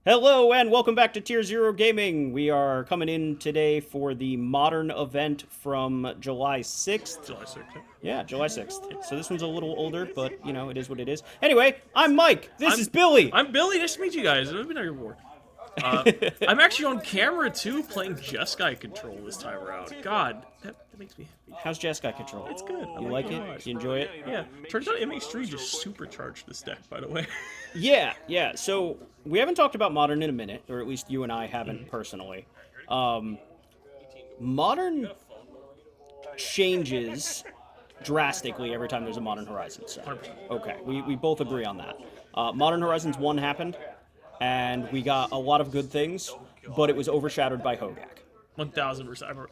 Hello and welcome back to Tier Zero Gaming. We are coming in today for the modern event from July 6th. July 6th. Yeah, July 6th. So this one's a little older, but you know, it is what it is. Anyway, I'm Mike. This is Billy. I'm Billy. Nice to meet you guys. I've been here before. I'm actually on camera too, playing Jeskai control this time around. God, that makes me happy. How's Jeskai control? It's good. You like it? You enjoy it? Yeah. Turns out MH3 just supercharged this deck, by the way. Yeah. So we haven't talked about modern in a minute, or at least you and I haven't personally. Modern changes drastically every time there's a Modern Horizons set. 100%. Okay, we both agree on that. Modern Horizons 1 happened, and we got a lot of good things, but it was overshadowed by Hogak. 1000%.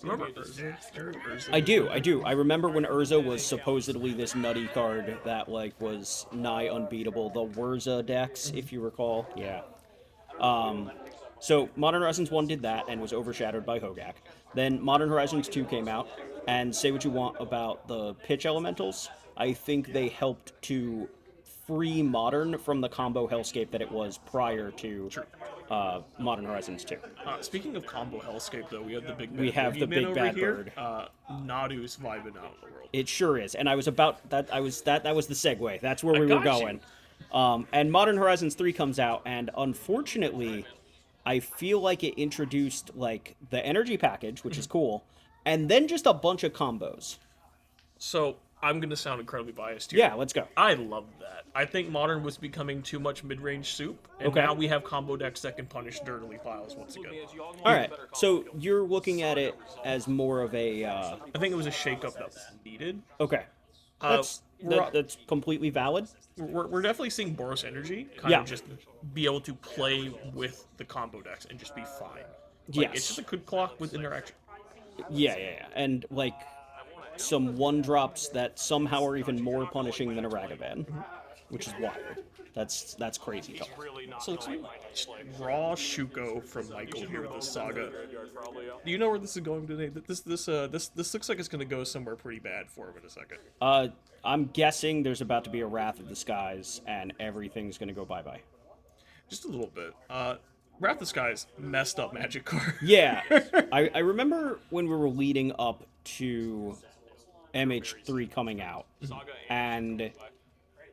Remember Urza? I do. I remember when Urza was supposedly this nutty card that was nigh unbeatable. The Wurza decks, if you recall. Yeah. So Modern Horizons 1 did that and was overshadowed by Hogak. Then Modern Horizons 2 came out, and say what you want about the pitch elementals, I think they helped to free Modern from the combo hellscape that it was prior to Modern Horizons 2. Speaking of combo hellscape, though, we have the big big bad bird. Nadu's vibing out in the world. It sure is, and I was about that. That was the segue. That's where we were going. And Modern Horizons 3 comes out, and unfortunately, I feel like it introduced the energy package, which is cool, and then just a bunch of combos. So I'm gonna sound incredibly biased here. Yeah, let's go. I love that. I think Modern was becoming too much mid-range soup, and now we have combo decks that can punish dirtily piles once again. All right, so you're looking at it as more of a. I think it was a shakeup that was needed. Okay, that's completely valid. We're definitely seeing Boros Energy kind of just be able to play with the combo decks and just be fine. It's just a good clock with interaction. Yeah, and some one drops that somehow are even more punishing than a Ragavan, which is wild. That's crazy talk. So it's raw Shuko from Michael here with this saga. Do you know where this is going today? This looks like it's going to go somewhere pretty bad for him in a second. I'm guessing there's about to be a Wrath of the Skies, and everything's going to go bye-bye. Just a little bit. Wrath of the Skies, messed up Magic card. Yeah. I remember when we were leading up to MH3 coming out, and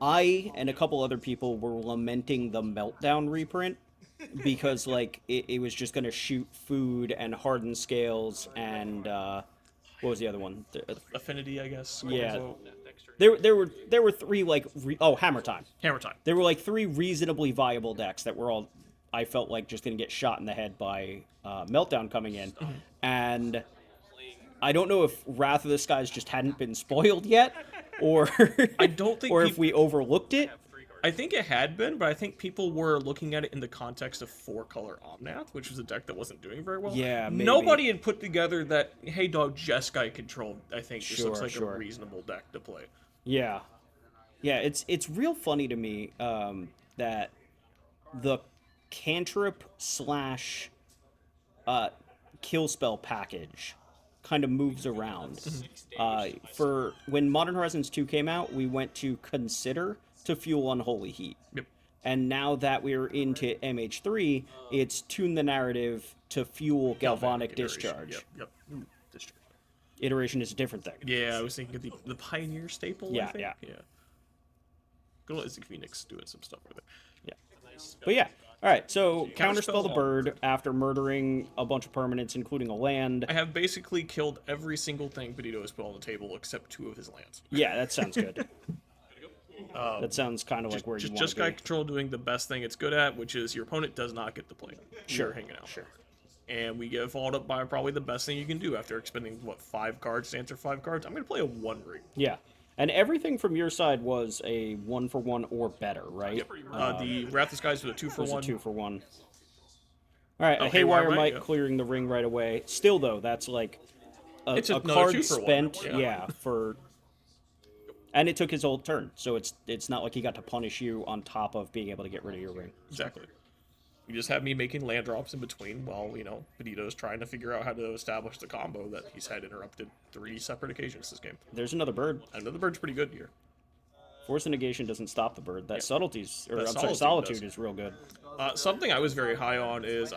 I and a couple other people were lamenting the Meltdown reprint because it was just going to shoot food and harden scales and what was the other one? Affinity, I guess. Yeah. There were three Hammer Time. Hammer Time. There were three reasonably viable decks that were all I felt like just going to get shot in the head by Meltdown coming in, and I don't know if Wrath of the Skies just hadn't been spoiled yet, or I don't think, or if we overlooked it. I think it had been, but I think people were looking at it in the context of 4-color Omnath, which was a deck that wasn't doing very well. Yeah, maybe. Nobody had put together that, hey dog, Jeskai control, I think, just looks like a reasonable deck to play. Yeah. It's real funny to me that the cantrip / kill spell package kind of moves around. For when Modern Horizons 2 came out, we went to Consider to fuel Unholy Heat. Yep. And now that we're into MH3, it's Tune the Narrative to fuel Galvanic Discharge. Yep. Discharge. Iteration is a different thing. Yeah, I was thinking of the Pioneer staple, I think. Yeah. Good old Isaac Phoenix doing some stuff with it. Yeah. But yeah. All right, so counterspell the bird after murdering a bunch of permanents, including a land. I have basically killed every single thing Peditto has put on the table except 2 of his lands. Yeah, that sounds good. That sounds kind of like where you want to be. Just Sky Control doing the best thing it's good at, which is your opponent does not get to play. You're hanging out. Sure. And we get followed up by probably the best thing you can do after expending, 5 cards to answer 5 cards? I'm going to play a 1 ring. Yeah. And everything from your side was a 1-for-1 or better, right? Yep. The Wrath of the Skies was a 2-for-1. Was a 2-for-1. All right, a Haywire Mite clearing the ring right away. Still, though, that's a card spent, for... And it took his whole turn, so it's not like he got to punish you on top of being able to get rid of your ring. Exactly. You just have me making land drops in between while, Peditto's trying to figure out how to establish the combo that he's had interrupted 3 separate occasions this game. There's another bird. Another bird's pretty good here. Force of Negation doesn't stop the bird. That subtleties, or That I'm sorry, Solitude Solitude is real good. Something I was very high on is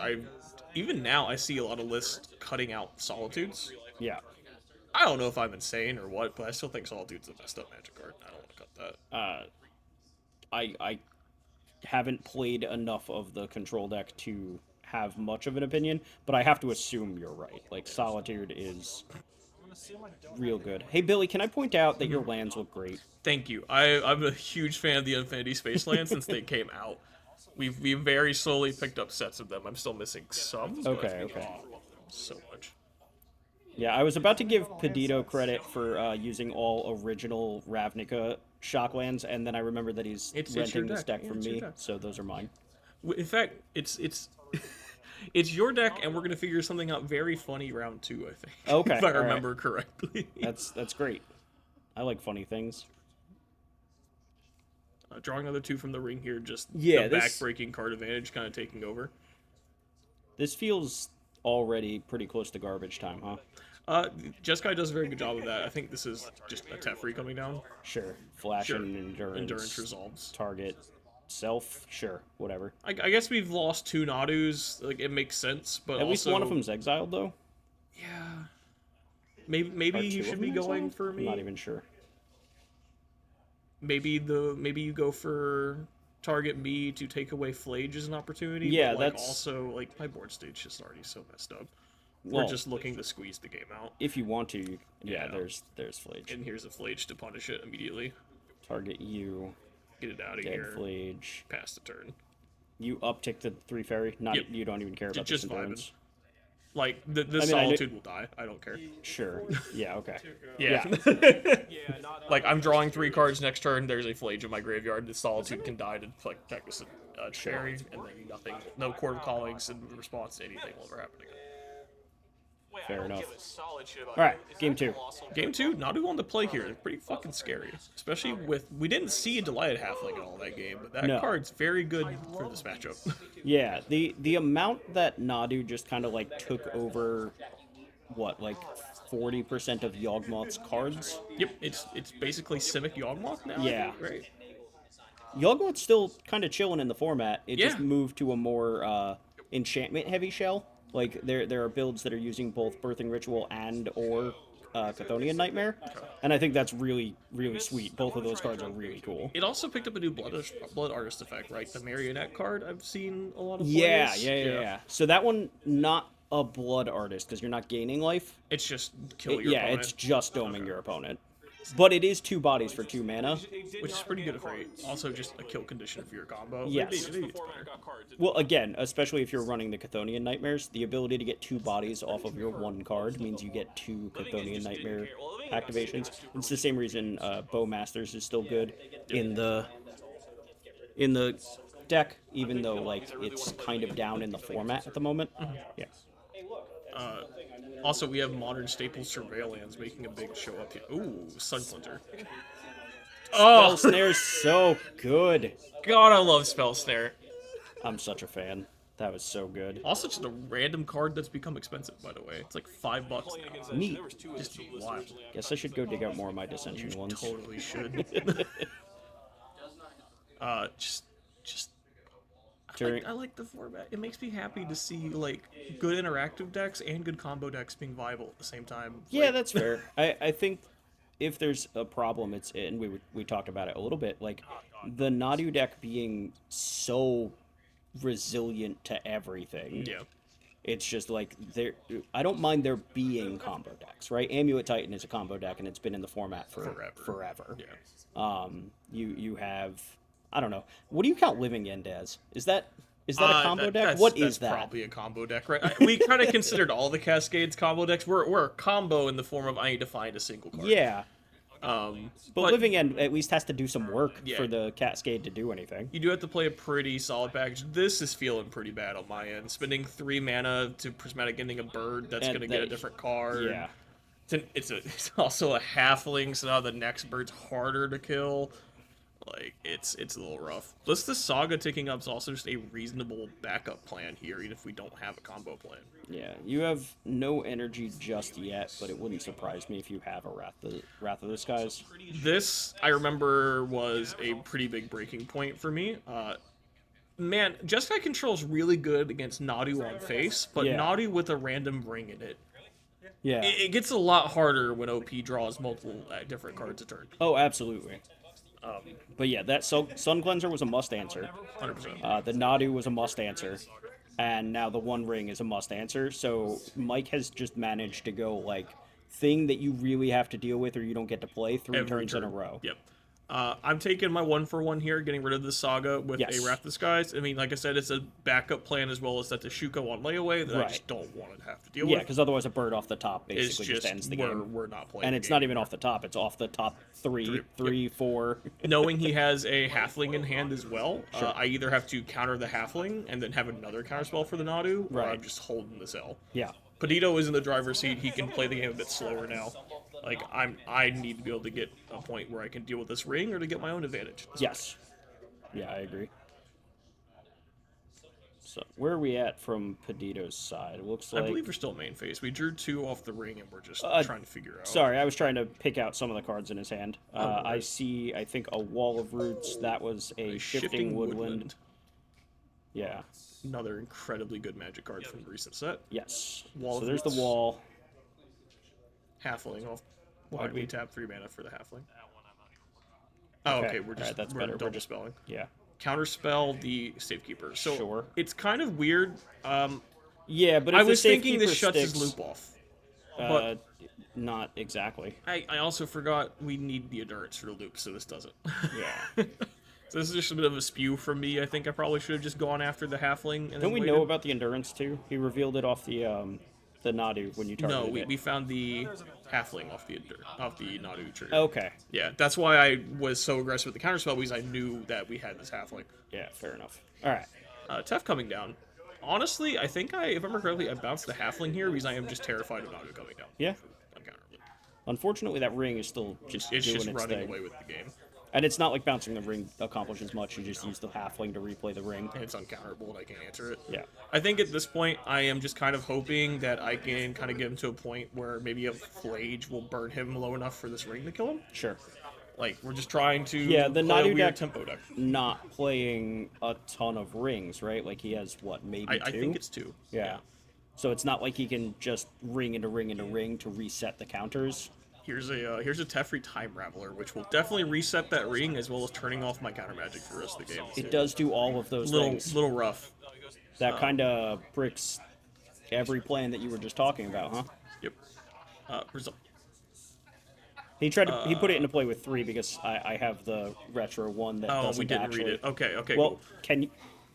even now I see a lot of lists cutting out Solitudes. Yeah. I don't know if I'm insane or what, but I still think Solitude's the messed up Magic card. I don't want to cut that. I haven't played enough of the control deck to have much of an opinion, but I have to assume you're right. Like, Solitude is real good. Hey, Billy, can I point out that your lands look great? Thank you. I'm a huge fan of the Infinity Space Lands since they came out. We've very slowly picked up sets of them. I'm still missing some. Okay. Oh, I love them so much. Yeah, I was about to give Peditto credit for using all original Ravnica Shocklands, and then I remember that he's renting this deck from me, so those are mine. In fact, it's it's your deck, and we're gonna figure something out very funny round 2, I think. Okay, if I remember correctly. That's great. I like funny things. Drawing another 2 from the ring here, just the back-breaking card advantage kind of taking over. This feels already pretty close to garbage time, huh? Jeskai does a very good job of that. I think this is just a Teferi coming down. Sure. Flash and Endurance. Endurance resolves. Target. Self. Sure. Whatever. I guess we've lost 2 Nadus. Like, it makes sense, but at least one of them's exiled, though? Yeah. Maybe you should be going exiled? for me. I'm not even sure. Maybe you go for target me to take away Flage as an opportunity. Yeah, but, that's also, like, my board state's just already so messed up. Well, we're just looking to squeeze the game out. If you want to, yeah. There's Flage. And here's a Flage to punish it immediately. Target you. Get it out of Dead here. Flage. Pass the turn. You uptick the 3 fairy. You don't even care about just this endurance. Vibing. Like the Solitude will die. I don't care. Sure. Yeah. Okay. Yeah. Like I'm drawing 3 cards next turn. There's a Flage in my graveyard. The Solitude can die to like protect this cherry, and then nothing. No Court of Callings in response to anything will ever happen again. Fair enough. Alright, game 2. Game 2, Nadu on the play here. They're pretty fucking scary. Especially with... We didn't see a Delighted Halfling in all that game, but that card's very good for this matchup. Yeah, the amount that Nadu just kind of, like, took over, what, like, 40% of Yawgmoth's cards? Yep, it's basically Simic Yawgmoth now? Yeah. Right. Yawgmoth's still kind of chilling in the format. It just moved to a more enchantment-heavy shell. Like, there are builds that are using both Birthing Ritual or Chthonian Nightmare, and I think that's really, really sweet. Both of those cards are really cool. It also picked up a new Blood Artist effect, right? The Marionette card I've seen a lot of plays. Yeah. So that one, not a Blood Artist, because you're not gaining life. It's just kill your opponent. Yeah, it's just doming your opponent. But it is 2 bodies for 2 mana. Which is pretty good for 8. Also just a kill condition for your combo. Yes. Well, again, especially if you're running the Chthonian Nightmares, the ability to get 2 bodies off of your 1 card means you get 2 Chthonian Nightmare activations. It's the same reason Bowmasters is still good in the deck, even though like it's kind of down in the format at the moment. Yeah. Also, we have Modern Staples Surveillance making a big show up here. Ooh, Sunsplinter. Spell Snare's so good. God, I love Spell Snare. I'm such a fan. That was so good. Also, just a random card that's become expensive, by the way. It's like $5 now. Neat. Just wild. Guess I should go dig out more of my Dissension ones. Totally should. Just. I like the format. It makes me happy to see like good interactive decks and good combo decks being viable at the same time. Yeah, that's fair. I think if there's a problem, and we talked about it a little bit, like the Nadu deck being so resilient to everything. Yeah. It's just like I don't mind there being combo decks, right? Amulet Titan is a combo deck, and it's been in the format for forever. Yeah. You have, I don't know. What do you count Living End as? Is that a combo deck? What is that? That's probably a combo deck, right? We kind of considered all the Cascades combo decks. We're a combo in the form of I need to find a single card. Yeah. But Living End at least has to do some work Yeah. for the Cascade to do anything. You do have to play a pretty solid package. This is feeling pretty bad on my end. Spending 3 mana to Prismatic Ending a bird that's going to get a different card. Yeah. It's also a halfling, so now the next bird's harder to kill. Like, it's a little rough. Plus, the Saga ticking up is also just a reasonable backup plan here, even if we don't have a combo plan. Yeah, you have no energy just yet, but it wouldn't surprise me if you have a Wrath of the Skies. This, I remember, was a pretty big breaking point for me. Man, Jeskai control's really good against Nadu on face, but Yeah. Nadu with a random ring in it. Yeah. It gets a lot harder when OP draws multiple different cards a turn. Oh, absolutely. But yeah, that Sun Cleanser was a must answer. 100%. The Nadu was a must answer. And now the One Ring is a must answer. So Mike has just managed to go like thing that you really have to deal with or you don't get to play three Every turns turn. in a row. Yep. I'm taking my 1-for-1 here, getting rid of the Saga with Yes. a Wrath of the Skies. I mean, like I said, it's a backup plan as well as that the Shuko on layaway that I just don't want to have to deal Yeah, with. because otherwise a bird off the top It's basically just, ends the game. we're not playing And the it's game. not even off the top, it's off the top three, 4. Knowing he has a Halfling in hand as well, Sure. I either have to counter the Halfling and then have another counterspell for the Nadu, or Right. I'm just holding this L. Yeah. Peditto is in the driver's seat. He can play the game a bit slower now. Like, I need to be able to get a point where I can deal with this ring or to get my own advantage. Yes. Yeah, I agree. So where are we at from Peditto's side? It looks I like. believe we're still main phase. We drew 2 off the ring and we're just trying to figure out. Sorry, I was trying to pick out some of the cards in his hand. no I worries. see, I think, a Wall of Roots. That was a Shifting Woodland. Yeah. Another incredibly good magic card from the recent set. Yes. Wall so of there's the Roots. wall. Halfling off. Why Why'd did we we- tap 3 mana for the Halfling? Oh, Okay, okay, we're just alright, that's we're better. double We're just- spelling. Yeah. Counterspell the Safekeeper. So Sure. it's kind of weird. Yeah, but if I the was thinking Safekeeper this shuts sticks, his loop off. uh, not exactly. I also forgot we need the endurance for the loop, so this doesn't. Yeah. So this is just a bit of a spew from me. I think I probably should have just gone after the Halfling. And Don't we then know waited. about the endurance too? He revealed it off the Nadu when you targeted No, it. we found the Halfling off the Nadu trigger. Okay. Yeah, that's why I was so aggressive with the counterspell, because I knew that we had this Halfling. Yeah, fair enough. All right. Tef coming down. Honestly, I think if I remember correctly, I bounced the Halfling here because I am just terrified of Nadu coming down. Yeah. Uncounterably. Unfortunately, that ring is still just It's doing just its running thing. away with the game. And it's not like bouncing the ring accomplishes much. You just use the halfling to replay the ring. And it's uncounterable and I can't answer it. Yeah. I think at this point, I am just kind of hoping that I can kind of get him to a point where maybe a Flage will burn him low enough for this ring to kill him. Sure. Like, we're just trying to Yeah, the play a Nadu weird deck- tempo deck. Not playing a ton of rings, right? Like he has what, maybe I two? think it's 2. Yeah. So it's not like he can just ring into ring into ring to reset the counters. Here's a Teferi Time Raveler, which will definitely reset that ring as well as turning off my counter magic for the rest of the game. It does do all of those things. Little rough. That kind of bricks every plan that you were just talking about, huh? Yep. Result. He tried to. He put it into play with 3 because I have the retro one that Oh, doesn't we didn't actually. read it. Okay, Well, cool. can you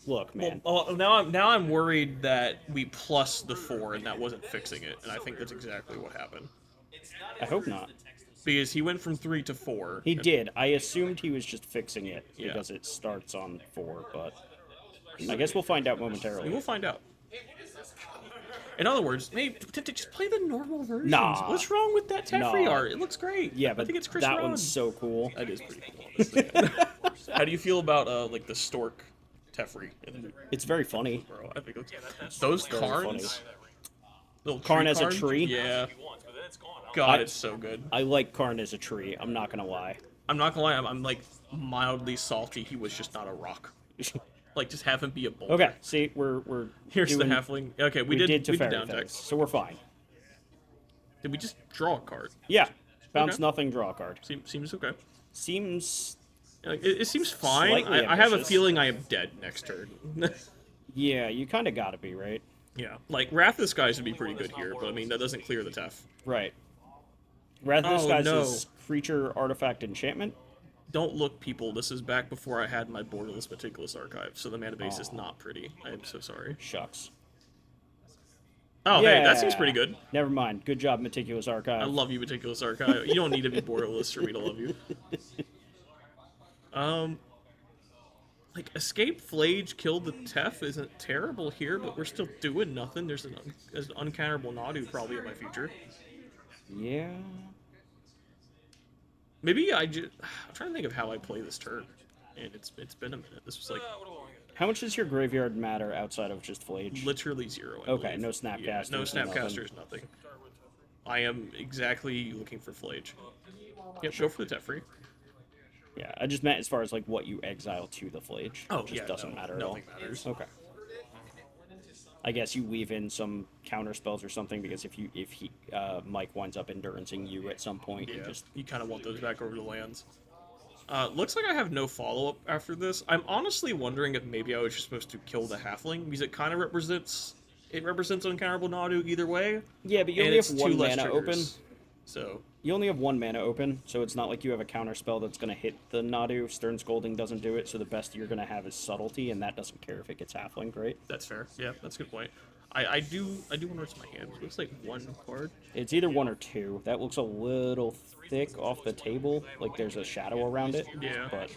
look, man? Well, now I'm worried that we plus the 4 and that wasn't fixing it, and I think that's exactly what happened. I hope not. Because he went from 3 to 4. He did. I assumed he was just fixing it Yeah. because it starts on 4, but I guess we'll find out momentarily. We'll find out. In other words, maybe just play the normal versions. Nah. What's wrong with that Teferi Nah. art? It looks great. Yeah, I but think it's Chris that Rod. one's so cool. That is pretty cool. Honestly. How do you feel about like the stork Teferi? It's very funny. Bro, I think it's, those very Karns. funny. Little Karn tree as a Karns? tree? Yeah. God, it's so good. I like Karn as a tree. I'm not gonna lie. I'm not gonna lie, I'm like mildly salty. He was just not a rock. Like, just have him be a boulder. Okay, see, we're Here's doing, the halfling. Okay, we we did Teferi down things, text. so we're fine. Did we just draw a card? Yeah, bounce Okay. nothing, draw a card. Seems okay. Seems Like, it seems fine. Slightly I have a ambitious. feeling I am dead next turn. yeah, you kind of gotta be right. Yeah, like Wrath of the Skies would be pretty good here, but I mean that doesn't clear the Tef. Right. Wrath of the Oh, Skies no. is creature, artifact, enchantment. Don't look, people. This is back before I had my borderless meticulous archive, so the mana base is not pretty. I am so sorry. Shucks. Oh, hey, that seems pretty good. Never mind. Good job, meticulous archive. I love you, meticulous archive. You don't need to be borderless for me to love you. Like escape Flage, kill the Tef isn't terrible here, but we're still doing nothing. There's an uncounterable Nadu probably in my future. Yeah. Maybe I'm trying to think of how I play this turn. and it's been a minute. This was like How much does your graveyard matter outside of just Flage? literally 0. I Okay, believe. no Snapcasters. Yeah, no nothing. Snapcasters, nothing. I am exactly looking for Flage. Yep, go for the Teferi. Yeah, I just meant as far as like what you exile to the Flage. Oh, It just yeah, doesn't matter at all. nothing matters. Okay. I guess you weave in some counter spells or something because if Mike winds up endurancing you at some point, Yeah, just you kind of want those back over the lands. Looks like I have no follow-up after this. I'm honestly wondering if maybe I was just supposed to kill the Halfling, because it kind of represents uncounterable Nadu either way. yeah, but you And only it's have 2 one less mana triggers. open. So, You only have one mana open, so it's not like you have a counter spell that's going to hit the Nadu. Stern Scolding doesn't do it, so the best you're going to have is Subtlety, and that doesn't care if it gets Halfling, right? that's fair. Yeah, that's a good point. I do want to rest my hand. It looks like 1 card. It's either 1 or 2. That looks a little thick off the table, like there's a shadow around it. Yeah. But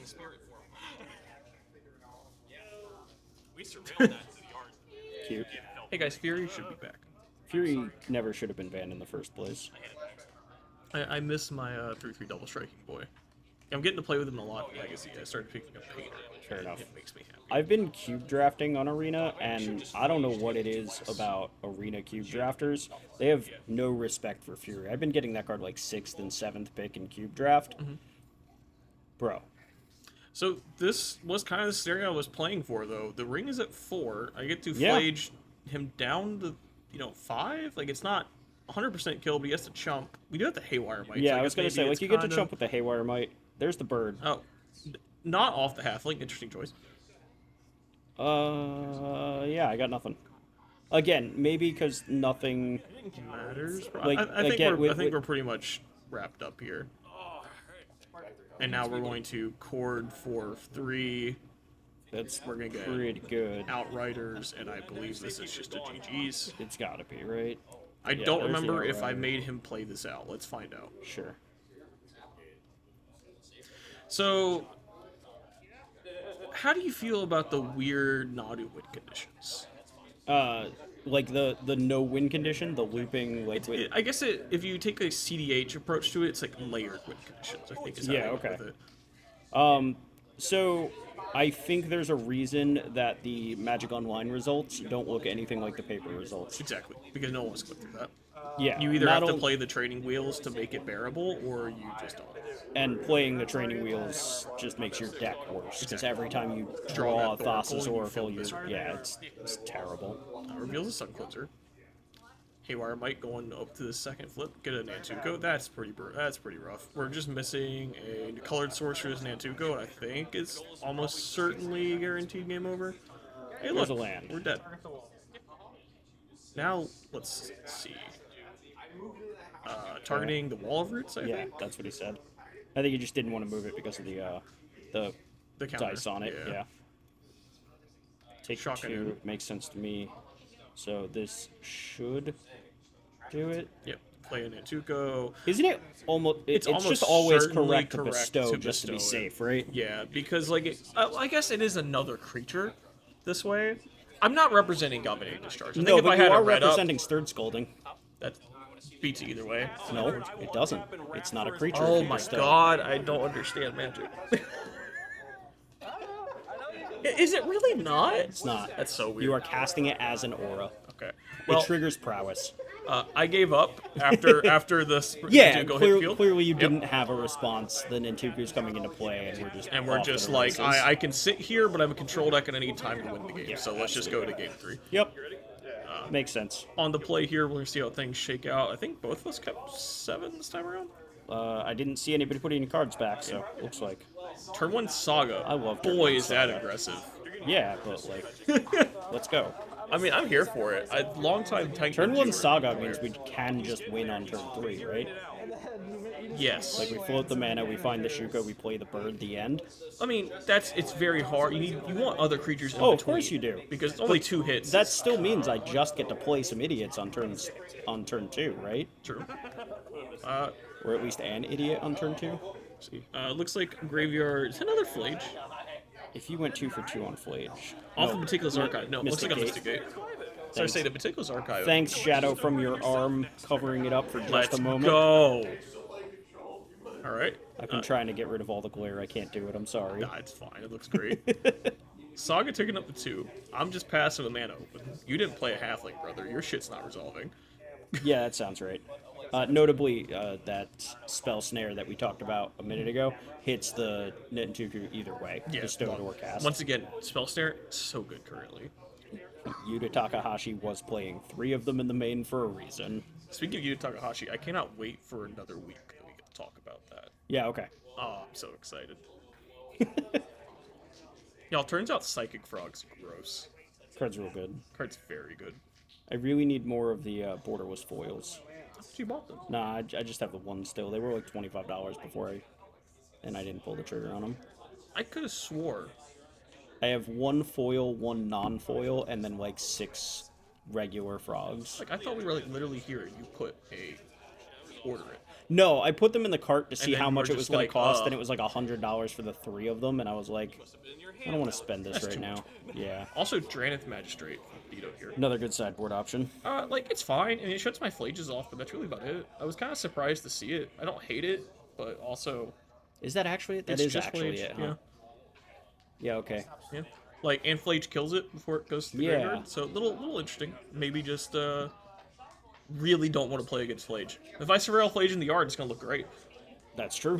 cute. Hey guys, Fury should be back. Fury never should have been banned in the first place. I miss my 3/3 double striking boy. I'm getting to play with him a lot in Legacy. I started picking up Painter. Fair enough. It makes me happy. I've been cube drafting on Arena, and I don't know what it is about Arena cube drafters. They have no respect for Fury. I've been getting that card like 6th and 7th pick in cube draft. Bro. So this was kind of the scenario I was playing for, though. The ring is at 4. I get to Yeah. flage him down to 5. Like, it's not 100% kill, but he has to chump. We do have the Haywire Might. Yeah, so I was guess going to say, maybe like, it's you get to kinda- jump with the Haywire Might. There's the bird. Oh, not off the Halfling. Interesting choice. Yeah, I got nothing. Again, maybe because nothing... Matters. Like, I think again, we're pretty much wrapped up here. And now we're going to chord for 3 That's We're gonna get pretty good. Outriders, and I believe this is just a GG's. It's got to be, right? I Yeah, don't there's the remember if I Outrider. made him play this out. Let's find out. Sure. So, how do you feel about the weird Nadu win conditions? Like the no win condition, the looping, like... I guess if you take a CDH approach to it, it's like layered win conditions, I think is how Yeah, I went okay. with it. So, I think there's a reason that the Magic Online results don't look anything like the paper results. Exactly, because no one wants to click through that. Yeah, You either not have to on- play the training wheels to make it bearable, or you just don't. And playing the training wheels just makes your deck worse, because every time you Draw draw a that Thassa's Oracle, you feel Oracle, miserable. yeah, it's terrible. Reveals a Sun Cleanser. Haywire Might going up to the second flip. Get a Nantuko. That's pretty rough. We're just missing a colored Sorcerer's Nantuko, and I think it's almost certainly guaranteed game over. Hey, look, There's a land. we're dead. Now, let's see. Targeting the Wall of Roots, I Yeah, think? that's what he said. I think he just didn't want to move it because of the The counter. dice on it. Yeah. Take Shocking 2 him. makes sense to me. So this should do it. Yep. Play a Nantuko. Isn't it almost? It's almost just always certainly correct to correct bestow to just to be bestow it. safe, right? Yeah, because like I guess it is another creature this way. I'm not representing Dominating Discharge. I No, think if but I you had are a red representing Stirred Scolding. up, that beats it either way. No, it doesn't. It's not a creature. Oh if you my bestow. god, I don't understand Magic. Is it really not? It's not. That's so weird. You are casting it as an aura. Okay. It Well, triggers prowess. I gave up after this. Yeah, Nantuko hit field. clearly you Yep. didn't have a response. The Nantuku's coming into play, and we're just And we're off to just the like, races. I can sit here, but I'm a control deck and I need time to win the game. Yeah, So let's just go to game 3. Yep. Makes sense. On the play here, we're going to see how things shake out. I think both of us kept 7 this time around. I didn't see anybody put any cards back, so looks like. Turn 1 Saga. I love Turn Boy, 1 is that Saga. aggressive. Yeah, but like, let's go. I mean, I'm here for it. Long time tank. Turn 1 viewer. Saga means we can just win on turn 3, right? Yes. Like we float the mana, we find the Shuko, we play the bird, the end. I mean, it's very hard. You want other creatures in Oh, of between. course you do. Because only 2 hits. That still means I just get to play some idiots on turn 2, right? True. Or at least an idiot on turn 2. See. Looks like graveyard. Is another Flage? If you went 2 for 2 on Flage. Off No, of Meticulous Archive. No, looks Mystic like a Gate. Mystic Gate. So I say the Meticulous Archive. Thanks, Shadow, from your arm covering it up for just Let's a moment. go. All right. I've been trying to get rid of all the glare. I can't do it. I'm sorry. Nah, it's fine. It looks great. Saga taking up the 2. I'm just passive a mana open. You didn't play a halfling, brother. Your shit's not resolving. Yeah, that sounds right. Notably, that spell snare that we talked about a minute ago hits the Nintuku either way, Yeah, bestowed well, or cast. once again, spell snare so good currently. Yuta Takahashi was playing 3 of them in the main for a reason. Speaking of Yu Takahashi, I cannot wait for another week that we get to talk about that. Yeah, okay. Oh, I'm so excited. Y'all, turns out Psychic Frog's gross. Card's real good. Card's very good. I really need more of the borderless foils. You bought them. Nah, I just have the one still. They were like $25 before and I didn't pull the trigger on them. I could have swore. I have 1 foil, 1 non-foil, and then like 6 regular frogs. Like, I thought we were like literally here and you put a order it. No, I put them in the cart to see then how you much were it was just going like, to cost, and it was like $100 for the 3 of them, and I was like, I don't want to spend this That's right too now. much. Yeah. Also, Dranith Magistrate from Peditto here. Another good sideboard option. Like, it's fine, and it shuts my flages off, but that's really about it. I was kind of surprised to see it. I don't hate it, but also... Is that actually it? That it's is just actually flage, it, huh? Yeah. Yeah, okay. Yeah. Like, and Flage kills it before it goes to the graveyard, so little interesting. Maybe just, really don't want to play against Flage. If I Surveil Flage in the yard, it's gonna look great. That's true.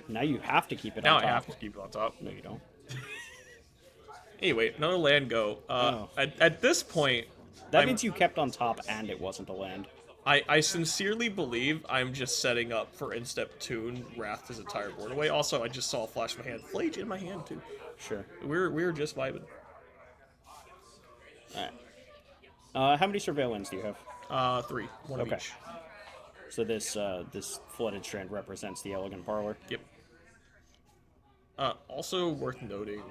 Now you have to keep it Now on top. I have to keep it on top. No, you don't. Anyway, another land go. At this point, That means you kept on top and it wasn't a land. I sincerely believe I'm just setting up for Instep Tune Wrath his entire board away. Also, I just saw a flash of my hand. Flage in my hand, too. Sure. We're just vibing. Alright. How many surveillance do you have? 3. One of Okay. each. So this flooded strand represents the elegant parlor. Yep. Also worth noting,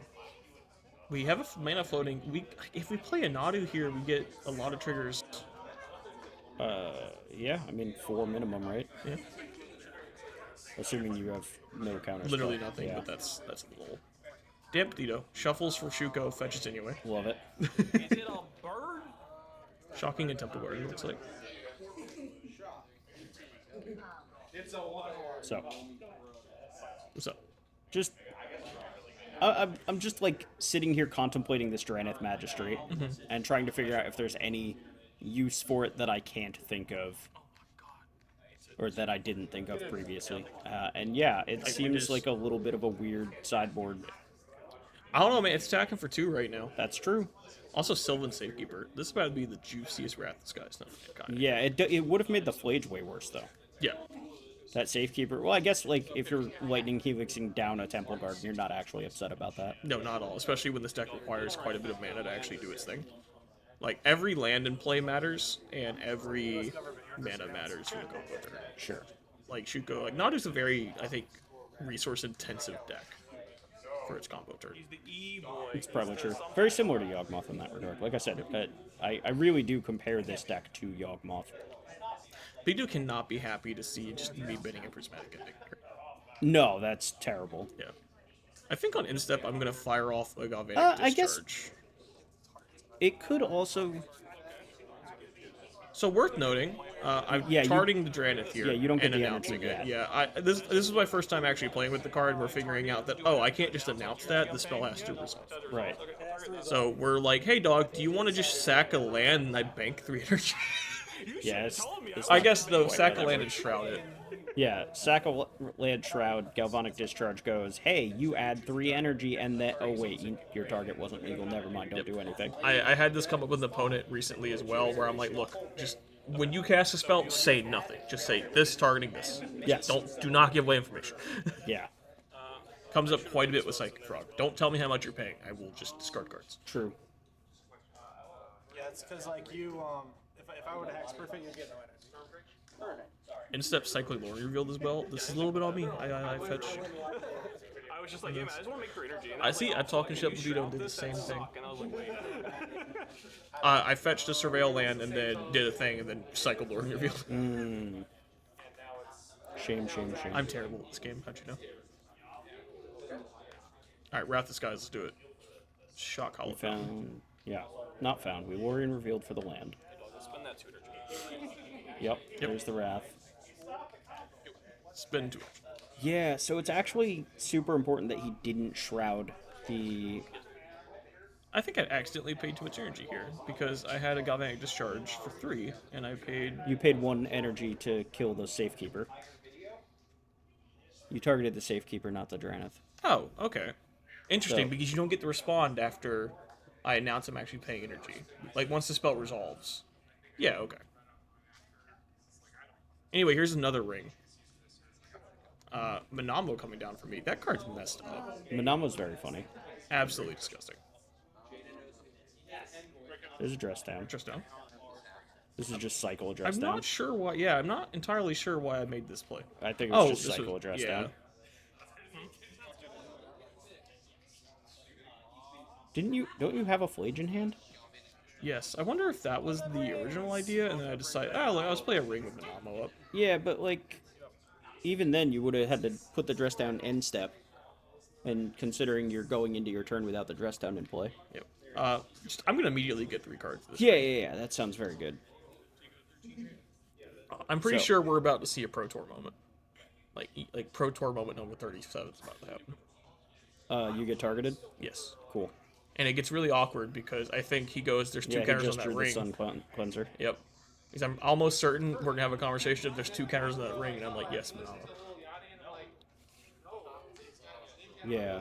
we have a mana floating. If we play a Nadu here, we get a lot of triggers. Yeah, I mean 4 minimum, right? Yeah. Assuming you have no counters. Literally nothing, yeah. but that's a little. Damn Peditto. Shuffles for Shuko, fetches anyway. Love it. Is it a bird? Shocking and Temple Guard, it looks like. So, What's up? just I'm just like sitting here contemplating this Dranith Magistrate and trying to figure out if there's any use for it that I can't think of, or that I didn't think of previously. And yeah, it seems like a little bit of a weird sideboard. I don't know, man. It's attacking for 2 right now. That's true. Also, Sylvan Safekeeper. This is about to be the juiciest Wrath Disguise. No, Yeah, it would have made the Flage way worse though. Yeah. That Safekeeper. Well, I guess like if you're Lightning Helixing down a Temple Garden, you're not actually upset about that. No, not at all. Especially when this deck requires quite a bit of mana to actually do its thing. Like, every land in play matters, and every mana matters for the combo turn. Sure. Like, Shuko, like, Nadu's a very, I think, resource-intensive deck for its combo turn. It's probably true. Very similar to Yawgmoth in that regard. Like I said, I really do compare this deck to Yawgmoth. Peditto cannot be happy to see just me bidding a Prismatic Ending here. No, that's terrible. Yeah. I think on Instep, I'm going to fire off a Galvanic Discharge. I guess it could also... So worth noting, I'm charting the Dranith here. Yeah, you don't get and the announcing energy, it. Yeah, this is my first time actually playing with the card. We're figuring out that, oh, I can't just announce that. The spell has to resolve. Right. So we're like, hey, dog, do you want to just sack a land and I bank 3 energy? Yeah, I guess, though, sack a land and shroud it. Yeah, sack a land shroud, Galvanic Discharge goes, hey, you add 3 energy, and then, oh wait, your target wasn't legal, never mind, don't do anything. I had this come up with an opponent recently as well, where I'm like, look, just when you cast a spell, say nothing. Just say this targeting this. Yes. Do not give away information. Yeah, Comes up quite a bit with Psychic Frog. Don't tell me how much you're paying. I will just discard cards. true. Yeah, it's because like you, if I were to hex perfect, you'd get no energy. Instep Cycling Lore revealed as well. This is a little bit on me. I fetch. I was just like, yeah, man, I just want to make 3 energy. And I see. I'm talking shit. Peditto did the same thing. And I was like, wait. I fetched a Surveil land and then did a thing and then cycled Lore revealed. Shame. I'm terrible at this game. How'd you know? Alright, Wrath Disguise, let's do it. Shock Hollow. Found, yeah, not found. We were in revealed for the land. Spend that 2 energy. Yep, there's the Wrath. Spin 2. Yeah, so it's actually super important that he didn't shroud the. I think I accidentally paid too much energy here because I had a galvanic discharge for 3, and I paid. You paid 1 energy to kill the safekeeper. You targeted the safekeeper, not the Draneth. Oh, okay. Interesting, So because you don't get to respond after I announce I'm actually paying energy. Like once the spell resolves. Yeah, okay. Anyway, here's another ring. Manamo coming down for me. That card's messed up. Manamo's very funny. Absolutely disgusting. There's a dress down. Just down. This is just cycle a dress I'm down. not sure why. Yeah, I'm not entirely sure why I made this play. I think it was Oh, just this cycle was a dress yeah. down. Don't you have a Flage in hand? Yes, I wonder if that was the original idea, and then I decided, oh, let's play a ring with Manamo up. Yeah, but like, even then you would have had to put the dress down end step. And considering you're going into your turn without the dress down in play. Yep. I'm gonna immediately get 3 cards. This Yeah, that sounds very good. I'm pretty So- sure we're about to see a Pro Tour moment. Like Pro Tour moment number 37 is about to happen. You get targeted? Yes. Cool. And it gets really awkward because I think he goes, there's 2 Yeah, he counters on just that drew the ring. Sun Cleanser. Yep. Because I'm almost certain we're gonna have a conversation if there's 2 counters on that ring, and I'm like, yes, Manamo. Yeah.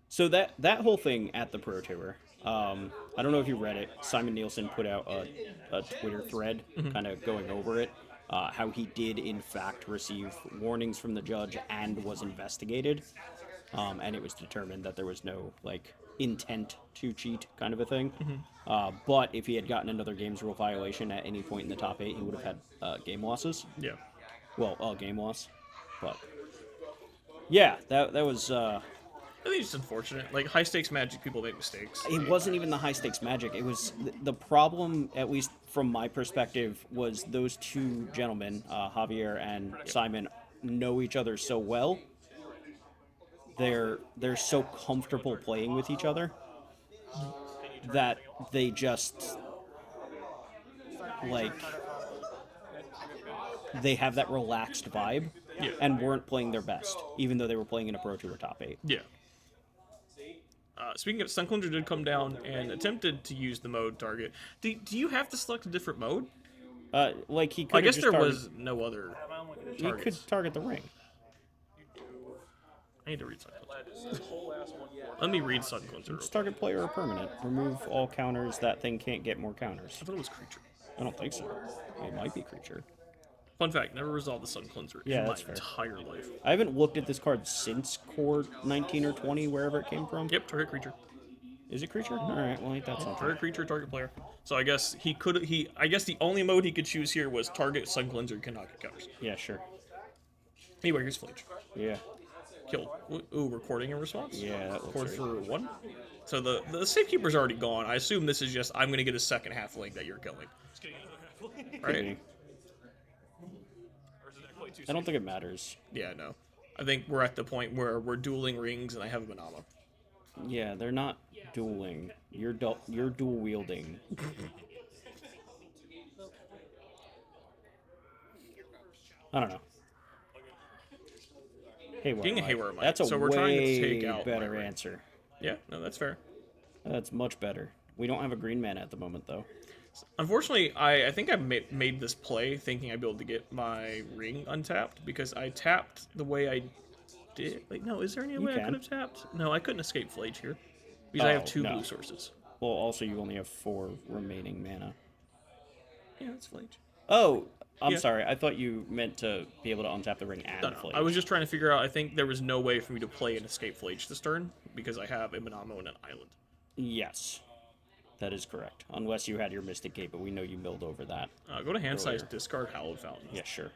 So that whole thing at the Pro Tour, I don't know if you read it. Simon Nielsen put out a Twitter thread kind of going over it, how he did in fact receive warnings from the judge and was investigated, and it was determined that there was no like intent to cheat kind of a thing. But if he had gotten another games rule violation at any point in the top 8, he would have had game losses. Yeah. Well, a game loss, but yeah, that was. I think it's unfortunate. Like high stakes Magic, people make mistakes. It wasn't even the high stakes Magic. It was the problem, at least from my perspective, was those 2 gentlemen, Javier and Simon, know each other so well. They're so comfortable playing with each other that they just like they have that relaxed vibe Yeah. and weren't playing their best, even though they were playing in a Pro Tour top 8. Yeah. Speaking of, Sun Cleanser did come down and attempted to use the mode target. Do you have to select a different mode? Like he could. I guess there was no other He targets. could target the ring. I need to read Sun Cleanser. Let me read Sun Cleanser. real Just quick. target player or permanent. Remove all counters. That thing can't get more counters. I thought it was creature. I don't think so. It might be creature. Fun fact, never resolved the Sun Cleanser Yeah, in my that's fair. entire life. I haven't looked at this card since core 19 or 20, wherever it came from. Yep, target creature. Is it creature? All right, well, ain't that something. Target creature, target player. So I guess I guess the only mode he could choose here was target Sun Cleanser cannot get counters. Yeah, sure. Anyway, here's Flage. Yeah. Killed. Ooh, recording in response? Yeah, that looks Record right. for 1. So the safekeeper's already gone. I assume this is just, I'm going to get a second half link that you're killing. Right? Maybe. I don't think it matters. Yeah, no. I think we're at the point where we're dueling rings and I have a Manama. Yeah, they're not dueling. You're dual wielding. I don't know. Haywire. Getting a Might. Haywire Might. That's a So we're way trying to take out better Might. answer. Yeah, no, that's fair. That's much better. We don't have a green mana at the moment, though. Unfortunately, I think I made this play thinking I'd be able to get my ring untapped because I tapped the way I did. Wait, no, is there any way I can. could have tapped? No, I couldn't escape Flage here because I have Oh, 2 no. blue sources. Well, also you only have 4 remaining mana. Yeah, that's Flage. Oh, I'm Yeah. sorry. I thought you meant to be able to untap the ring and No, no. Flage. I was just trying to figure out. I think there was no way for me to play an escape Flage this turn because I have a Manamo and an island. Yes, that is correct. Unless you had your Mystic Gate, but we know you milled over that. Go to hand size, Earlier. discard Hallowed Fountain. Yeah, sure.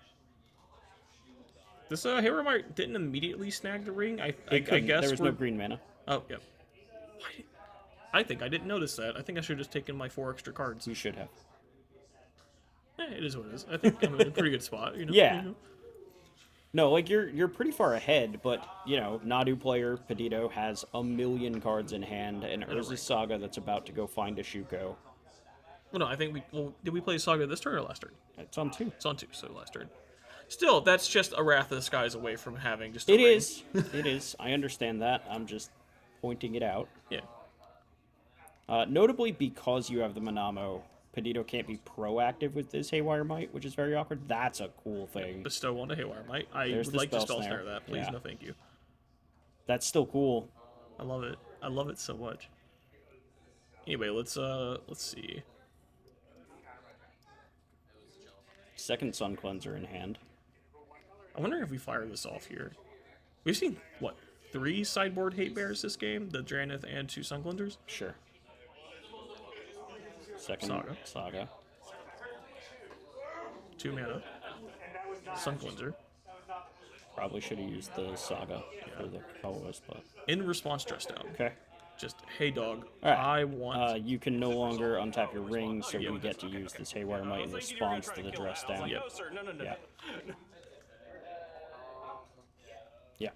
This Haywire Might didn't immediately snag the ring. I It couldn't. guess there was we're... no green mana. Oh, yeah. I think I didn't notice that. I think I should have just taken my 4 extra cards. You should have. It is what it is. I think I'm in a pretty good spot. You know? Yeah. You know? No, like you're pretty far ahead, but you know, Nadu player Peditto has a million cards in hand, and Urza's Saga that's about to go find a Shuko. Well, no, I think did we play Saga this turn or last turn? It's on 2. It's on 2, so last turn. Still, that's just a Wrath of the Skies away from having just a It ring. is. It is. I understand that. I'm just pointing it out. Yeah. Notably, because you have the Manamo, Peditto can't be proactive with his Haywire Might, which is very awkward. That's a cool thing. Bestow on the Haywire Might. I There's would the like to spell spell snare snare. that. Please, Yeah. no thank you. That's still cool. I love it. I love it so much. Anyway, let's see. Second Sun Cleanser in hand. I wonder if we fire this off here. We've seen, what, 3 sideboard Hate Bears this game? The Dranith and 2 Sun Cleansers? Sure. Second Saga. 2 mana. Sun Cleanser. Probably should have used the Saga for the colorless, but In response, dress down. okay. Just, hey dog, All right. I want... You can no longer untap your ring, so we get to use this Haywire Might in response to the dress down. Yep. No, sir. No. Yeah. Yeah.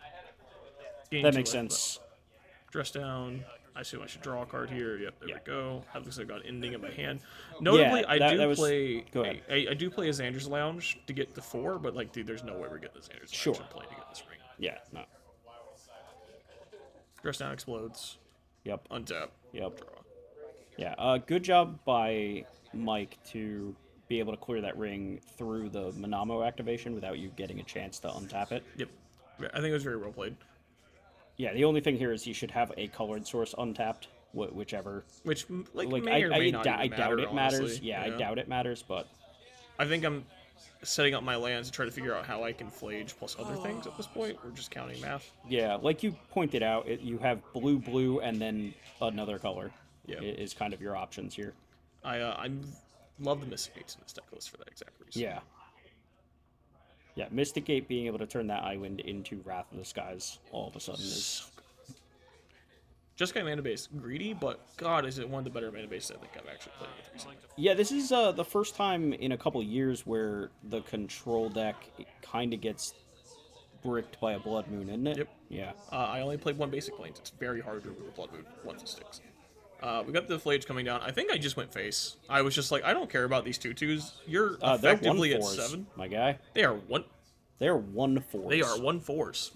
gain That 2 makes life, sense. but Dress down. I assume I should draw a card here. Yep, there Yeah. we go. That looks like I got ending in my hand. Notably, Yeah, I that do was- play. go ahead. I do play a Xander's Lounge to get the 4, but like, dude, there's no way we're getting the Xander's Sure. Lounge. I'm playing to get this ring. Yeah, no. Dress down explodes. Yep. Untap. Yep. Draw. Yeah, good job by Mike to be able to clear that ring through the Manamo activation without you getting a chance to untap it. Yep. I think it was very well played. Yeah, the only thing here is you should have a colored source untapped, whichever. Which Like, may or may not I even doubt matter, it matters. honestly. Yeah, I doubt it matters, but I think I'm setting up my lands to try to figure out how I can flage plus other things at this point. We're just counting math. yeah, like you pointed out, you have blue, and then another color. Yeah. Is kind of your options here. I love the Mystic Gates in this deck list for that exact reason. Yeah. Yeah, Mystic Gate being able to turn that island into Wrath of the Skies all of a sudden is... Just got mana base greedy, but God, is it one of the better mana bases I think I've actually played with recently. Yeah, this is the first time in a couple years where the control deck kind of gets bricked by a Blood Moon, isn't it? Yep. Yeah. I only played 1 basic planes. It's very hard to remove a Blood Moon once it sticks. We got the Flage coming down. I think I just went face. I was just like, I don't care about these 2/2s. You're They're effectively at 1/4s, 7. my guy. They are 1. They're 1/4s. They are 1/4s.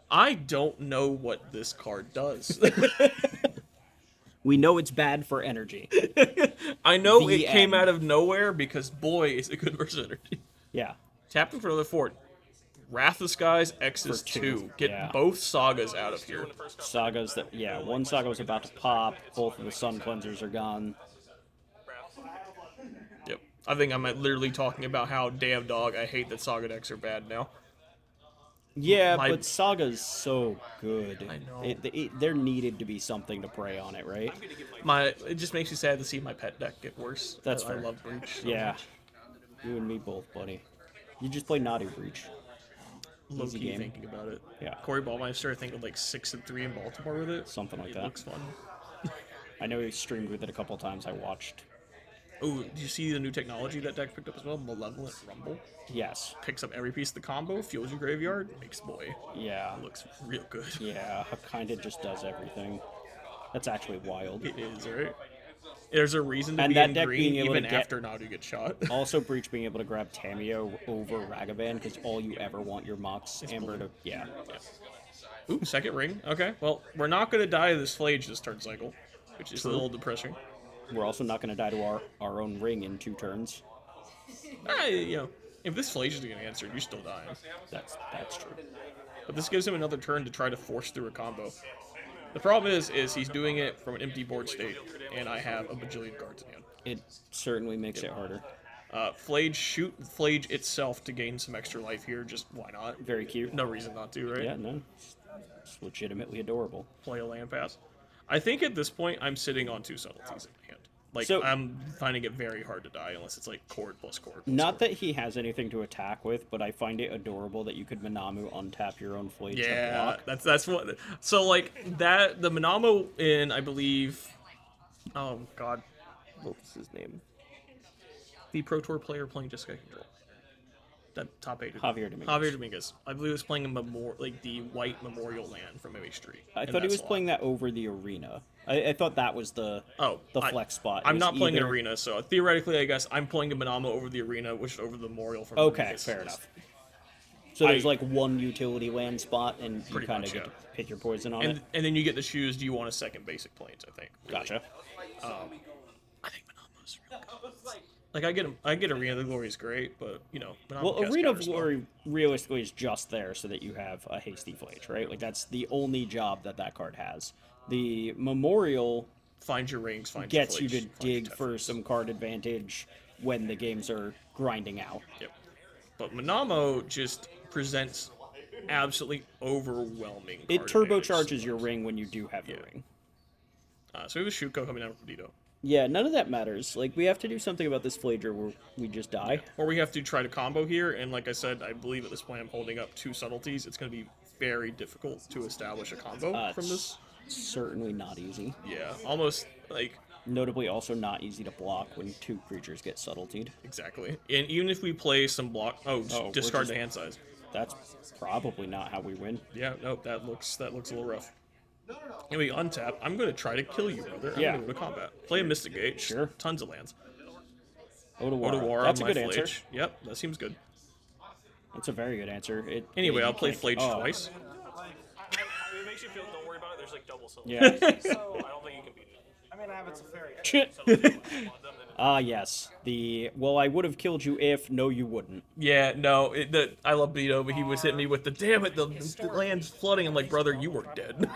I don't know what this card does. We know it's bad for energy. I know The it came end. out of nowhere because boy, is it good versus energy. Yeah. Tap him for another 4. Wrath of Skies X is For two, 2. Get yeah. both sagas out of here. Sagas that, yeah, one Saga was about to pop. Both of the Sun Cleansers are gone. Yep. I think I'm literally talking about how, damn dog, I hate that Saga decks are bad now. Yeah, My- but Saga's so good. I know. There needed to be something to prey on it, right? It just makes me sad to see my pet deck get worse. That's I fair. love Breach. So Yeah. much. You and me both, buddy. You just play Naughty Breach. Low Easy key game. thinking about it. Yeah. Corey Ballmeister, I think, with like 6-3 in Baltimore with it. Something like It that. looks fun. I know he streamed with it a couple times. I watched. Oh, do you see the new technology that deck picked up as well? Malevolent Rumble. Yes. Picks up every piece of the combo, fuels your graveyard, makes boy. Yeah. Looks real good. Yeah. Kind of just does everything. That's actually wild. It is, right? There's a reason to And be that in deck green being able to even get- after Nadu gets shot. Also, Breach being able to grab Tameo over Ragavan because all you ever want your Mox Amber to. Yeah. Ooh, second ring. Okay, well, we're not going to die to this Flage this turn cycle, which is a little depressing. We're also not going to die to our own ring in 2 turns. If this Flage isn't getting answered, you're still dying. That's true. But this gives him another turn to try to force through a combo. The problem is he's doing it from an empty board state, and I have a bajillion cards in hand. It certainly makes it harder. Flage, shoot Flage itself to gain some extra life here, just why not? Very cute. No reason not to, right? Yeah, no. It's legitimately adorable. Play a land pass. I think at this point I'm sitting on 2 subtleties in hand. Like, So- I'm finding it very hard to die unless it's like cord plus cord. Plus Not cord. that he has anything to attack with, but I find it adorable that you could Manamu untap your own Flage to Yeah, block. that's what. So like that, the Manamo in, I believe. Oh God, what was his name? The Pro Tour player playing Jessica Control. That top 8. Javier Dominguez. Javier Dominguez. I believe he was playing a the white memorial land from MH3. I and thought he that's was a lot. playing that over the arena. I thought that was the I- flex spot. I'm Is not playing an either- arena, so theoretically, I guess I'm playing a Manamo over the arena, which is over the memorial from Okay, Meekins. fair enough. So there's I- like one utility land spot, and you Pretty kind much, of get yeah. to pick your poison on And it. and then you get to choose, do you want a second basic planes, I think. Really. Gotcha. I think Manamo's real good. Like, I get Arena of the Glory is great, but, you know, Manamo Well, casts Arena of counters well. Glory realistically is just there so that you have a hasty flage, right? Like that's the only job that card has. The Memorial Find your rings, find gets your you flage, to find your dig for Teflons. some card advantage when the games are grinding out. Yep. But Manamo just presents absolutely overwhelming It card turbocharges advantage. your ring when you do have your Yeah. ring. So we have a Shuko coming down with Peditto. Yeah, none of that matters. Like, we have to do something about this Flager where we just die. Or we have to try to combo here, and like I said, I believe at this point I'm holding up 2 subtleties. It's going to be very difficult to establish a combo from this. It's certainly not easy. Yeah, almost like Notably also not easy to block when 2 creatures get subtletied. exactly. And even if we play some block, we're discard just- the hand size. That's probably not how we win. Yeah, nope, that looks a little rough. And we untap. I'm going to try to kill you, brother. I'm Yeah. going to go to combat. Play a Mystic Gate. Sure. Tons of lands. Odawara. Go to war That's on a my good answer. Flage. Yep, that seems good. That's a very good answer. Anyway, you I'll play can't- Flage oh, twice. It makes you feel, don't worry about it, there's like double silver. Yeah. So I don't think you can beat it. I mean, I have it's a fairy. Ah, yes. Well, I would have killed you if. No, you wouldn't. Yeah, no, I love Peditto, but he was hitting me with the damn it, the land's flooding. I'm like, brother, you were dead.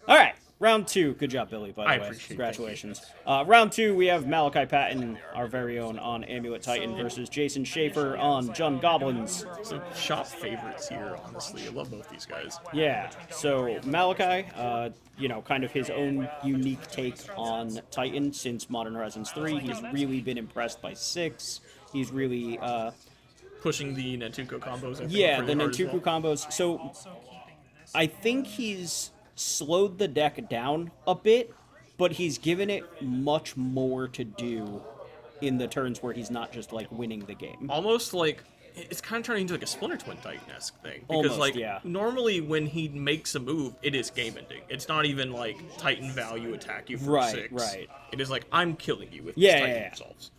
All right, round 2. Good job, Billy, by the I way. appreciate it. Congratulations. Round 2, we have Malachi Patton, our very own, on Amulet Titan versus Jason Shaffer on Jund Goblins. So shop favorites here, honestly. I love both these guys. Yeah, so Malachi, kind of his own unique take on Titan since Modern Horizons 3. He's really been impressed by 6. He's really, Pushing the Nantuko combos. I think, yeah, the pretty hard as Nantuku well. combos. So I think he's slowed the deck down a bit, but he's given it much more to do in the turns where he's not just like winning the game. Almost like it's kind of turning into like a Splinter Twin Titan-esque thing. Because Almost, yeah. normally when he makes a move, it is game ending. It's not even like Titan value attack you for Right, 6. right. It is like I'm killing you with Yeah, this yeah, Titan yeah. resolves.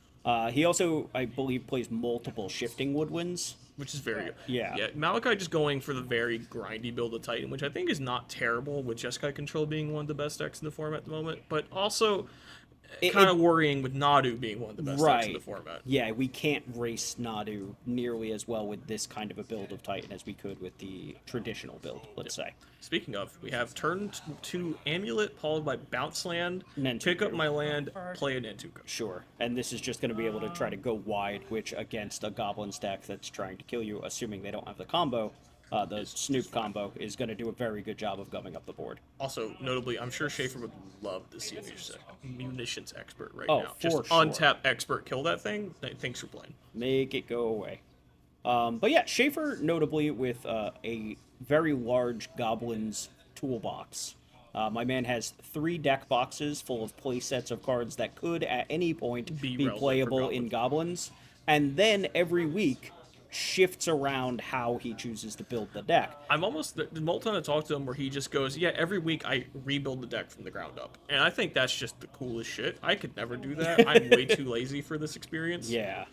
He also, I believe, plays multiple shifting woodwinds. Which is very good. Yeah. Yeah. Malachi just going for the very grindy build of Titan, which I think is not terrible, with Jeskai Control being one of the best decks in the format at the moment, but also kind of worrying with Nadu being one of the best decks in the format. Yeah, we can't race Nadu nearly as well with this kind of a build of Titan as we could with the traditional build, let's say. Speaking of, we have turn 2 Amulet, followed by Bounce Land, Nantuko. pick up my land, play a Nantuko. Sure, and this is just going to be able to try to go wide, which against a Goblin stack that's trying to kill you, assuming they don't have the combo, the Snoop combo, is going to do a very good job of gumming up the board. Also, notably, I'm sure Shaffer would love to see a munitions expert right Oh, now. for Just sure. untap expert, kill that thing. Thanks for playing. Make it go away. But yeah, Shaffer, notably with a very large Goblins toolbox. My man has 3 deck boxes full of play sets of cards that could, at any point, Be be relevant for playable in Goblins. And then every week shifts around how he chooses to build the deck. I'm almost the multi time I talk to him where he just goes, yeah, every week I rebuild the deck from the ground up, and I think that's just the coolest shit. I could never do that. I'm way too lazy for this experience. Yeah.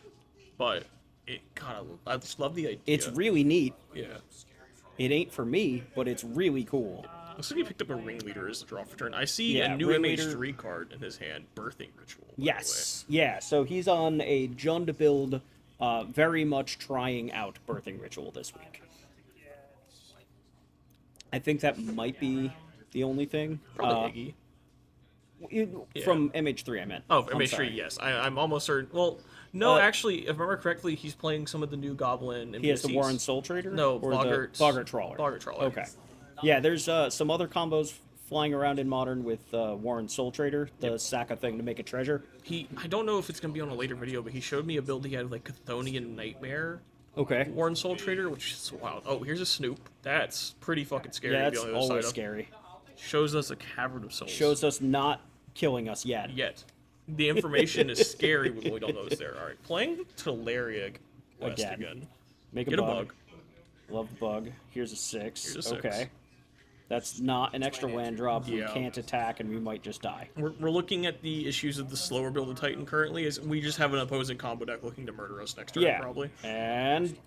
But it kind of, I just love the idea. It's really neat. yeah. It ain't for me, but it's really cool. Looks like he picked up a Ringleader as the draw for turn. I see Yeah, a new Ringleader. MH3 card in his hand, Birthing Ritual. by the Yes. Yeah, so he's on a Jund build, very much trying out Birthing Ritual this week. I think that might be the only thing. way. Probably Iggy. From MH3, I meant. Oh, I'm MH3, sorry. yes. I'm almost certain. Well, no, Uh, actually, if I remember correctly, he's playing some of the new Goblin. He has the NPCs. Warren Soul Trader? No, or Boggart. the Boggart Trawler. Boggart Trawler. Okay. Yeah, there's some other combos flying around in Modern with Warren Soul Trader, the sack a thing to make a treasure. I don't know if it's going to be on a later video, but he showed me a build he had like Chthonian Nightmare Okay. Warren Soul Trader, which is wild. Oh, here's a Snoop. That's pretty fucking scary. Yeah, to be that's on the other always side of. scary. Shows us a Cavern of Souls. Shows us not killing us yet. Yet. The information is scary when we don't know it's there. All right, playing Teleria West Again. again. Make a Get a bug. bug. Love the bug. Here's a 6. Here's a 6. Okay. That's not an extra land drop. We Yeah. can't attack, and we might just die. We're looking at the issues of the slower build of Titan currently. Is we just have an opposing combo deck looking to murder us next turn, Yeah, probably. and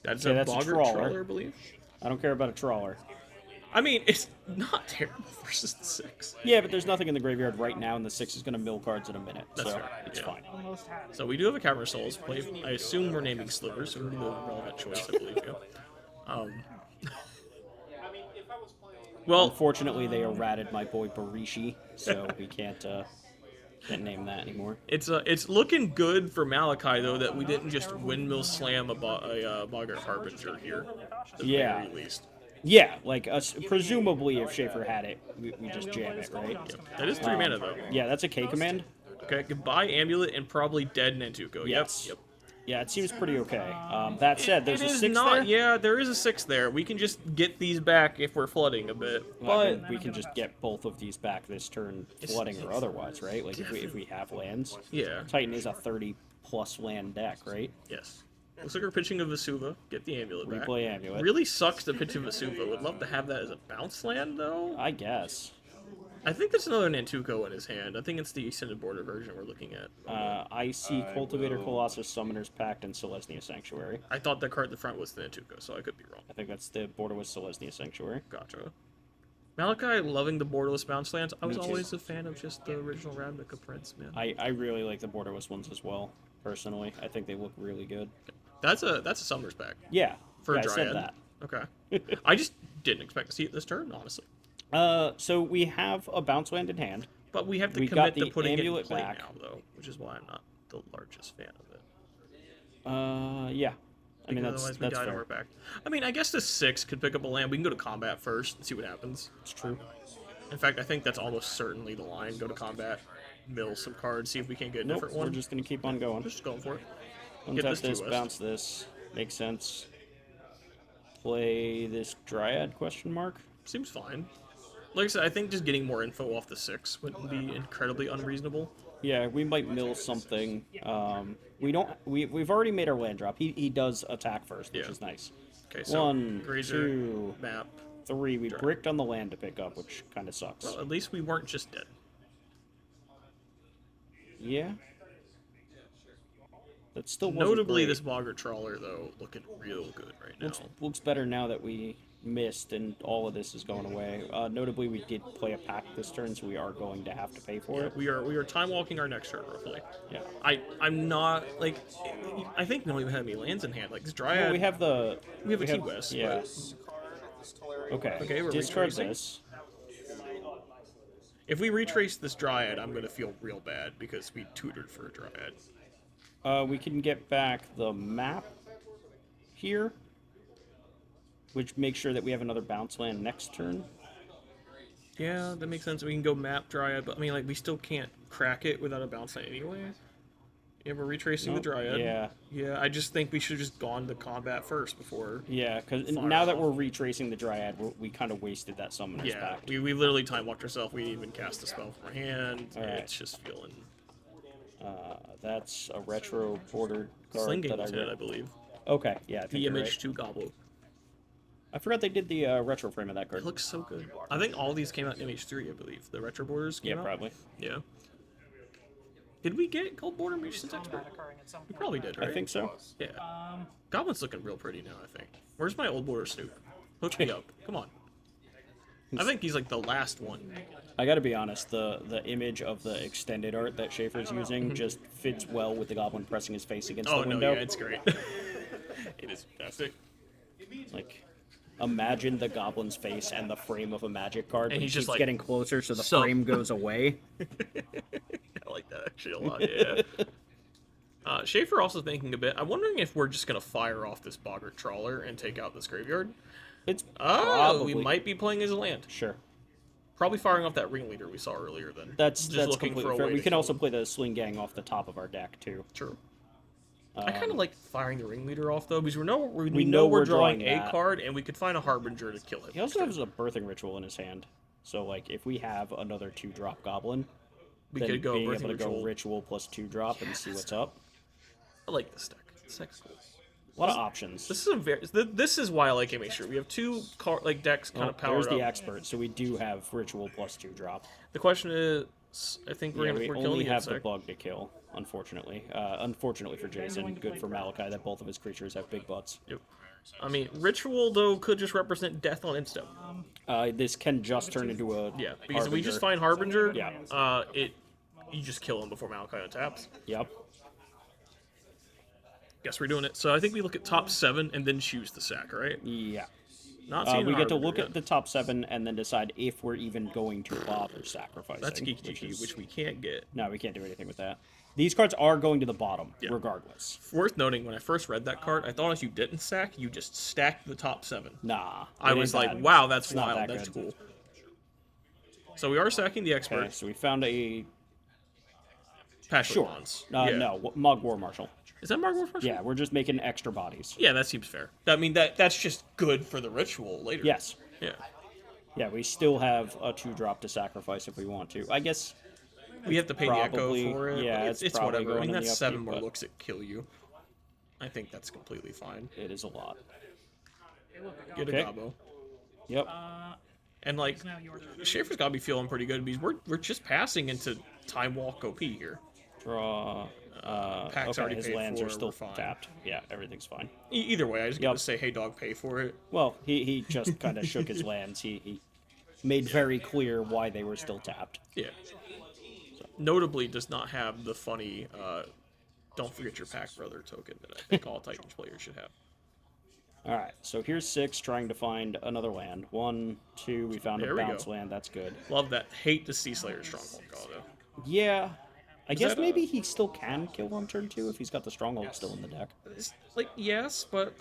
That's okay, a that's a Boggart trawler. I believe. I don't care about a trawler. I mean, it's not terrible versus the 6. Yeah, but there's nothing in the graveyard right now, and the 6 is going to mill cards in a minute, That's so fair, it's yeah. fine. So we do have a Cavern of Souls play. I assume we're naming Slivers, so we're the relevant choice, I believe. Yeah. Well, Unfortunately, they errated my boy Barishi, so we can't name that anymore. it's looking good for Malachi though that we didn't just windmill slam a Boggart Harbinger here. At the Yeah. very least. Yeah, like presumably if Shaffer had it, we just jam it, right? That is 3 mana though. Yeah, that's a K command. Okay, goodbye Amulet and probably dead Nantuko. Yes. Yep. Yeah, it seems pretty okay. That said, there's It a is 6 not. there. Yeah, there is a 6 there. We can just get these back if we're flooding a bit. Well, I But mean, we can just get both of these back this turn, flooding or otherwise, right? Like if we have lands. yeah, Titan is a 30+ land deck, right? yes. Looks like we're pitching a Vesuva. Get the Amulet back. Replay Amulet. Really sucks to pitch a Vesuva. Would love to have that as a bounce land though. I guess. I think there's another Nantuko in his hand. I think it's the extended border version we're looking at. I see Cultivator, Colossus, Summoner's Pact, and Selesnya Sanctuary. I thought the card at the front was the Nantuko, so I could be wrong. I think that's the border with Selesnya Sanctuary. Gotcha. Malachi loving the borderless bounce lands. I was Me too. always a fan of just the original Ravnica Prince, man. I really like the borderless ones as well, personally. I think they look really good. That's a Summoner's Pack Yeah, for yeah, a Dryad. I said that. Okay. I just didn't expect to see it this turn, honestly. So we have a bounce land in hand. But we have to We got commit to the putting it in amulet play back. now, though, which is why I'm not the largest fan of it. Yeah. I mean, Because that's otherwise we die to fair. our back. I mean, I guess the 6 could pick up a land. We can go to combat first and see what happens. It's true. In fact, I think that's almost certainly the line. Go to combat, mill some cards, see if we can get a Nope, different we're one. just going to keep on going. Just going for it. Untap Get this this, to us. bounce this. Makes sense. Play this Dryad, question mark? Seems fine. Like I said, I think just getting more info off the 6 wouldn't be incredibly unreasonable. Yeah, we might mill something. We've already made our land drop. He does attack first, which Yeah. is nice. Okay, so 1, Grazer, 2, map. 3. We bricked on the land to pick up, which kind of sucks. Well, at least we weren't just dead. Yeah. That still wasn't Notably, great. this Boggart Trawler, though, looking real good right now. looks better now that we missed and all of this is going away. Notably, we did play a pack this turn, so we are going to have to pay for it. We are time walking our next turn roughly. Yeah. I'm not like I think we don't even have any lands in hand. Like this Dryad. Well, we have a Key West, Yeah. Okay. Okay, we're Discard retracing. this. If we retrace this Dryad, I'm gonna feel real bad because we tutored for a Dryad. We can get back the map here, which makes sure that we have another bounce land next turn. Yeah, that makes sense. We can go map Dryad, but I mean, like, we still can't crack it without a bounce land anyway. Yeah, we're retracing the Nope, Dryad. yeah. Yeah, I just think we should have just gone to combat first before. Yeah, because Fire now that off. we're retracing the Dryad, we kind of wasted that Summoner's Yeah, Pact. we literally time walked ourselves. We didn't even cast a spell from our hand. Alright. It's just feeling. That's a retro bordered card Slinging that I was it, I read. believe. Okay, yeah, I think The you're image right. 2 Gobble. I forgot they did the retro frame of that card. It looks so good. I think all these came out in MH3, I believe. The retro borders came Yeah, out. probably. Yeah. Did we get Gold Border Mutations Expert? We probably did, right? I think so. Yeah. Goblin's looking real pretty now, I think. Where's my old border Snoop? Hook me up. Come on. I think he's like the last one. I gotta be honest, the image of the extended art that Schaefer's using just fits well with the goblin pressing his face against Oh, the no, window. yeah, it's great. It is fantastic. Like, imagine the goblin's face and the frame of a magic card, And but he's he just keeps like, getting closer so the "Sup?" frame goes away. I like that actually a lot, yeah. Schaefer also thinking a bit. I'm wondering if we're just going to fire off this Boggart Trawler and take out this graveyard. It's Oh, probably... we might be playing as a land. Sure. Probably firing off that ringleader we saw earlier then. That's just looking completely for a fair. way We to can kill also them. play the Swing Gang off the top of our deck, too. True. I kind of like firing the ringleader off though because we know know we're we're drawing drawing a that. card and we could find a harbinger to kill him. He also has a birthing ritual in his hand. So, like, if we have another 2-drop goblin, we then could go being birthing able to ritual. go ritual plus 2-drop and see what's up. I like this deck. This deck's cool. A lot of options. This is a very. This is why I like Make Sure. We have two decks kind of There's powered the up. expert, so we do have ritual plus 2 drop. The question is, I think Yeah, we're we killing only the have the insect. bug to kill, unfortunately. Unfortunately for Jason, good for Malachi that both of his creatures have big butts. Yep. I mean, ritual though could just represent death on instep. This can just turn into a Yeah, because if we just Harbinger. find Harbinger, Yeah. you just kill him before Malachi untaps. Yep. Guess we're doing it. So I think we look at top 7 and then choose the sack, right? Yeah. Not seeing We get to Harbinger look yet. at the top 7 and then decide if we're even going to bother sacrificing. That's geeky, which we can't get. No, we can't do anything with that. These cards are going to the bottom, Yeah. regardless. Worth noting, when I first read that card, I thought if you didn't sack, you just stacked the top 7. Nah. I it was ain't like, that. wow, that's It's not wild. that That's good. cool. So we are sacking the expert. Okay, so we found a... Patch Sure. Bonds. Yeah. No, Mog War Marshal. Is that Margot Marshall? Yeah, we're just making extra bodies. Yeah, that seems fair. I mean, that's just good for the ritual later. Yes. Yeah. Yeah, we still have a 2-drop to sacrifice if we want to. I guess We have to pay probably- the echo for it. yeah, but it's it's probably whatever. I going mean, in that's the 7 upkeep, more but- looks that kill you. I think that's completely fine. it is a lot. Get Okay. a gobbo. Yep. And like, Shaffer's got to be feeling pretty good because we're just passing into Time Walk OP here. Draw. Pack's Okay, already his paid lands for, are still we're fine. tapped. Yeah, everything's fine. Either way, I just get Yep. to say, hey dog, pay for it. Well, he just kind of shook his lands. He made very clear why they were still tapped. Yeah. Notably, does not have the funny "Don't forget your pack brother" token that I think all Titans players should have. All right, so here's 6 trying to find another land. 1, 2, we found There a we bounce go. land. That's good. Love that. Hate to see Slayer Stronghold go though. Yeah. I guess that a- maybe he still can kill on turn 2 if he's got the stronghold still in the deck. It's, like, yes, but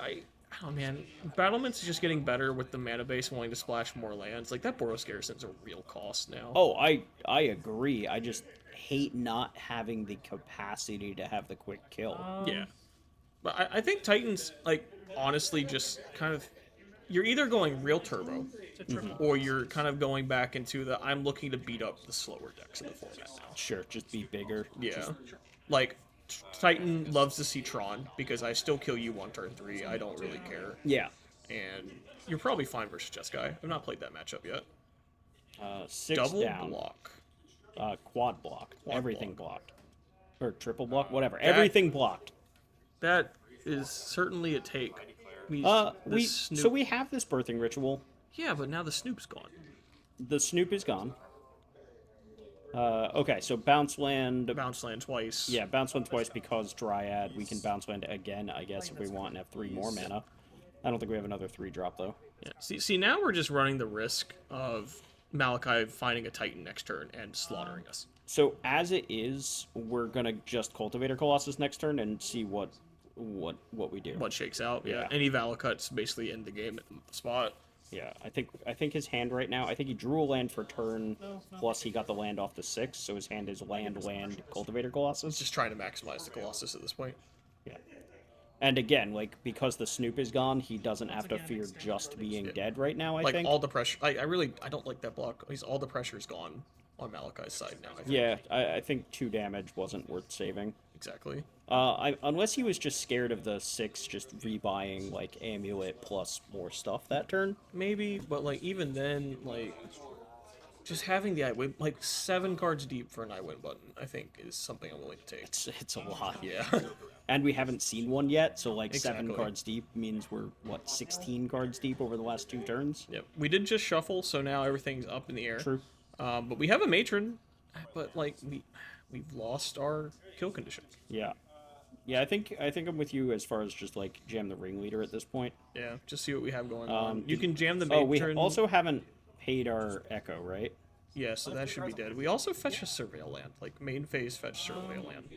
oh man, Battlements is just getting better with the mana base wanting to splash more lands. Like that Boros Garrison's a real cost now. Oh, I agree. I just hate not having the capacity to have the quick kill. Yeah. But I think Titans, like, honestly just kind of, you're either going real turbo, or you're kind of going back into the, I'm looking to beat up the slower decks in the format now. Sure, just be bigger. Yeah. Like, Titan loves to see Tron, because I still kill you on turn 3, I don't really care. Yeah. And you're probably fine versus Jeskai. I've not played that matchup yet. 6 Double down. block. Quad block. Quad Everything block. blocked. Or triple block, whatever. Everything blocked. That is certainly a take. So we have this birthing ritual. Yeah, but now the Snoop's gone. The Snoop is gone. Okay, so bounce land. Bounce land twice. Yeah, bounce land twice because Dryad. We can bounce land again, I guess, if we want and have 3 more mana. I don't think we have another 3-drop, though. Yeah. See, now we're just running the risk of Malachi finding a Titan next turn and slaughtering us. So as it is, we're gonna just Cultivator Colossus next turn and see what we do. What shakes out? Yeah. Yeah. Any Valakut's basically in the game at the spot. Yeah, I think his hand right now. I think he drew a land for turn, plus he got the land off the 6, so his hand is land, Cultivator Colossus. Just trying to maximize the Colossus at this point. Yeah. And again, like, because the Snoop is gone, he doesn't have to fear just being dead right now, I Like think. all the pressure. I don't like that block. All the pressure's gone on Malachi's side now. I think. Yeah, I think 2 damage wasn't worth saving. Exactly. Unless he was just scared of the 6 just rebuying, like, Amulet plus more stuff that turn. Maybe, but like even then, like just having the I win, like 7 cards deep for an I win button, I think is something I'm willing to take. It's a lot. Yeah. And we haven't seen one yet, so like 7 Exactly. cards deep means we're, 16 cards deep over the last 2 turns? Yep. We did just shuffle, so now everything's up in the air. True. But we have a matron, but like we've lost our kill condition. Yeah. Yeah, I think I'm with you as far as just like jam the ringleader at this point. Yeah, just see what we have going on. You can jam the Oh, matron. we also haven't paid our echo, right? Yeah, so that should be dead. We also fetch a surveil land, like main phase fetch surveil land.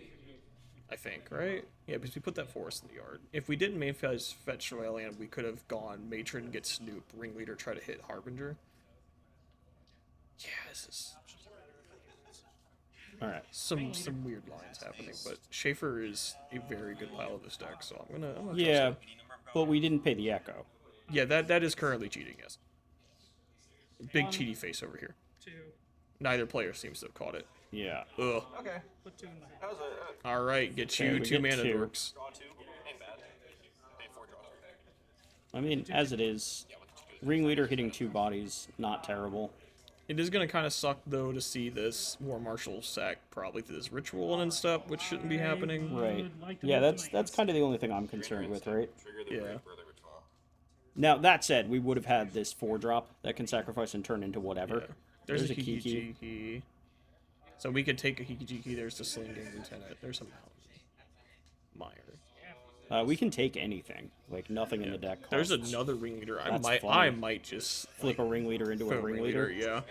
I think, right? Yeah, because we put that forest in the yard. If we didn't main phase fetch surveil land, we could have gone matron, get Snoop, ringleader, try to hit Harbinger. Yeah, this is All right. some weird lines happening, but Shaffer is a very good pile of this deck, so I'm gonna trust Yeah, him. but we didn't pay the echo. Yeah, that is currently cheating, yes. Big cheaty face over here. Neither player seems to have caught it. Yeah. Ugh. Okay. Put 2 in there. That was a Alright, get Okay, you we 2 get mana 2. dorks. draw 2. Ain't bad. Paid I mean, as it is, Ringleader hitting 2 bodies, not terrible. It is gonna kind of suck though to see this War Marshal sack probably through this ritual and stuff, which shouldn't be happening. Right. Yeah, that's kind of the only thing I'm concerned with, right? Yeah. Now, that said, we would have had this 4-drop that can sacrifice and turn into whatever. Yeah. There's a Hiki-Jiki. So we could take a Hiki-Jiki. There's the Slinging Lieutenant. There's a Mountain. Meyer. We can take anything. Like, nothing in the deck costs. There's another Ringleader. That's I funny. might just Flip a Ringleader into a Ringleader. Yeah.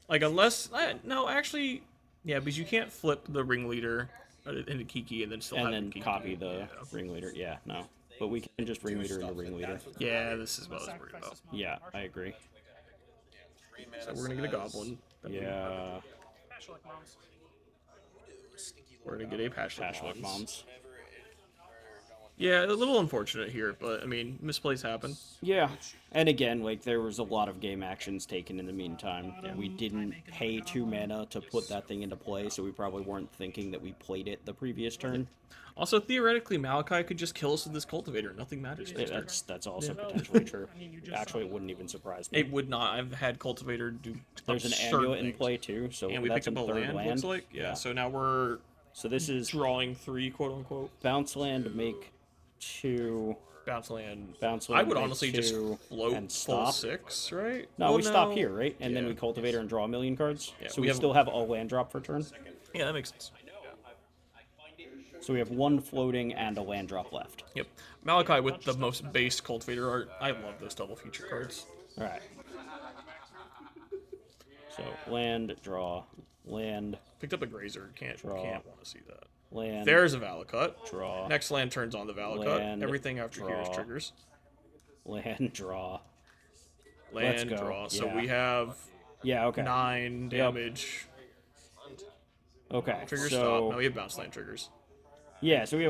Like, unless... no, actually... Yeah, because you can't flip the Ringleader into Kiki and then still have And then Kiki. copy the Ringleader. Yeah, no. But we can just Ringleader into Ringleader. Yeah, this is what I was worried about. Yeah, I agree. So we're gonna get a Goblin. Yeah. We're gonna get a Patchlick Moms. Yeah, a little unfortunate here, but I mean, misplays happen. Yeah, and again, like, there was a lot of game actions taken in the meantime. We didn't pay 2 mana to put that thing into play, so we probably weren't thinking that we played it the previous turn. Also, theoretically, Malachi could just kill us with this Cultivator. Nothing matters. That's also potentially true. Actually, it wouldn't even surprise me. It would not. I've had Cultivator do There's an absurd amulet in things. play too, so And we that's picked up a a third land, looks like. Yeah, so now we're So this is drawing 3, quote-unquote. bounce land, make 2... Bounce land. Bounce I land, would make honestly just 2, float and full stop. 6, right? No, Well, we stop here, right? And then Yeah. we cultivate and draw a million cards. Yeah, So we we have- still have a land drop for turn. Yeah, that makes sense. So we have 1 floating and a land drop left. Yep. Malachi with the most base Cultivator art. I love those double feature cards. All right. So land, draw, land, Picked up a Grazer. Can't want to see that. land. There's a Valakut. Draw. Next land turns on the Valakut. Land, Everything after here is draw. triggers. Land, draw. Land, go. draw. So Yeah. we have Yeah. Okay. 9 damage. Okay. Triggers so stop. Now we have bounce land triggers. yeah. So we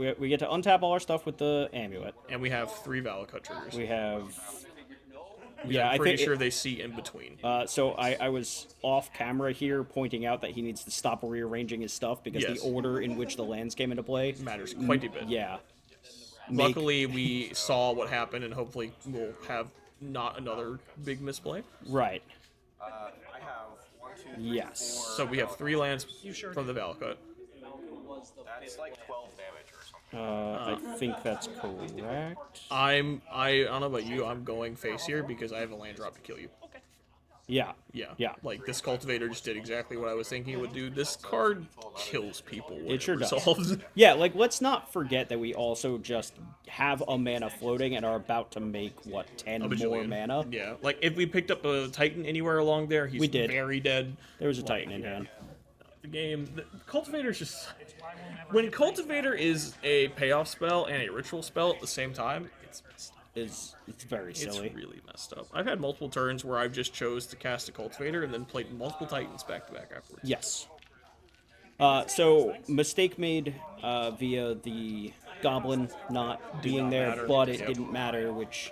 have we get to untap all our stuff with the amulet. And we have 3 Valakut triggers. We have. Yeah, I'm I pretty think. sure they see in between. So I was off camera here pointing out that he needs to stop rearranging his stuff because Yes. the order in which the lands came into play Matters quite a bit. Yeah. Luckily, we saw what happened, and hopefully we'll have not another big misplay. Right. I have 1, 2, Yes. So we have 3 lands from the Valakut. that's like 12 damage or something. I think that's correct. I don't know about you. I'm going face here because I have a land drop to kill you. Yeah. Yeah. Yeah. Like, this Cultivator just did exactly what I was thinking it would do. This card kills people when It sure does. resolves. Yeah, like, let's not forget that we also just have a mana floating and are about to make, what, 10 A more bajillion. mana? Yeah. Like, if we picked up a Titan anywhere along there, he's We did. very dead. There was a Titan in hand. The game... The Cultivator's just... When Cultivator is a payoff spell and a ritual spell at the same time, it's messed up. It's very silly. It's really messed up. I've had multiple turns where I've just chose to cast a Cultivator and then played multiple Titans back to back afterwards. Yes. So, mistake made via the Goblin not being not there, matter. but it Yep. didn't matter, which,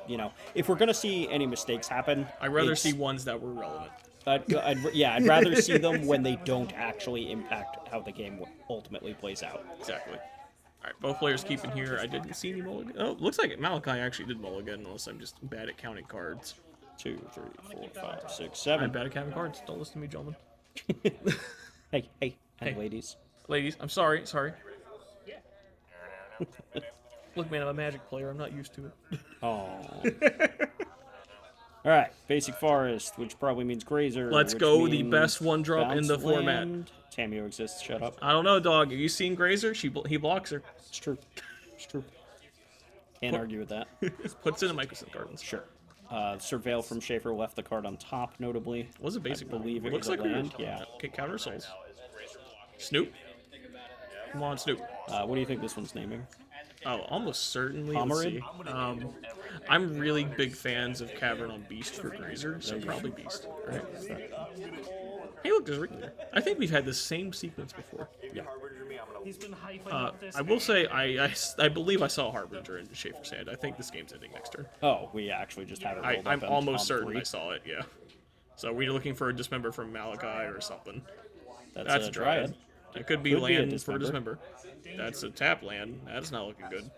if we're going to see any mistakes happen... I'd rather it's- see ones that were relevant. I'd rather see them when they don't actually impact how the game ultimately plays out. Exactly. Alright, both players keeping here. I didn't see any mulligan. Oh, looks like Malachi actually did mulligan, unless I'm just bad at counting cards. 2, 3, 4, 5, 6, I'm 7. bad at counting cards. Don't listen to me, gentlemen. Hey, and Hey. ladies. Ladies, I'm sorry. Look, man, I'm a Magic player. I'm not used to it. Oh. All right, Basic Forest, which probably means Grazer. Let's which go, the means best one drop in the bounce format. land. Tameo exists. Shut up. I don't know, dog. Have you seen Grazer? He blocks her. It's true. It's true. Can't argue with that. Puts in a Mycosynth Gardens. Sure. Surveil from Shaffer left the card on top, notably. Was it basic? I believe it Looks was like a land. we were- Yeah. Okay, counter souls. Snoop. Come on, Snoop. What do you think this one's naming? Oh, almost certainly. Pomerid? Let's see. I'm really big fans of Cavern on Beast for Grazer, so probably Beast. Right? Hey, look, there's Rick there. I think we've had the same sequence before. Yeah. He's been hyping up this. I will say, I believe I saw Harbinger in Schaefer's hand. I think this game's ending next turn. Oh, we actually just have it rolled up I'm on almost top certain three. I saw it, yeah. So we're looking for a Dismember from Malachi or something. That's a Dryad. It could be Could be a land for Dismember. Dismember. That's a tap land. That's not looking good.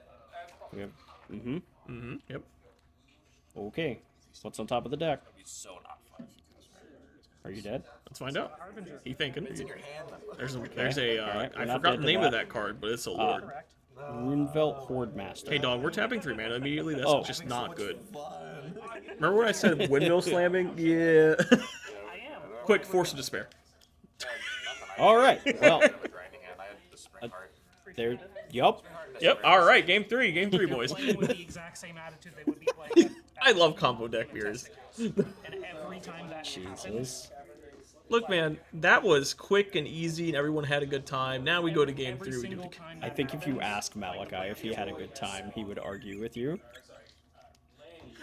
We have Yep. Okay. What's on top of the deck? Are you dead? Let's find out. He thinking. There's a Alright, we're I not forgot dead the to name of that. that card, but it's a lord. Runevelt Horde Master. Hey dog, we're tapping 3 mana immediately. That's Oh. just not good. Remember when I said windmill slamming? Yeah. Quick, Force of Despair. All right. Well, there. Yup. Yep. All right. Game 3, boys. Playing with the exact same attitude they would be playing. I love combo deck beers. And every time that happens, Jesus. Look, man, that was quick and easy, and everyone had a good time. Now we go to game every 3. We do single the... time. I think if you ask Malachi if he had a good time, he would argue with you.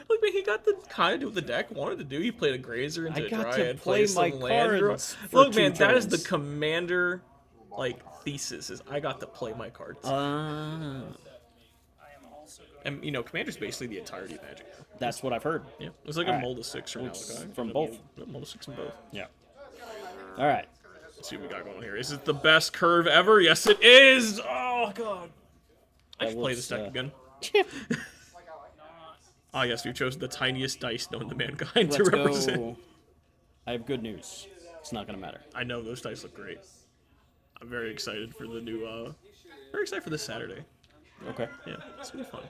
Look, man, he got the kind of do what the deck wanted to do. He played a Grazer into I a got to Dryad, play played my some land draw. cards for Look, 2 man, that is the turns. commander, like, thesis, is I got to play my cards. And, you know, commander's basically the entirety of Magic. That's what I've heard. Yeah, it's like All a right. mold of 6 from Looks Malachi. from both. Mold of 6 from both. Yeah. All right. Let's see what we got going here. Is it the best curve ever? Yes, it is! Oh, God. I That should play looks, this deck again. Ah, yes, we chose the tiniest dice known to mankind to Let's represent. go. I have good news. It's not gonna matter. I know, those dice look great. I'm very excited for the new, very excited for this Saturday. Okay. Yeah, it's gonna be fun.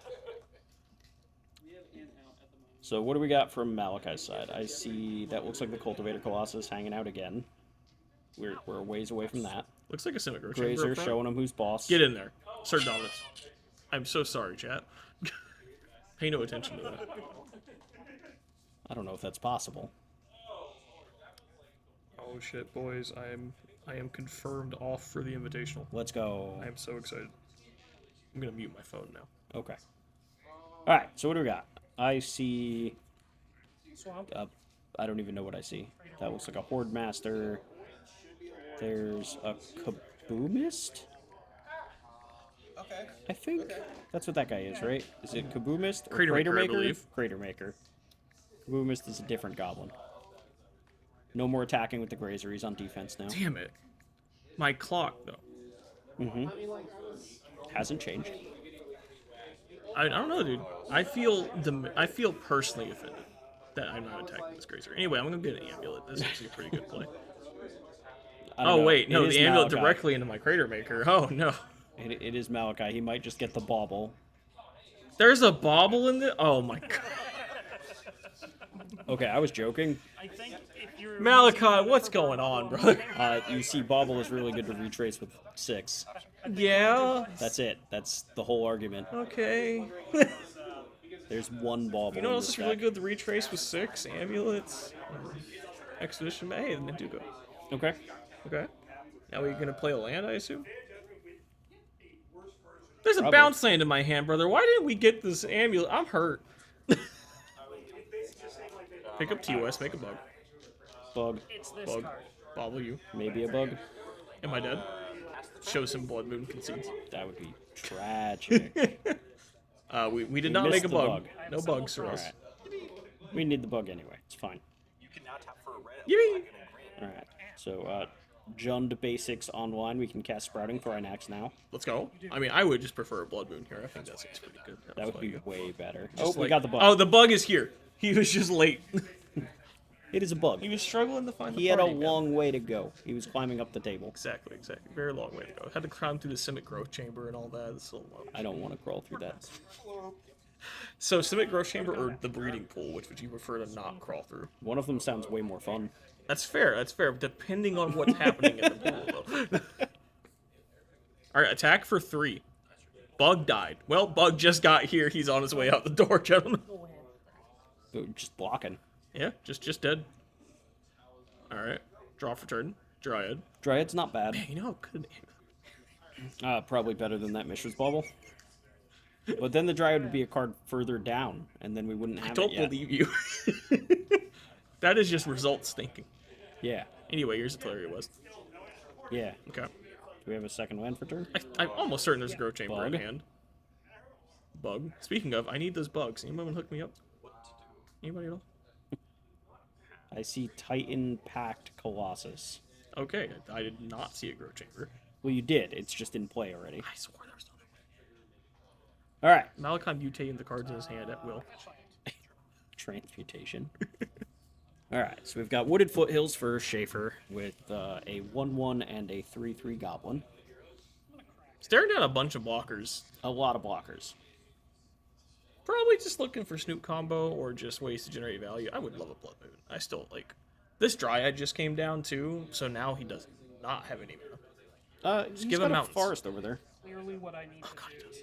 So what do we got from Malachi's side? I see that looks like the Cultivator Colossus hanging out again. We're a ways away from that. Looks like a Simic Chamber Grazer up front. showing him who's boss. Get in there. Assert dominance. I'm so sorry, chat. Pay no attention to that. I don't know if that's possible. Oh shit, boys! I am confirmed off for the invitational. Let's go. I am so excited. I'm gonna mute my phone now. Okay. All right. So what do we got? I see. I don't even know what I see. That looks like a Horde Master. There's a Kaboomist. Okay. I think that's what that guy is, right? Is it Kaboomist or Crater Crater Maker, I Maker? believe. Crater Maker. Kaboomist is a different goblin. No more attacking with the Grazer. He's on defense now. Damn it! My clock though. Hasn't changed. I don't know, dude. I feel personally offended that I'm not attacking this Grazer. Anyway, I'm gonna get an amulet. This is a pretty good play. I don't Oh know. wait, It no, is the amulet Malachi. directly into my Crater Maker. Oh no. It is Malachi. He might just get the bauble. There's a bauble in the. Oh my god. Okay, I was joking. I think if you're Malachi, what's going on, brother? You see, bauble is really good to retrace with 6. Yeah. That's it. That's the whole argument. Okay. There's one bauble. You know what in else this is really deck. good? The retrace with 6 amulets. Expedition. Hey, and then do go. Okay. Okay. Now we're gonna play a land, I assume. There's a Probably. bounce land in my hand, brother. Why didn't we get this amulet? I'm hurt. Pick up TOS, make a bug. Bug. it's this Bug. card. Bobble you. Maybe a bug. Am I dead? Show some blood moon concedes. That would be tragic. We did not make missed a the bug. bug. No bugs for us. Alright. We need the bug anyway. It's fine. You can now tap for a red. Yippee! Alright. So, Jund Basics online. We can cast Sprouting for our next now. Let's go. I mean, I would just prefer a blood moon here. I think that's pretty good. That would was be like- way better. just Oh, we like- got the bug. Oh, the bug is here. He was just late. It is a bug. He was struggling to find the He had a party, man. long way to go. He was climbing up the table. Exactly. Very long way to go. Had to climb through the Simic growth chamber and all that. It's a lot. I don't want to crawl through that. So Simic growth chamber or the breeding pool, which would you prefer to not crawl through? One of them sounds way more fun. That's fair. Depending on what's happening in the pool, though. All right, attack for 3. Bug died. Well, Bug just got here. He's on his way out the door, gentlemen. Just blocking. Yeah, just dead. All right, draw for turn. Dryad. Dryad's not bad. You know how good. Probably better than that Mishra's Bauble. But then the Dryad would be a card further down, and then we wouldn't have Don't it yet. believe you. That is just results thinking. Yeah. Anyway, here's a Tolaria West. Yeah. Okay. Do we have a second land for turn? I'm almost certain there's a growth chamber Bug. in hand. Bug. Speaking of, I need those bugs. Anyone hook me up? Anybody at all? I see Titan Pact Colossus. Okay, I did not see a growth chamber. Well, you did. It's just in play already. I swore there was All right. Malachi mutating the cards in his hand at will. Transmutation. All right, so we've got Wooded Foothills for Shaffer with a 1/1 and a 3/3 Goblin. Staring down a bunch of blockers. A lot of blockers. Probably just looking for Snoop combo or just ways to generate value. I would love a Blood Moon. I still like this Dryad just came down too, so now he does not have any mana. He's give got him a mountains. forest over there. Clearly what I need to God, he do. does.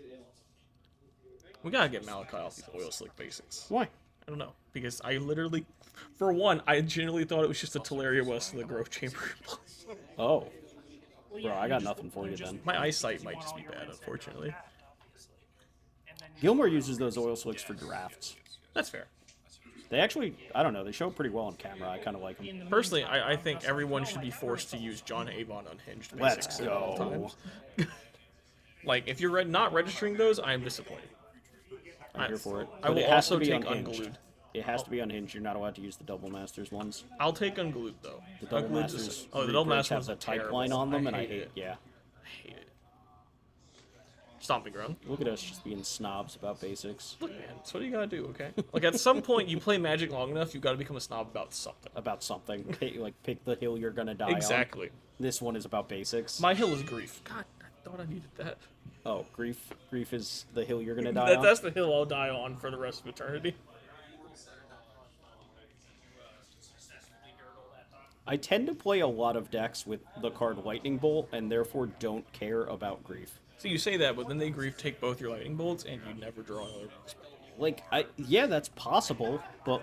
We gotta get Malachi off these oil slick basics. Why? I don't know because I literally, for one, I genuinely thought it was just a Teleria West in the Growth Chamber. Oh, Well, bro, I got nothing for you just- then. My eyesight might just be bad, unfortunately. And then Gilmore uses those oil slicks for drafts. That's fair. They actually, I don't know, they show up pretty well on camera. I kind of like them. in the Personally, I think everyone should be forced to use John Avon unhinged Let's basics at all go. times. Like, if you're not registering those, I am disappointed. I'm here for it. I But will it has also to be take unglued. Unglued. It has to be unhinged. You're not allowed to use the double masters ones. I'll take Unglued, though. The double Unglued's masters. is- oh, the double rebreaks master has ones a are type line terrible. on them, and I hate hate. it. Yeah. I hate it. Stomping Ground. Look at us just being snobs about basics. Look, man, that's what you gotta do, okay? Like, at some point, you play Magic long enough, you gotta become a snob about something. About something. Pick the hill you're gonna die on. Exactly. This one is about basics. My hill is grief. God, I thought I needed that. Oh, grief. Grief is the hill you're gonna die on. That's the hill I'll die on for the rest of eternity. I tend to play a lot of decks with the card Lightning Bolt, and therefore don't care about grief. So you say that, but then they grief take both your lightning bolts, and you never draw another. Like, yeah, that's possible, but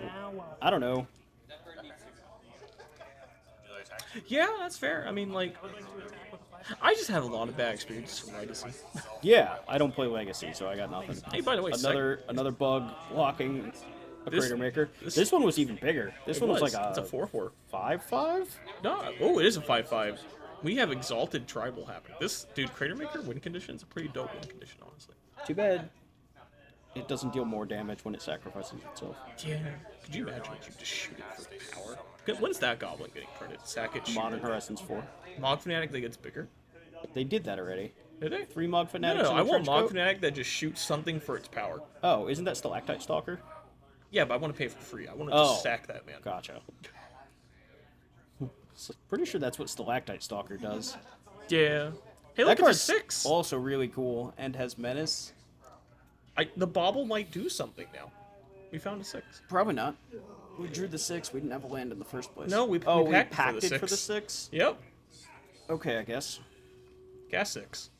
I don't know. Yeah, that's fair. I mean, like, I just have a lot of bad experiences from Legacy. Yeah, I don't play Legacy, so I got nothing. Hey, by the way, Another bug blocking a This- Crater Maker. this- This one was even bigger. This it one was like it's a 4/4. 5/5. No, oh, it is a 5/5. We have Exalted Tribal happening. This dude, Crater Maker win condition is a pretty dope win condition, honestly. Too bad it doesn't deal more damage when it sacrifices itself. Yeah. Could you imagine if you just shoot it for power? When's that goblin getting credit? Sack it, shoot Modern it. Horizons 4. Mog Fanatic that gets bigger. They did that already. Did they? 3 Mog No, Fanatics. no, in I a want trench Mog coat? Fanatic that just shoots something for its power. Oh, isn't that Stalactite Stalker? Yeah, but I want to pay for free. I want to Oh. just sack that man. Gotcha. Pretty sure that's what Stalactite Stalker does. Yeah. Hey, That look, it's a card's 6. also really cool and has menace. The bauble might do something now. We found a 6. Probably not. We drew the 6. We didn't have a land in the first place. No, we we packed packed for the it for the 6. 6. Yep. Okay, I guess. Gas 6.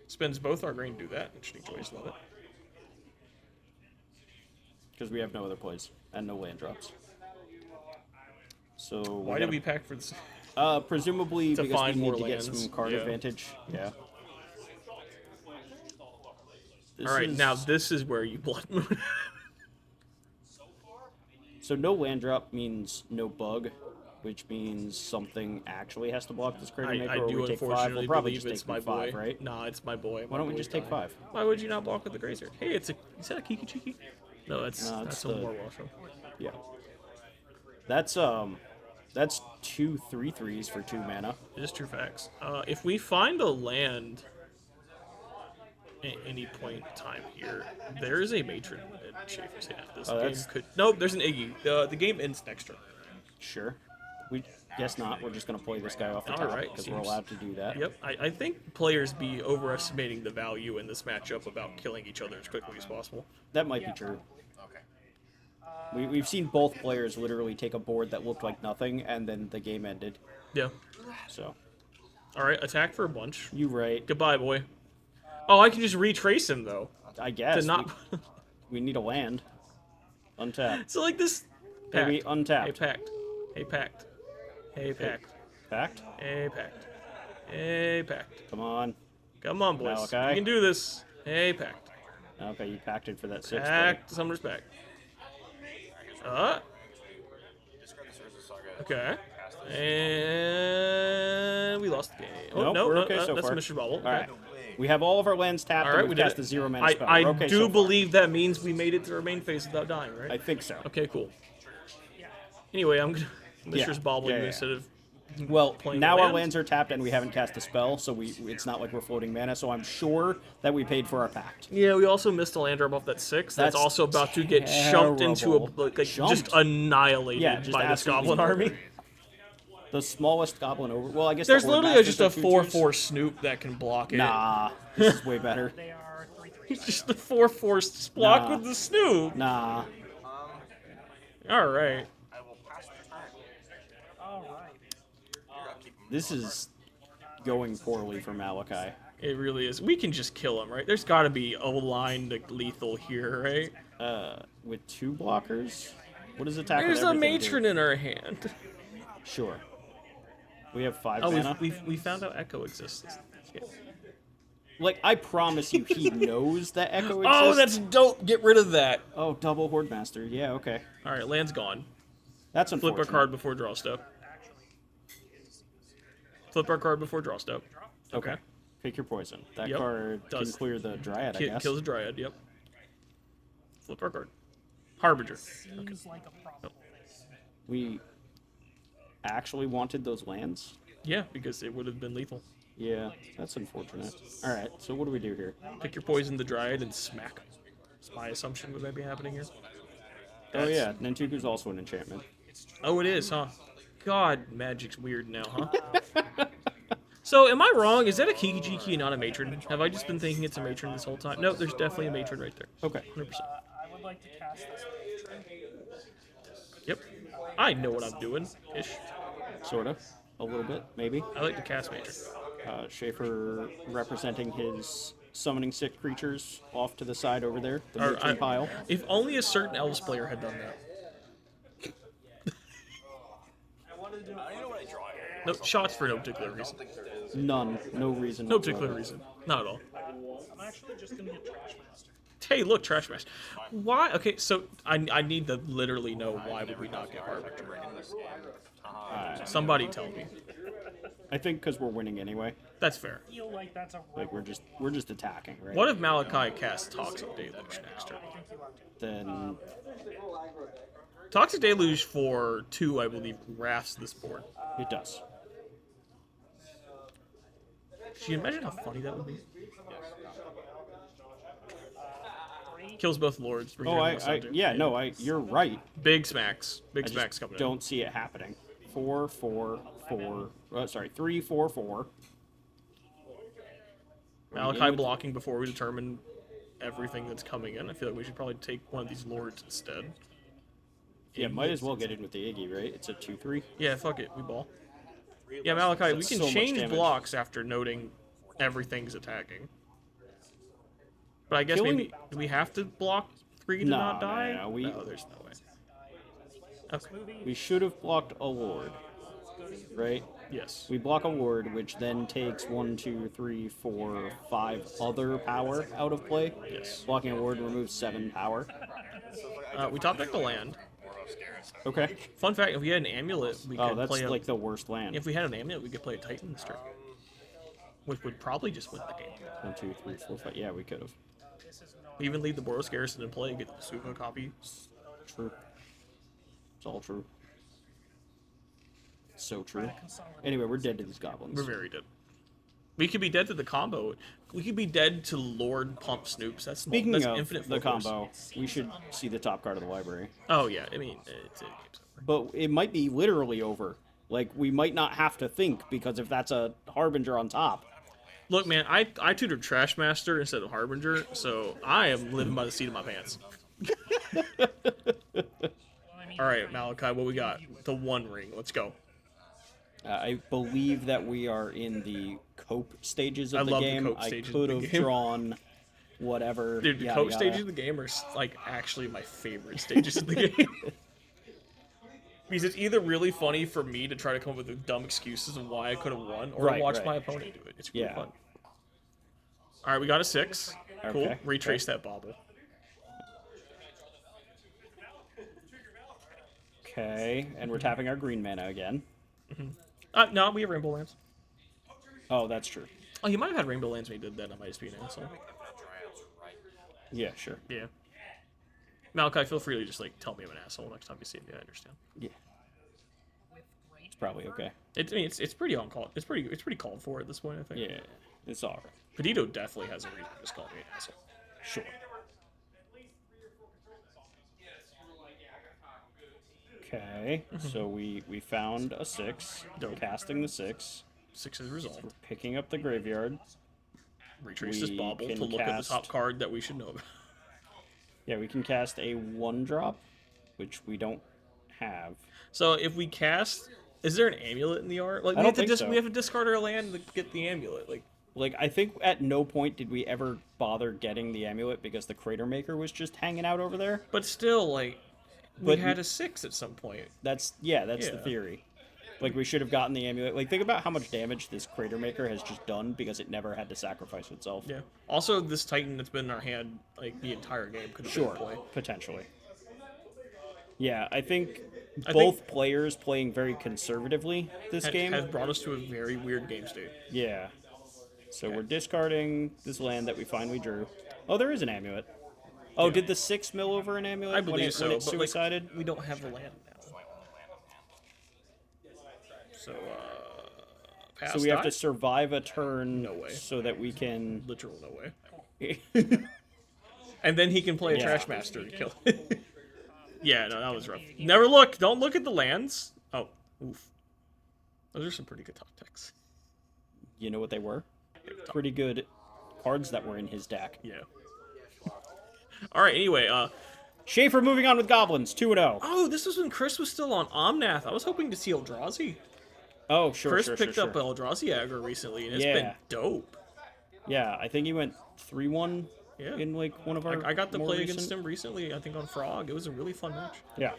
Spends both our green to do that. Interesting choice. Love it. Because we have no other plays and no land drops. So Why did we pack for this? presumably To because find we need more to get lands, some card yeah. advantage. Yeah. All right, now this is where you blood moon. So no land drop means no bug, which means something actually has to block this Crater Maker, I or do we take 5. unfortunately We'll probably believe just it's take my 5, boy. right? Nah, it's my boy. Why don't we just take 5? Why would you not block with the Grazer? Hey, is that a Kiki Chiki? No, that's No, it's that's a the- more Washo. Yeah. That's 2 3/3s for 2 mana. It is true facts. If we find a land at any point in time here, there is a matron at Schaefer's hand. This Oh, game that's- could. Nope, there's an Iggy. The game ends next turn. Sure. We guess not. We're just gonna play this guy off the top Alright, because we're seems- allowed to do that. Yep, I think players be overestimating the value in this matchup about killing each other as quickly as possible. That might be true. We've seen both players literally take a board that looked like nothing, and then the game ended. Yeah. So, All right, attack for a bunch. you right. Goodbye, boy. Oh, I can just retrace him though. I guess. To not. We need a land. Untap. So like this. Maybe Pact. untapped. Hey, pact. Hey, pact. Hey, pact. Pact? Hey, pact. Hey, pact. Come on. Come on, boys. Malachi. You can do this. Hey, pact. Okay, you pacted for that 6. buddy. Pact. Some respect. Okay. And we lost the game. Oh, Nope, no, we're no, okay so that's far. Mr. Bubble. All right. We have all of our lands tapped, All right, and we we've did cast it. a 0-mana I, spell. I We're okay do so far. believe that means we made it to our main phase without dying, right? I think so. Okay, cool. Anyway, I'm gonna Mr. Yeah, Bobble yeah, you yeah. instead of Well, playing now our land? lands are tapped and we haven't cast a spell, so it's not like we're floating mana. So I'm sure that we paid for our pact. Yeah, we also missed a land drop off that 6. That's That's also about to get shumped into a terrible. just Shumped? annihilated Yeah, just by this absolutely goblin army. murdered. The smallest goblin over. Well, I guess There's the Horde literally Masters just a are 2/2s. 4/4 Snoop that can block it. Nah, this is way better. They are 3/3. It's just a 4/4 block Nah. with the Snoop. Nah. All right. All right. This is going poorly for Malachi. It really is. We can just kill him, right? There's got to be a line to lethal here, right? With 2 blockers? What does attack There's with a everything matron do? in our hand. Sure. We have 5 Oh, mana. we found out Echo exists. Yeah. Like, I promise you, he knows that Echo exists. Oh, that's dope. Get rid of that. Oh, double Horde Master. Yeah, okay. All right, land's gone. That's Flip unfortunate. our card before draw step. Flip our card before draw step. Okay. Pick your poison. That Yep. card Does. can clear the Dryad, I guess. Kills a Dryad, yep. Flip our card. Harbinger. Seems like a probable thing. We actually wanted those lands? Yeah, because it would have been lethal. Yeah, that's unfortunate. Alright, so what do we do here? Pick your poison, the Dryad, and smack. That's my assumption what might be happening here. Oh yeah, Nintuku's also an enchantment. Oh, it is, huh? God, magic's weird now, huh? So, am I wrong? Is that a Kiki and not a matron? Have I just been thinking it's a matron this whole time? No, there's definitely a matron right there. Okay. 100%. I would like to cast this matron. Yep. I know what I'm doing. Ish. Sorta. A little bit, maybe. I like to cast matron. Shaffer representing his summoning 6 creatures off to the side over there, the Or matron pile. If only a certain Elves player had done that. No, shots for no particular reason. None. No reason. No particular whatsoever. reason. Not at all. I'm actually just gonna get Trash Master. Hey, look, Trash Master. Why? Okay, so I need to literally know why would we not get Harbinger in this game? Somebody tell me. I think because we're winning anyway. That's fair. I feel like that's a Like we're just attacking, right? What if Malachi casts Toxic Deluge next turn? Then Toxic Deluge for 2, I believe, wraths this board. it does. Can you imagine how funny that would be? Kills both lords. brings Oh, everyone center. yeah, no, you're right. Big smacks. Big I smacks just coming don't see it happening. 4, 4, 4. Sorry, 3, 4, 4. in. Malachi blocking before we determine everything that's coming in. I feel like we should probably take one of these lords instead. Yeah, might as well get in with the Iggy, right? It's a 2/3. Yeah, fuck it. We ball. Yeah, Malachi, we That's can so much change damage. blocks after noting everything's attacking. But I guess Killing- maybe do we have to block 3 to No, not die? no, we- No, there's no way. Okay. We should have blocked a Lord, right? Yes. We block a Lord, which then takes 1, 2, 3, 4, 5 other power out of play. Yes. Blocking a Lord removes 7 power. We top deck the land. Okay. Fun fact: if we had an amulet, we Oh, could that's play. like the worst land. If we had an amulet, we could play a Titan this turn, which would probably just win the game. 1, 2, 3, 4, 5. Yeah, we could have. Even leave the Boros Garrison in play, get the Suva copy. True. It's all true. So true. Anyway, we're dead to these goblins. We're very dead. We could be dead to the combo. We could be dead to Lord Pump Snoops. That's Speaking that's of infinite the full force. combo, we should see the top card of the library. Oh yeah, I mean it's game's over. But it might be literally over. Like, we might not have to think, because if that's a Harbinger on top. Look, man, I tutored Trash Master instead of Harbinger, so I am living by the seat of my pants. All right, Malachi, what we got? The One Ring. Let's go. I believe that we are in the cope stages of I the love the game. cope I stages of could the have game. drawn whatever. Dude, the yada, cope yada. stages of the game are like actually my favorite stages of the game. Because it's either really funny for me to try to come up with dumb excuses of why I could have won, or Right, to watch right. my opponent do it. It's really Yeah. fun. All right, we got a 6. Cool. Okay, Retrace that bauble. Okay, and we're tapping our green mana again. No, we have Rainbow Lands. Oh, that's true. Oh, you might have had Rainbow Lands when you did that. I might just be an asshole. Yeah, sure. Yeah. Malachi, feel free to just like tell me I'm an asshole next time you see me. I understand. Yeah. It's probably okay. I mean, it's pretty on call. It's pretty called for at this point, I think. Yeah, it's all right. Peditto definitely has a reason to just call me an asshole. Sure. Okay, so we found a 6. Dope. Casting the 6. 6 is resolved. We're picking up the graveyard. Retrace this We bauble can to look at the cast- top card that we should know about. Yeah, we can cast a 1-drop, which we don't have. So if we cast, is there an amulet in the art? Like I don't think so. we have to discard our land to get the amulet. Like, I think at no point did we ever bother getting the amulet because the Crater Maker was just hanging out over there. But still, like, we But- had a 6 at some point. That's the Yeah. theory. Like, we should have gotten the amulet. Like, think about how much damage this Crater Maker has just done because it never had to sacrifice itself. Yeah. Also, this Titan that's been in our hand like the entire game could have Sure, been a play. potentially. Yeah, I think I both think- players playing very conservatively this game. Has brought us to a very weird game state. Yeah. So we're discarding this land that we finally drew. Oh, there is an amulet. Oh, did the 6 mill over an amulet I when believe it, so. when it but, like, suicided? we don't have the land now. So, pass So we have die? to survive a turn No way. so that we can... Literal no way. And then he can play a Yeah. Trash Master to kill it. Yeah, no, that was rough. Never look. Don't look at the lands. Oh, oof. Those are some pretty good top decks. You know what they were? Pretty good cards that were in his deck. Yeah. All right. Anyway, Shaffer moving on with Goblins, 2-0. oh, this was when Chris was still on Omnath. I was hoping to see Eldrazi. Oh, sure, Chris sure, picked sure, up sure. Eldrazi aggro recently, and it's Yeah. been dope. Yeah, I think he went 3-1 Yeah. in like one of our I got to more play recent... against him recently, I think on Frog. It was a really fun match. Yeah.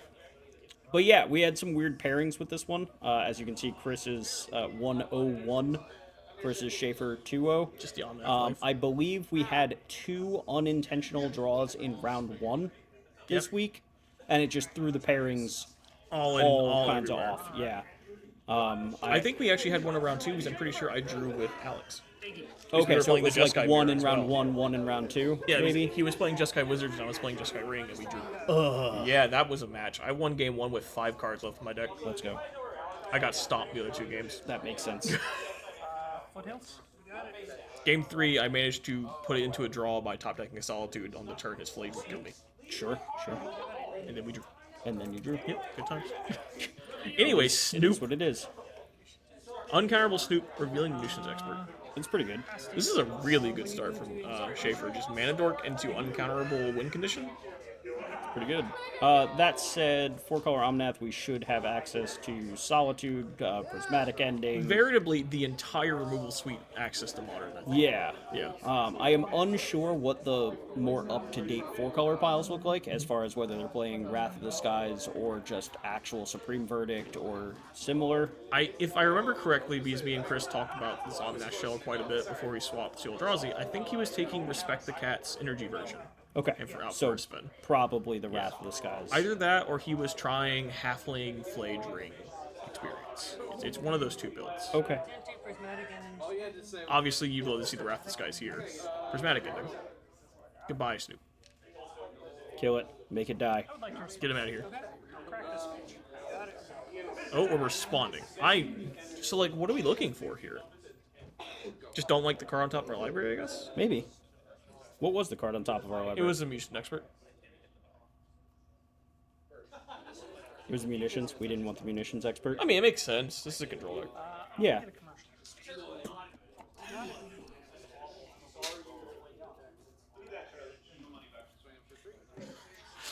But yeah, we had some weird pairings with this one. As you can see, Chris is 1-0-1 versus Shaffer 2-0. Just the Omnath life. I believe we had 2 unintentional draws in round 1 this Yep. week, and it just threw the pairings all kinds everywhere. of off. Yeah. I think we actually had one around 2 because I'm pretty sure I drew with Alex. Okay, were so it playing the was like Jeskai 1 mirror in as round well. 1, 1 in round 2. Yeah, maybe. he was playing Jeskai Wizards and I was playing Jeskai Ring, and we drew. Yeah, that was a match. I won game 1 with 5 cards left in my deck. Let's go. I got stomped the other 2 games. That makes sense. Foothills? You got it. Game 3, I managed to put it into a draw by top decking a Solitude on the turn his Flame would kill me. Sure, sure. And then we drew. And then you drew. Yep, good times. Anyway, It is Snoop. what it is. Uncounterable Snoop, revealing Munitions Expert. It's pretty good. This is a really good start from Shaffer. Just Mana Dork into uncounterable win condition. Pretty good. That said, 4-color Omnath, we should have access to Solitude, Prismatic Ending. Veritably, the entire removal suite access to Modern. I think. Yeah. Yeah. I am unsure what the more up-to-date 4-color piles look like, as far as whether they're playing Wrath of the Skies or just actual Supreme Verdict or similar. If I remember correctly, because me and Chris talked about this Omnath shell quite a bit before we swapped to Eldrazi, I think he was taking Respect the Cat's energy version. Okay, And for so Outpour Spin. probably the Wrath of the Skies. Either that, or he was trying Halfling Flage Ring experience. It's one of those 2 builds. Okay. Obviously, you'd love to see the Wrath of the Skies here. Prismatic Ending. Goodbye, Snoop. Kill it. Make it die. I would like to respond. Get him out of here. I'll crack this bitch. Got it. Oh, we're responding. So, like, what are we looking for here? Just don't like the card on top of our library, I guess? Maybe. What was the card on top of our library? It was a Munitions Expert. It was the munitions. We didn't want the munitions expert. I mean, it makes sense. This is a controller. Yeah. Get a commercial.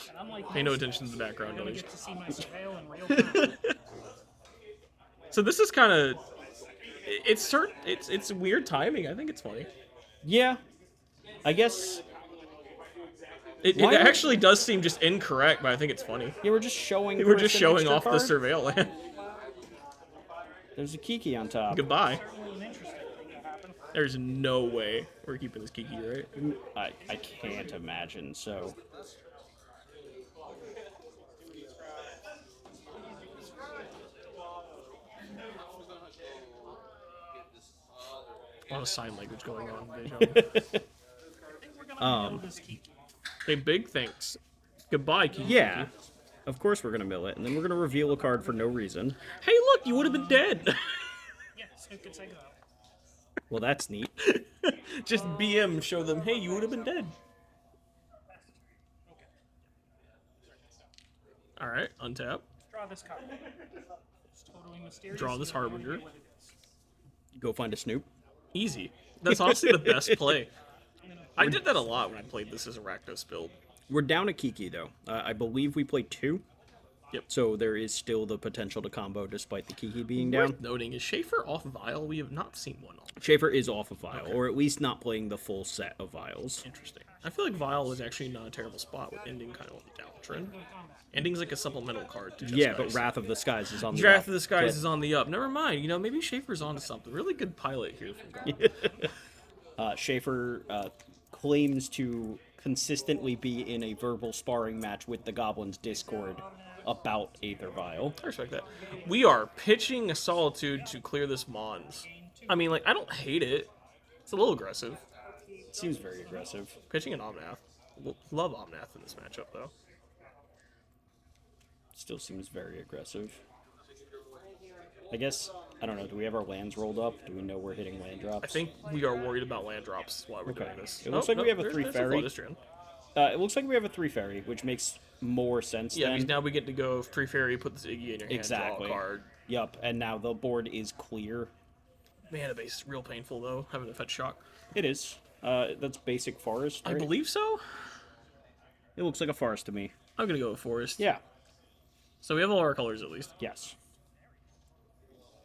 And unlike Pay no most, attention to the background I really noise. get to see my surveil in real time. So this is kind of... It's weird timing. I think it's funny. Yeah. I guess. It Why would- actually does seem just incorrect, but I think it's funny. Yeah, we're just showing. We're Chris just an showing extra off the card. surveil land. There's a Kiki on top. Goodbye. Certainly an interesting thing to happen. There's no way we're keeping this Kiki, right? I can't imagine. So. A lot of sign language going on. I think we're gonna build this Kiki. Hey, big thanks. Goodbye, Kiki. Yeah. Of course we're gonna mill it, and then we're gonna reveal a card for no reason. Hey, look, you would have been dead. go. Well, that's neat. Just BM, show them, hey, you would have been dead. All right, untap. Draw this card. It's totally mysterious. Draw this You have no Harbinger. idea what it is. Go find a Snoop. Easy. That's honestly the best play. I did that a lot when I played this as a Rakdos build. We're down a Kiki though. I believe we played 2. Yep. So there is still the potential to combo despite the Kiki being down. Worth noting, is Shaffer off Vial? We have not seen one on. Shaffer is off of Vial, Okay. or at least not playing the full set of Vials. Interesting. I feel like Vial was actually not a terrible spot with Ending kind of on the downtrend. Ending's like a supplemental card to just Yeah, but guys. Wrath of the Skies is on the Wrath up. of the Skies Get- is on the up. Never mind. You know, maybe Schaefer's onto something. Really good pilot here from God. Shaffer claims to consistently be in a verbal sparring match with the Goblins Discord about Aether Vial. I respect that. We are pitching a Solitude to clear this Mons. I mean, like, I don't hate it. It's a little aggressive. Seems very aggressive. Pitching an Omnath. Love Omnath in this matchup, though. Still seems very aggressive. I guess, I don't know, do we have our lands rolled up? Do we know we're hitting land drops? I think we are worried about land drops while we're doing this. It looks like we have a there's 3 a fairy. Floodistran. It looks like we have a 3 fairy, which makes more sense Yeah, then. because now we get to go 3 fairy, put this Iggy in your hand, Exactly. draw a card. Yup, and now the board is clear. Mana base is real painful, though, having a fetch shock. It is. That's basic forest, I right? believe so. It looks like a forest to me. I'm going to go with Forest. Yeah. So we have all our colors, at least. Yes.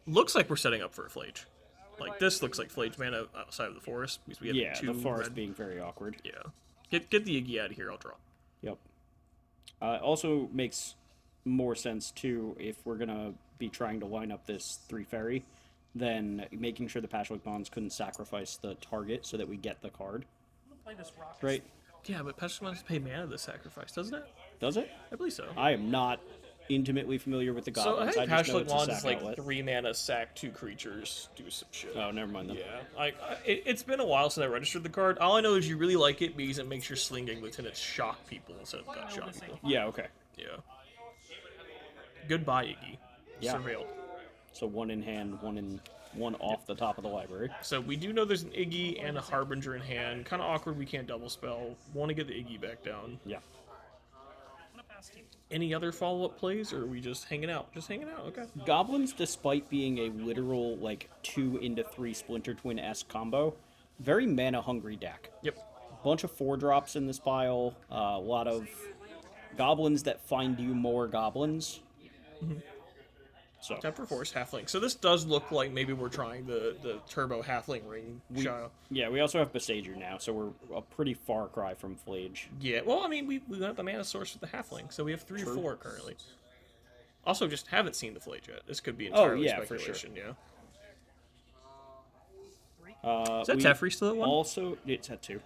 Looks like we're setting up for a Flage. Like, this looks like Flage mana outside of the Forest, because we have Yeah, 2 the forest red. being very awkward. Yeah. Get the Iggy out of here, I'll draw. Yep. Also makes more sense, too, if we're going to be trying to line up this 3 fairy, then making sure the Patchwork Bonds couldn't sacrifice the target so that we get the card. I'm gonna play this rock. Right? Yeah, but Petra wants to pay mana to sacrifice, doesn't it? Does it? I believe so. I am not intimately familiar with the So I goblins. think I just know Passionate it's a Wands is sack like outlet. 3 mana, sack 2 creatures, do some shit. Oh, never mind then. Yeah, like it's been a while since I registered the card. All I know is you really like it because it makes your slinging lieutenants shock people instead of gut shock people. Yeah, okay. Yeah. Goodbye, Iggy. Yeah. Surveilled. So 1 in hand, 1 off the top of the library. So we do know there's an Iggy and a Harbinger in hand. Kind of awkward we can't double spell. Want to get the Iggy back down. Yeah. I'm gonna pass to you. Any other follow-up plays, or are we just hanging out? Just hanging out, okay. Goblins, despite being a literal, like, 2 into 3 Splinter Twin-esque combo, very mana-hungry deck. Yep. Bunch of 4-drops in this pile, a lot of goblins that find you more goblins. So, Tap for Force, Halfling. So this does look like maybe we're trying the Turbo Halfling ring shot. yeah, we also have Besaiger now, so we're a pretty far cry from Flage. Yeah, well, I mean, we got the mana source with the Halfling, so we have 3 True. or 4 currently. Also, just haven't seen the Flage yet. This could be Oh, entirely yeah, for sure. speculation, yeah. Is We that Teferi still at 1? Also, it's at 2.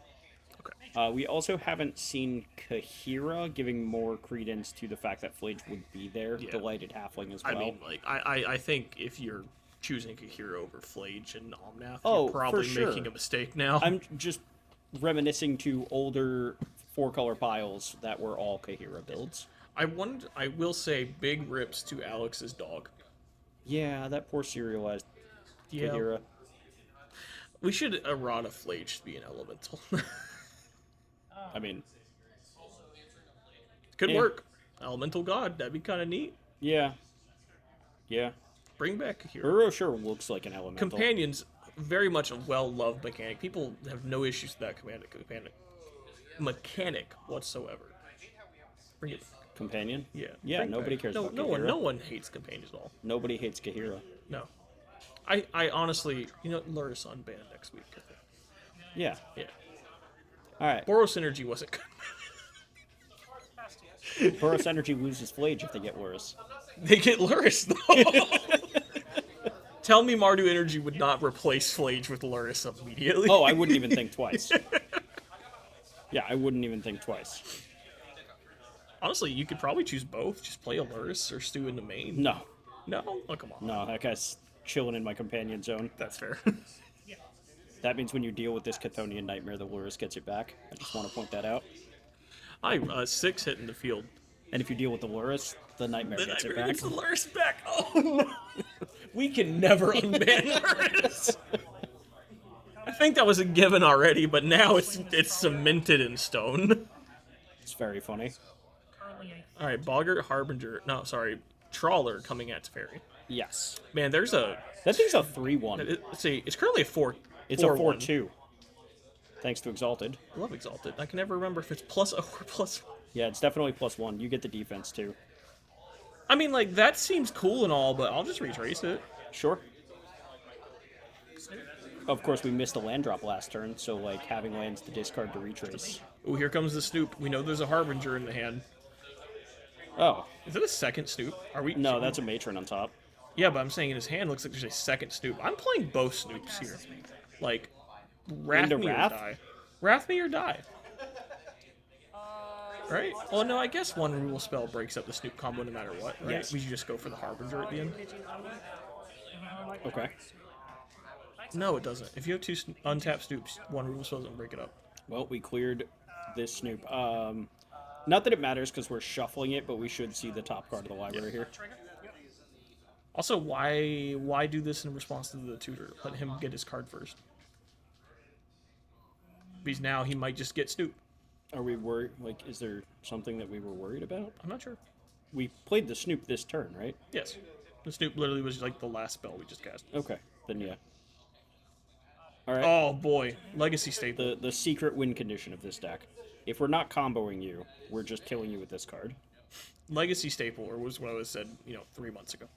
Okay. We also haven't seen Kahira giving more credence to the fact that Flage would be there. Yeah. Delighted Halfling as I well. mean, like, I think if you're choosing Kahira over Flage and Omnath, Oh, you're probably for sure. making a mistake now. I'm just reminiscing to older 4-color piles that were all Kahira builds. I will say big rips to Alex's dog. Yeah, that poor serialized Yeah. Kahira. We should errata Flage to be an elemental. I mean, Could Yeah. work. Elemental God, that'd be kind of neat. yeah. Yeah. Bring back Kahira. Uro sure looks like an elemental. Companions, very much a well-loved mechanic. People have no issues with that mechanic whatsoever. Bring it. Companion? Yeah. Yeah, bring it nobody back. cares about no Kahira. one hates companions at all. Nobody hates Kahira. No. I honestly, Luris unbanned next week. I think. Yeah. Yeah. Alright. Boros Energy wasn't good. Pass to you. Boros Energy loses Flage if they get Luris. They get Luris, though. Tell me Mardu Energy would not replace Flage with Luris immediately. Oh, I wouldn't even think twice. Yeah, I wouldn't even think twice. Honestly, you could probably choose both. Just play a Luris or stew in the main. No. No? Oh, come on. No, that guy's chilling in my companion zone. That's fair. That means when you deal with this Chthonian Nightmare, the Luris gets it back. I just want to point that out. 6 hit in the field. And if you deal with the Luris, the Nightmare gets it Nightmare back. gets the Luris back. Oh, no. We can never unban Curtis. I think that was a given already, but now it's cemented in stone. It's very funny. Currently a All right, Boggart, Harbinger. No, sorry, Trawler coming at Teferi. Yes. Man, there's a. That thing's a 3-1. Let's see, it's currently a 4. It's 4-1. a 4-2. Thanks to Exalted. I love Exalted. I can never remember if it's plus O or plus. Yeah, it's definitely +1. You get the defense too. I mean, like, that seems cool and all, but I'll just retrace it. Sure. Of course, we missed a land drop last turn, so like having lands to discard to retrace. Oh, here comes the Snoop. We know there's a Harbinger in the hand. Oh, Is it a second Snoop? Are we? no, that's a matron on top. Yeah, but I'm saying in his hand looks like there's a second Snoop. I'm playing both Snoops here. Like, Wrath Into me Wrath? or die. Wrath me or die. Right? Well, no, I guess one rule spell breaks up the Snoop combo no matter what, right? Yes. We should just go for the Harbinger at the end. Okay. No, it doesn't. If you have two untapped Snoops, one rule spell doesn't break it up. Well, we cleared this Snoop. Not that it matters because we're shuffling it, but we should see the top card of the library here. Also, why do this in response to the tutor? Let him get his card first. Because now he might just get Snoop. Are we worried? Like, is there something that we were worried about? I'm not sure. We played the Snoop this turn, right? Yes. The Snoop literally was like the last spell we just cast. Okay, then yeah. All right. Oh boy, Legacy staple. The secret win condition of this deck. If we're not comboing you, we're just killing you with this card. Legacy staple, or was what I was said, 3 months ago.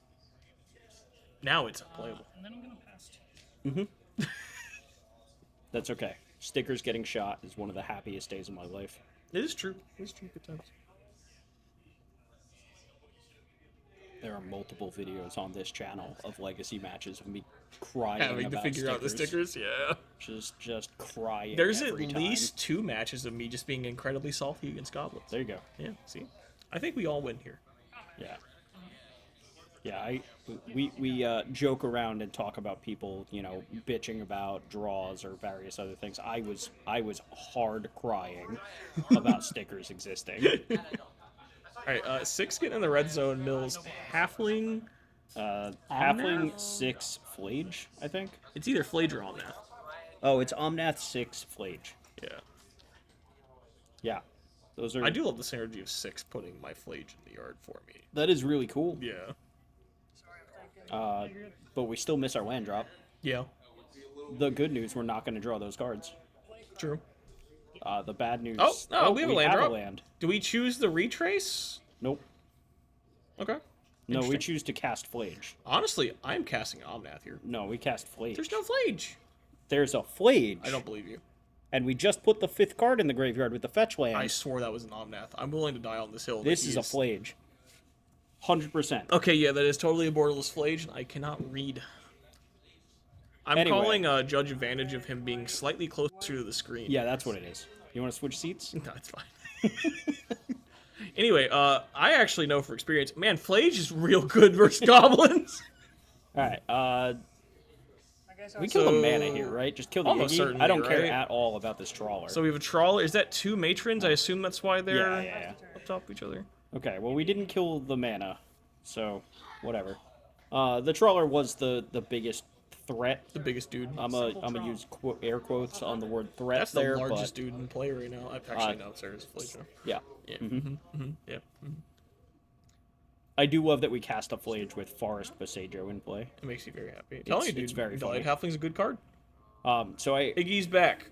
Now it's unplayable. And then I'm gonna pass 2. That's okay. Stickers getting shot is one of the happiest days of my life. It is true. It is true. Good times. There are multiple videos on this channel of legacy matches of me crying Having to about figure out the stickers, yeah. Just crying. There's at every least time. 2 matches of me just being incredibly salty against goblins. There you go. Yeah, see? I think we all win here. Yeah. Yeah, we joke around and talk about people, bitching about draws or various other things. I was hard crying about stickers existing. Alright, 6 getting in the red zone, Mills. Halfling. Halfling 6 Flage, I think. It's either Flage or Omnath. Oh, it's Omnath 6 Flage. Yeah. Yeah. Those are I do love the synergy of 6 putting my Flage in the yard for me. That is really cool. Yeah. But we still miss our land drop. Yeah. The good news, we're not going to draw those cards. True. The bad news. Oh, no, we have a land drop. land. Do we choose the retrace? Nope. Okay. No, we Interesting. choose to cast Flage. Honestly, I'm casting Omnath here. No, we cast Flage. There's no Flage. There's a Flage. I don't believe you. And we just put the 5th card in the graveyard with the fetch land. I swore that was an Omnath. I'm willing to die on this hill. that This he is a Flage. 100%. Okay, yeah, that is totally a borderless Flage, and I cannot read. I'm Anyway. calling Judge advantage of him being slightly closer to the screen. Yeah, that's what it is. You want to switch seats? No, it's fine. Anyway, I actually know for experience, man, Flage is real good versus goblins. Alright, I guess we kill the So- mana here, right? Just kill the Almost Iggy. certainly, I don't care right? at all about this trawler. So we have a Trawler. Is that 2 Matrons? I assume that's why they're yeah. up top of each other. Okay, well, we didn't kill the mana, so whatever. The trawler was the biggest threat. The biggest dude. I'm gonna use air quotes on the word threat That's the there, largest but dude in play right now. Actually, no, there's Flage now. yeah. Yeah. Yeah. I do love that we cast a Flage with Forest Bosejo in play. It makes you very happy. Tell you, dude. it's very Delayed funny. Halfling's a good card. So I Iggy's back.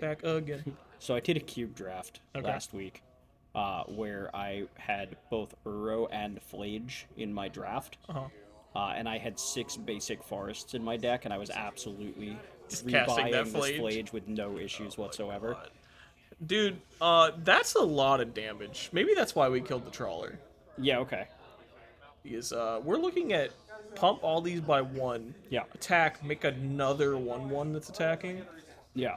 Back again. did a cube draft last week, where I had both Uro and Flage in my draft. And I had 6 basic forests in my deck, and I was absolutely Just casting that rebuying this Flage. Flage with no issues whatsoever. Dude, that's a lot of damage. Maybe that's why we killed the Trawler. Yeah, okay. Because we're looking at pump all these by 1. Yeah. Attack, make another 1/1 that's attacking. Yeah.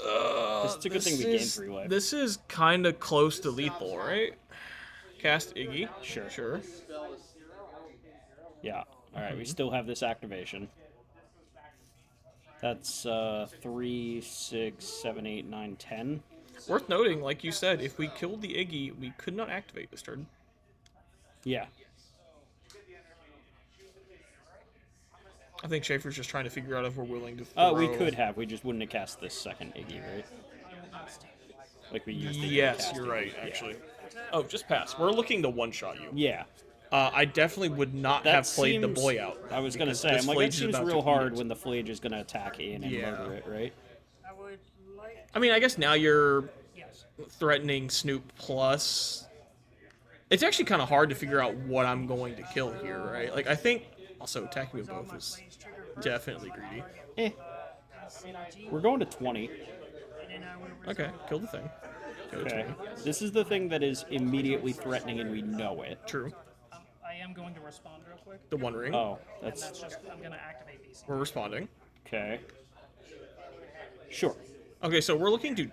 It's a good thing we gained 3 life. This is kind of close to lethal, right? Cast Iggy. Sure. Yeah. Alright, we still have this activation. That's 3, 6, 7, 8, 9, 10. Worth noting, like you said, if we killed the Iggy, we could not activate this turn. Yeah. I think Shaffer's just trying to figure out if we're willing to throw... Oh, we could have. We just wouldn't have cast this second Iggy, right? Like we used to. Yes, you're right, actually. Oh, just pass. We're looking to one-shot you. Yeah. I definitely would not That have played the seems- boy out. I was gonna because say, this I'm like, Flage that is seems about to real eat hard it. when the Flage is gonna attack in and Yeah. murder it, right? I would like. I mean, I guess now you're Yes. threatening Snoop plus. It's actually kind of hard to figure out what I'm going to kill here, right? Like, I think also attacking with both is Phase trigger first. definitely greedy. Eh. Synergy. We're going to 20. And then I would Okay, kill the thing. Go to Okay. me. This is the thing that is immediately threatening and we know it. True. I am going to respond real quick. The One Ring. Oh, And that's that's just, I'm going to activate these. We're responding. okay. Sure. Okay, so we're looking to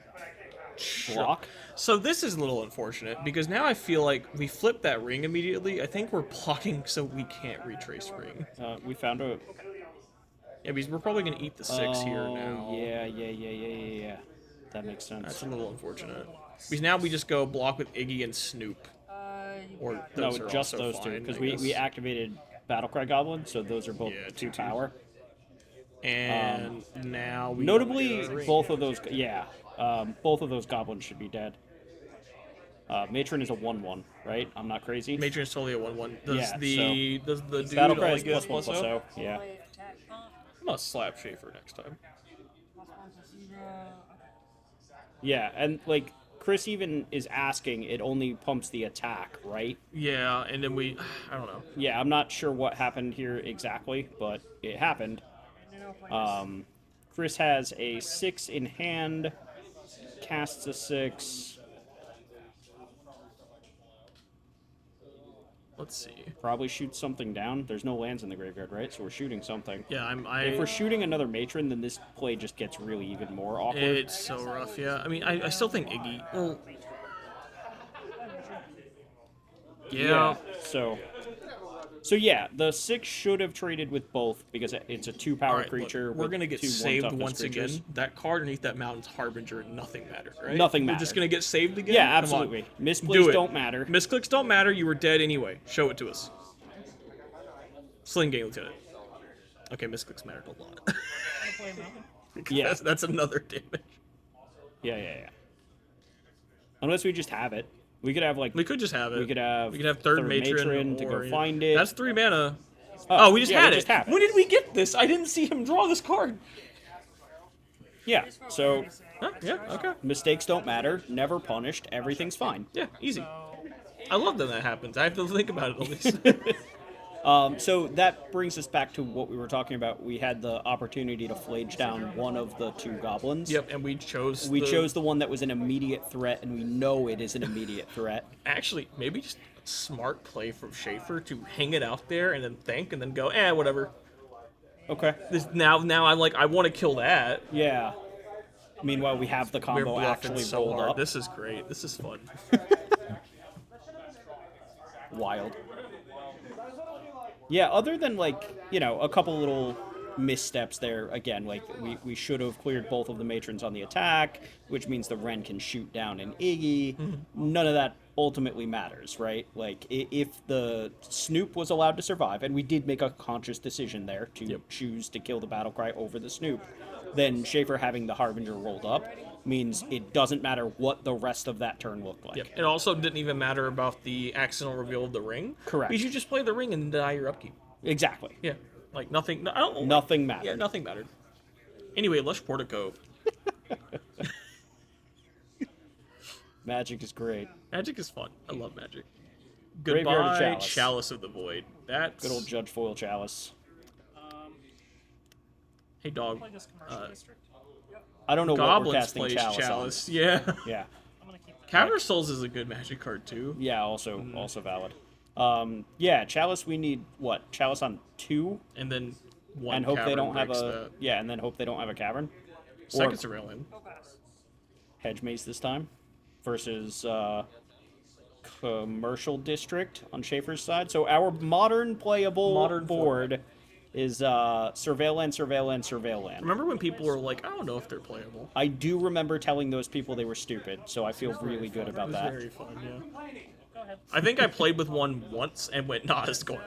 Block. So this is a little unfortunate because now I feel like we flipped that ring immediately. I think we're blocking so we can't retrace ring. We found a. Yeah, because we're probably gonna eat the 6 here now. Oh, yeah. That makes sense. That's a little unfortunate. Because now we just go block with Iggy and Snoop. Or No, those are just also those two, fine, because I we guess. activated Battlecry Goblin, so those are both Yeah, 2 2/2. power. And now we Notably, get a ring. both of those, both of those goblins should be dead. Matron is a 1/1, right? I'm not crazy. Matron is totally a 1/1. Does Yeah, does the dude Battlecry only is get +1/+0. +0? Yeah. Attack off. I'm gonna slap Shaffer next time. +1/+0. Yeah, and like Chris even is asking, it only pumps the attack, right? Yeah, and then we, I don't know. Yeah, I'm not sure what happened here exactly, but it happened. And then I'll play this. Chris has a 6 in hand, casts a 6. Let's see. Probably shoots something down. There's no lands in the graveyard, right? So we're shooting something. Yeah, If we're shooting another matron, then this play just gets really even more awkward. It's so rough, yeah. I mean, I still think Iggy. Well, yeah. So yeah, the 6 should have traded with both because it's a 2 power All right, look, creature. we're with gonna get 2 saved 1 toughness once creatures. again. That card underneath that mountain's Harbinger, nothing mattered, right? Nothing We're mattered. just gonna get saved again. Yeah, Come on. absolutely. Misplays Do it. don't matter. Misclicks don't matter. You were dead anyway. Show it to us. Sling Game Lieutenant. Okay, misclicks mattered a lot. I'm gonna play a mountain. Yeah. That's another damage. Yeah. Unless we just have it. We could have like We could just have it. We could have third matron, to or, go find it. That's 3 mana. Oh, we just yeah, had we it. just have it. When did we get this? I didn't see him draw this card. Yeah. So Huh? Yeah. Okay. mistakes don't matter. Never punished. Everything's fine. Yeah. Easy. I love that that happens. I have to think about it at least. So that brings us back to what we were talking about. We had the opportunity to flage down one of the 2 goblins. Yep. And we chose. We chose the one that was an immediate threat, and we know it is an immediate threat. Actually, maybe just a smart play from Shaffer to hang it out there and then think and then go, whatever. Okay. Now I'm like, I want to kill that. Yeah. Meanwhile, we have the We're combo bluffing actually so rolled hard. up. This is great. This is fun. Wild. Yeah, other than like, a couple little missteps there, again, like we should have cleared both of the matrons on the attack, which means the Ren can shoot down an Iggy. None of that ultimately matters, right? Like if the Snoop was allowed to survive, and we did make a conscious decision there to choose to kill the Battlecry over the Snoop, then Shaffer having the Harbinger rolled up means it doesn't matter what the rest of that turn looked like. Yep. It also didn't even matter about the accidental reveal of the ring. Correct. Because you just play the ring and deny your upkeep. Exactly. Yeah. Like nothing. I don't know. Nothing mattered. Yeah, nothing mattered. Anyway, Lush Portico. Magic is great. Magic is fun. I love magic. Graveyard of Goodbye, Chalice. Chalice of the Void. That's Good old Judge Foil Chalice. Hey dog. Play this commercial district. I don't know what we're Goblins casting plays Chalice, Chalice. Yeah. on. Yeah. I'm gonna keep. Cavern Souls is a good magic card too. Yeah, also valid. Yeah, Chalice we need what? Chalice on 2 And then one and hope they cavern don't have breaks a that. yeah, and then hope they don't have a cavern. Second Or Surveillance. Go pass. Hedge Maze this time versus Commercial District on Schaefer's side. So our modern playable board is Surveillance. Remember when people were like, I don't know if they're playable. I do remember telling those people they were stupid, so I feel really good It about was that. very fun, yeah. Go ahead. I think I played with one once and went, nah, it's going.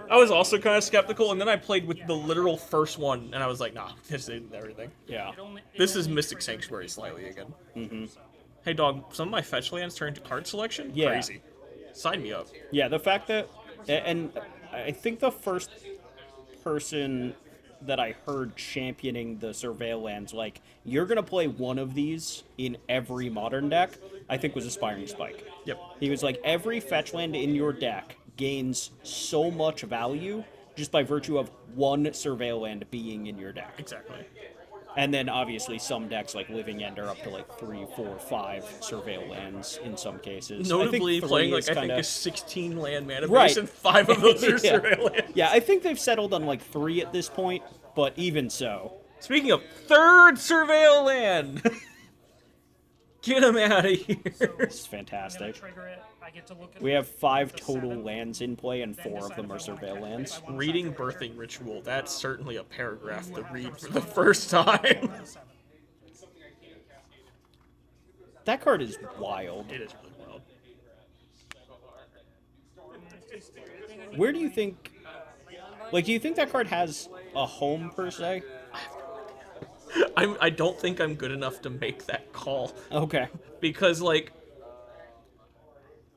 I was also kind of skeptical, and then I played with the literal first one, and I was like, nah, this isn't everything. Yeah. This is Mystic Sanctuary slightly again. Mm-hmm. Hey, dog, some of my fetch lands turn into card selection? Yeah. Crazy. Sign me up. Yeah, the fact that, and I think the first person that I heard championing the Surveil lands, like, you're going to play one of these in every Modern deck, I think was Aspiring Spike. Yep. He was like, every fetch land in your deck gains so much value just by virtue of one Surveil land being in your deck. Exactly. And then obviously some decks like Living End are up to like 3, 4, 5 Surveil lands in some cases. Notably, playing like I think a 16 land mana base, and 5 of those are Yeah. Surveil lands. Yeah, I think they've settled on like 3 at this point, but even so. Speaking of third Surveil land, get him out of here. It's I'm gonna fantastic. trigger it. I get to look at We have 5 total lands in play, and 4 of them are Surveil lands. Reading Birthing Ritual, that's certainly a paragraph to read for the first time. That card is wild. It is really wild. Where do you think... Like, do you think that card has a home, per se? I don't think I'm good enough to make that call. Okay. Because, like,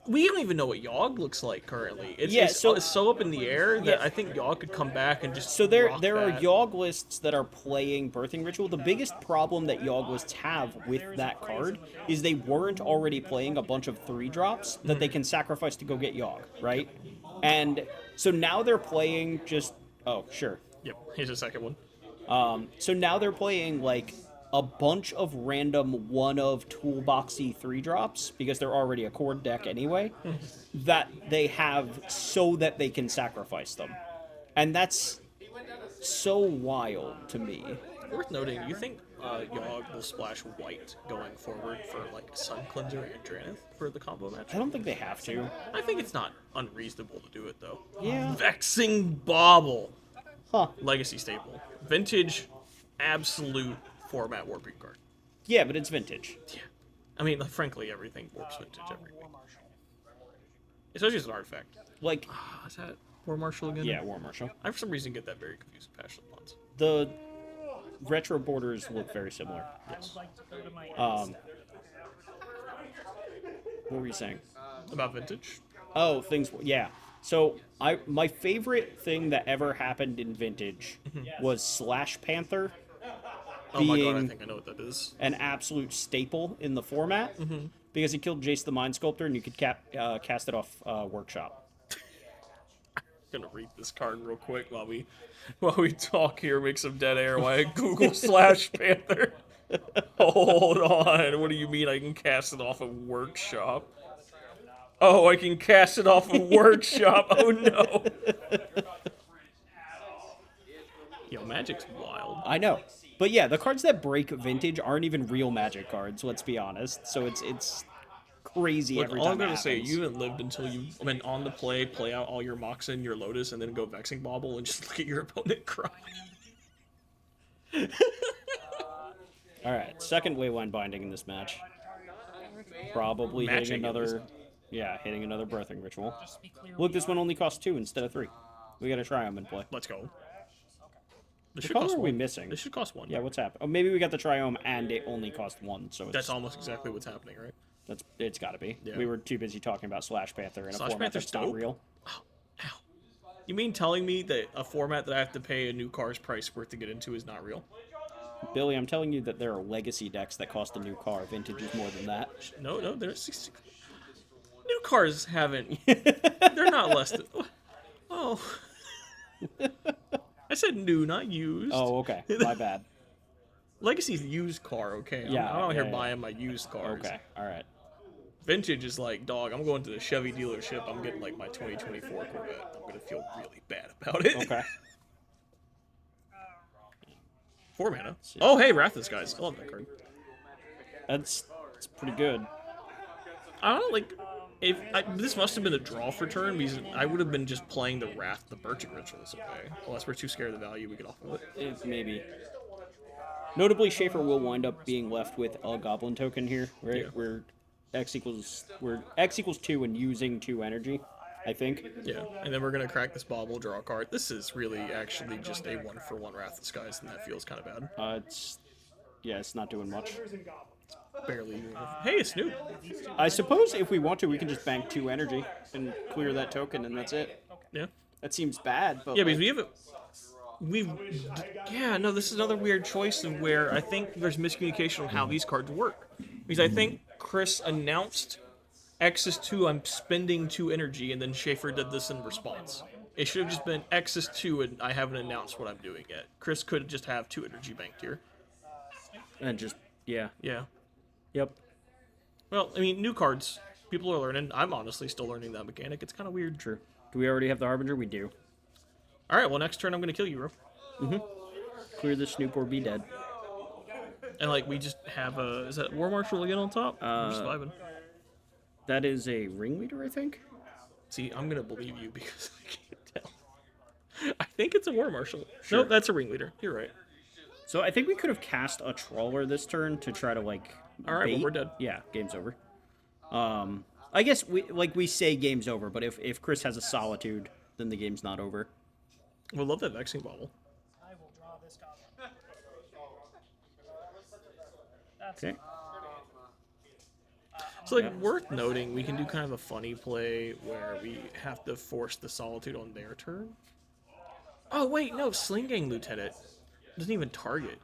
we don't even know what Yogg looks like currently. It's so up in the air that I think Yogg could come back and just So there rock are that. Yogg lists that are playing Birthing Ritual. The biggest problem that Yogg lists have with that card is they weren't already playing a bunch of 3-drops that they can sacrifice to go get Yogg, right? And so now they're playing just... Oh, sure. Yep, here's a second one. So now they're playing, like, a bunch of random one-of toolboxy 3-drops, because they're already a core deck anyway, that they have so that they can sacrifice them. And that's so wild to me. Worth noting, you think Yogg will splash white going forward for, like, Sun Cleanser and Dranith for the combo match? I don't think they have to. I think it's not unreasonable to do it, though. Yeah. Vexing Bauble. Huh. Legacy staple. Vintage, absolute format warping card. Yeah, but it's vintage. Yeah. I mean, frankly, everything warps vintage every week. Especially as an artifact. Like, Is that War Marshal again? yeah, War Marshal. I, for some reason, get that very confused with Passion Bonds. The retro borders look very similar. I would like to go to my What were you saying? About vintage? Oh, things. Yeah. So my favorite thing that ever happened in Vintage was Slash Panther Oh my god, I being think I know what that is. an absolute staple in the format because it killed Jace the Mind Sculptor and you could cast it off Workshop. I'm gonna read this card real quick while we talk here, make some dead air while I Google Slash Panther. Hold on, what do you mean I can cast it off a Workshop? Oh, I can cast it off a Workshop. Oh no. Yo, Magic's wild. I know. But yeah, the cards that break Vintage aren't even real Magic cards, let's be honest. So it's crazy Look, every all time I'm it gonna say, happens. you haven't lived until you've been on the play out all your Moxen, your Lotus, and then go Vexing Bauble and just look at your opponent cry. Alright, second Wayline Binding in this match. Probably Matching, hitting at least. another... Yeah, hitting another Birthing Ritual. just be clear. Look, this one only costs 2 instead of 3. We gotta try them in play. Let's go. This What should color cost are we one. missing? This should cost 1. Yeah, what's happening? Oh, maybe we got the Triome and it only cost 1, so That's almost exactly what's happening, right? it's gotta be. Yeah. We were too busy talking about Slash Panther in a Slash format Panther's that's not dope. real. Ow. You mean telling me that a format that I have to pay a new car's price worth to get into is not real? Billy, I'm telling you that there are legacy decks that cost a new car. Vintage is more than that. No, there's 60. New cars haven't. They're not less than. Oh. I said new, not used. Oh, okay. My bad. Legacy's used car, okay? Yeah, I'm out here yeah. buying my used cars. Okay, alright. Vintage is like, dog, I'm going to the Chevy dealership. I'm getting like my 2024 Corvette. I'm gonna feel really bad about it. Okay. 4 mana. Oh, hey, Wrathus, guys. I love that card. It's pretty good. I don't know, like, this must have been a draw for turn because I would have been just playing the Wrath, the Birching Rituals, okay? Unless we're too scared of the value we get off of it. Maybe. Notably, Shaffer will wind up being left with a Goblin token here, right? Yeah. Where X equals 2 and using 2 energy, I think. Yeah, and then we're gonna crack this bauble, draw a card. This is really actually just a 1-for-1 Wrath of Skies, and that feels kind of bad. It's not doing much. Barely. Hey, a Snoop. I suppose if we want to, we can just bank 2 energy and clear that token, and that's it. Yeah. That seems bad, but Yeah, because we have a. Yeah, no, this is another weird choice of where I think there's miscommunication on how these cards work. Because I think Chris announced X is 2, I'm spending 2 energy, and then Shaffer did this in response. It should have just been X is 2, and I haven't announced what I'm doing yet. Chris could just have 2 energy banked here. and just yeah. Yeah. Yep. Well, I mean, new cards. People are learning. I'm honestly still learning that mechanic. It's kind of weird. True. Do we already have the Harbinger? We do. All right, well, next turn I'm going to kill you, bro. Clear the Snoop or be dead. And, like, we just have a... Is that War Marshal again on top? I'm just vibing. That is a ringleader, I think. See, I'm going to believe you because I can't tell. I think it's a War Marshal. Sure. Nope, that's a ringleader. You're right. So I think we could have cast a Trawler this turn to try to, like, All right, well, bait. we're dead. Yeah, game's over. I guess we say game's over, but if Chris has a Solitude, then the game's not over. We'll love that Vexing Bauble. I will draw this goblin. That's Okay. So, like, worth noting, we can do kind of a funny play where we have to force the Solitude on their turn. Oh, wait, no, Sling Gang Lieutenant doesn't even target.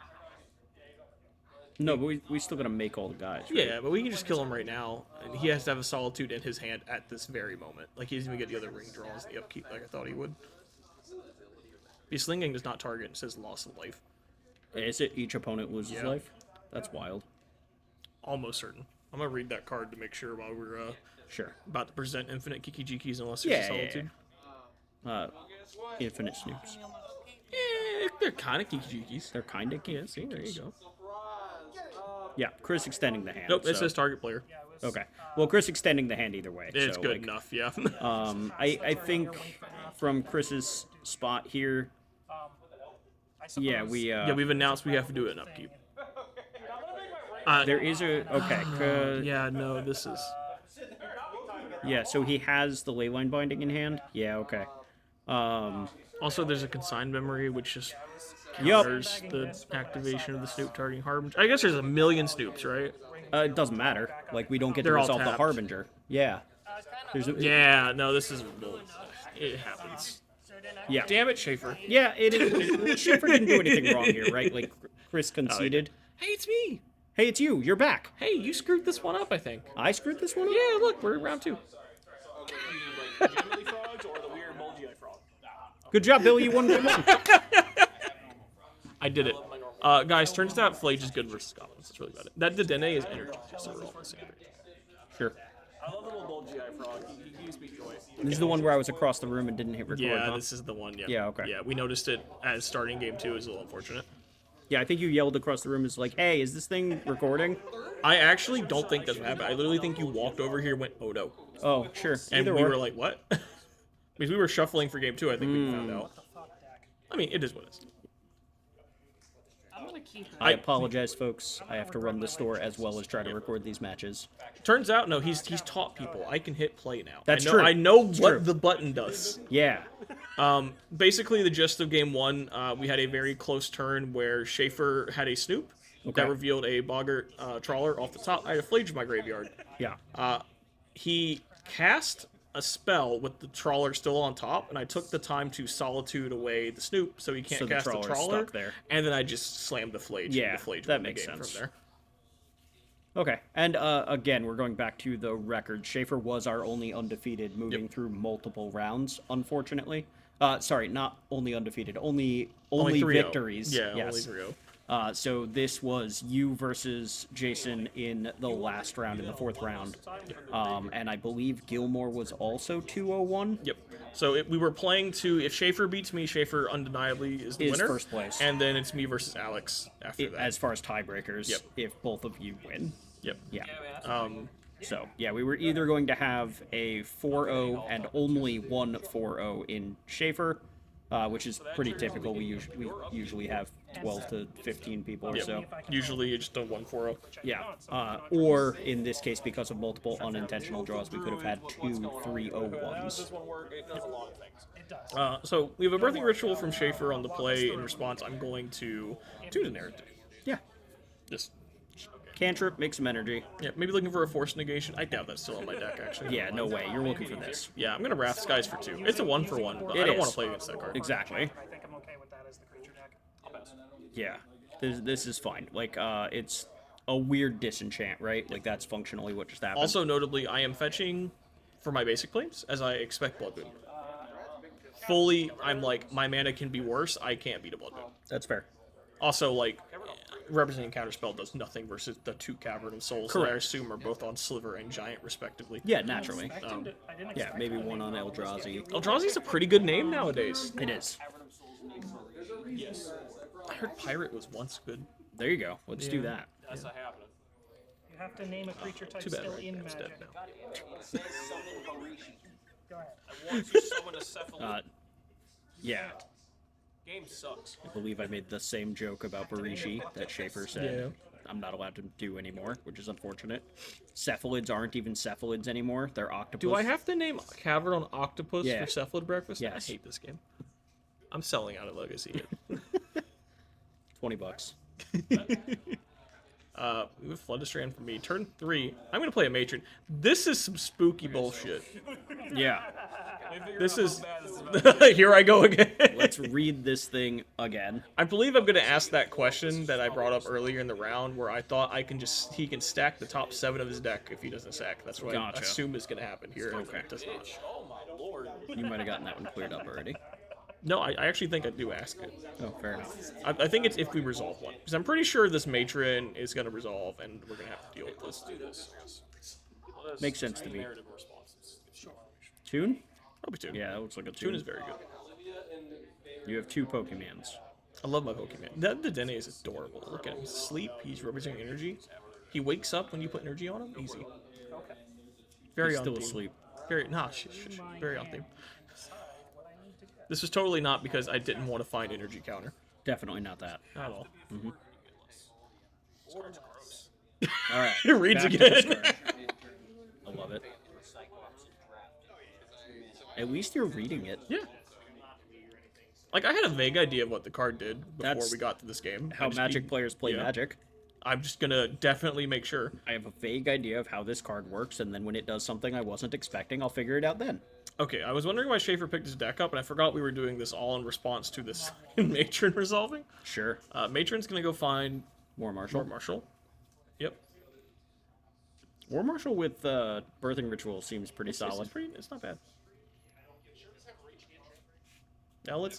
No, but we still gotta make all the guys. Right? Yeah, but we can just kill him right now, and he has to have a Solitude in his hand at this very moment. Like, he doesn't even get the other ring draws in the upkeep like I thought he would. The Sling Gang does not target, it says loss of life. Is it each opponent loses Yeah. life? That's wild. Almost certain. I'm gonna read that card to make sure while we're Sure. about to present infinite Kiki-Jikis unless there's a Solitude. Infinite Snoops. Yeah, they're kind of Kiki-Jikis. They're kind of Yeah, see, there you go. Yeah, Chris extending the hand. Nope, it so- says target player. Okay. Well, Chris extending the hand either way. It's so, good like, enough, yeah. I think from Chris's spot here, I suppose. yeah, we Yeah, we've announced we have to do it in upkeep. there is a okay. Yeah, no, this is... Yeah, so he has the Leyline Binding in hand. Yeah, okay. Also, there's a consigned memory, which just Yup. counters the activation of the Snoop targeting Harbinger. I guess there's a million Snoops, right? It doesn't matter. Like we don't get to They're all resolve the tapped. Harbinger. Yeah. There's a, Yeah, no, this is... It happens. yeah. Damn it, Shaffer. Yeah, it is. Schiffer didn't do anything wrong here, right? Like Chris conceded. Hey, it's me. Hey, it's you. You're back. Hey, you screwed this one up, I think. I screwed this one up. Yeah, look, we're in round 2. Like Gemini frogs or the weird bulgy eye frog? Good job, Billy. You won game one. I did it. Guys, turns out Flage is good versus goblins. That's really about it. That Dedenne is energy, just so we're all on the same page. Sure. I love the little bulgy eye frog. He gives me joy. This is the one where I was across the room and didn't hit record. Yeah, huh? this is the one. Yeah. Yeah, okay. Yeah, we noticed it as starting game 2. Is a little unfortunate. Yeah, I think you yelled across the room. Is like, hey, is this thing recording? I actually don't think that's what happened. I literally think you walked over here and went, oh no. Oh, sure. And Either we or. were like, what? Because we were shuffling for game 2, I think we found out. I mean, it is what it is. I'm gonna keep. I apologize, folks. I have to run the store as well as try to record these matches. Turns out, no, he's taught people. I can hit play now. That's I know, true. I know It's what true. the button does. Yeah. Basically, the gist of game 1, we had a very close turn where Shaffer had a Snoop Okay. that revealed a Boggart Trawler off the top. I had a Flage in my graveyard. Yeah. He cast a spell with the Trawler still on top, and I took the time to Solitude away the Snoop so he can't So the cast the Trawler's Trawler. stuck there. And then I just slammed the Flage. Yeah, and the Flage that won the makes game sense. From there. Okay. And again, we're going back to the record. Shaffer was our only undefeated moving Yep. through multiple rounds, unfortunately. Sorry, not only undefeated, only 3-0. victories. Yeah, yes. only 3-0. So this was you versus Jason in the last round, in the 4th round. And I believe Gilmore was also 201. Yep. So we were playing to, if Shaffer beats me, Shaffer undeniably is the Is winner. first place. And then it's me versus Alex after that. As far as tiebreakers, Yep. if both of you win. Yep. Yeah. So, yeah, we were either going to have a 4-0 and only one 4-0 in Shaffer, which is pretty typical. We usually have 12 to 15 people or Yeah. so. Usually you just don't 1-4-0. Yeah. Or in this case, because of multiple unintentional draws, we could have had 2 3-0-1s. This one work. It does a lot of things. It does. So we have a birthing ritual from Shaffer on the play. In response, I'm going to tune the narrative. Yeah. Just Cantrip, make some energy. yeah, maybe looking for a force negation. I doubt that's still on my deck actually. Yeah, no way. You're looking for this. Yeah, I'm gonna Wrath Skies for 2. It's a 1-for-1, but It I don't want is. to play against that card. Exactly. I think I'm okay with that as the creature deck. Yeah. This is fine. Like, it's a weird disenchant, right? Like, that's functionally what just happened. Also, notably, I am fetching for my basic planes as I expect Blood Moon. Fully, I'm like, my mana can be worse. I can't beat a Blood Moon. That's fair. Also, like, representing counterspell does nothing versus the 2 Cavern of Souls that I Correct. assume are both on Sliver and Giant, respectively. Yeah, naturally. I didn't Yeah, expect maybe him to one make on that. Eldrazi. Eldrazi's a pretty good name nowadays. It is. I heard Pirate was once good. There you go. Let's do Yeah. that. That's not happening. You have to name a creature type Too bad still right in now it's dead Magic. now. Go ahead. I want to summon a cephalid. Yeah. Game sucks. I believe I made the same joke about Barishi that Schaefer said I'm not allowed to do anymore, which is unfortunate. Cephalids aren't even cephalids anymore. They're octopus. Do I have to name Cavern on Octopus Yeah. for Cephalid Breakfast? Yes. I hate this game. I'm selling out of Legacy. $20? We have Flood Strand for me. Turn 3. I'm going to play a Matron. This is some spooky bullshit. Yeah. This is... Here I go again. Let's read this thing again. I believe I'm going to ask that question that I brought up earlier in the round where I thought he can stack the top 7 of his deck if he doesn't sack. That's what I Gotcha. assume is going to happen here. Okay. It does not. Oh my lord. You might have gotten that one cleared up already. No, I actually think I do ask it. Oh, fair enough. I think it's if we resolve one. Because I'm pretty sure this Matron is going to resolve, and we're going to have to deal with this. Do this. Makes sense to me. Narrative responses. Tune? Probably 2. Yeah, that looks like a Tune tune. is very good. You have 2 Pokemons. I love my Pokemon. That the Dene is adorable. Look at him. Sleep. He's representing energy. He wakes up when you put energy on him. Easy. Very He's on still theme. asleep. Very very on theme. This was totally not because I didn't want to find energy counter. Definitely not that. Not at all. All right. It reads back to again. discard. I love it. At least you're reading it. Yeah. Like I had a vague idea of what the card did before That's we got to this game. How Magic players play yeah. Magic. I'm just gonna definitely make sure. I have a vague idea of how this card works, and then when it does something I wasn't expecting, I'll figure it out then. Okay, I was wondering why Schaefer picked his deck up, and I forgot we were doing this all in response to this Matron resolving. Sure. Matron's gonna go find War Marshal. War Marshal. Yep. War Marshal with Birthing Ritual seems pretty solid. It's not bad. Now let's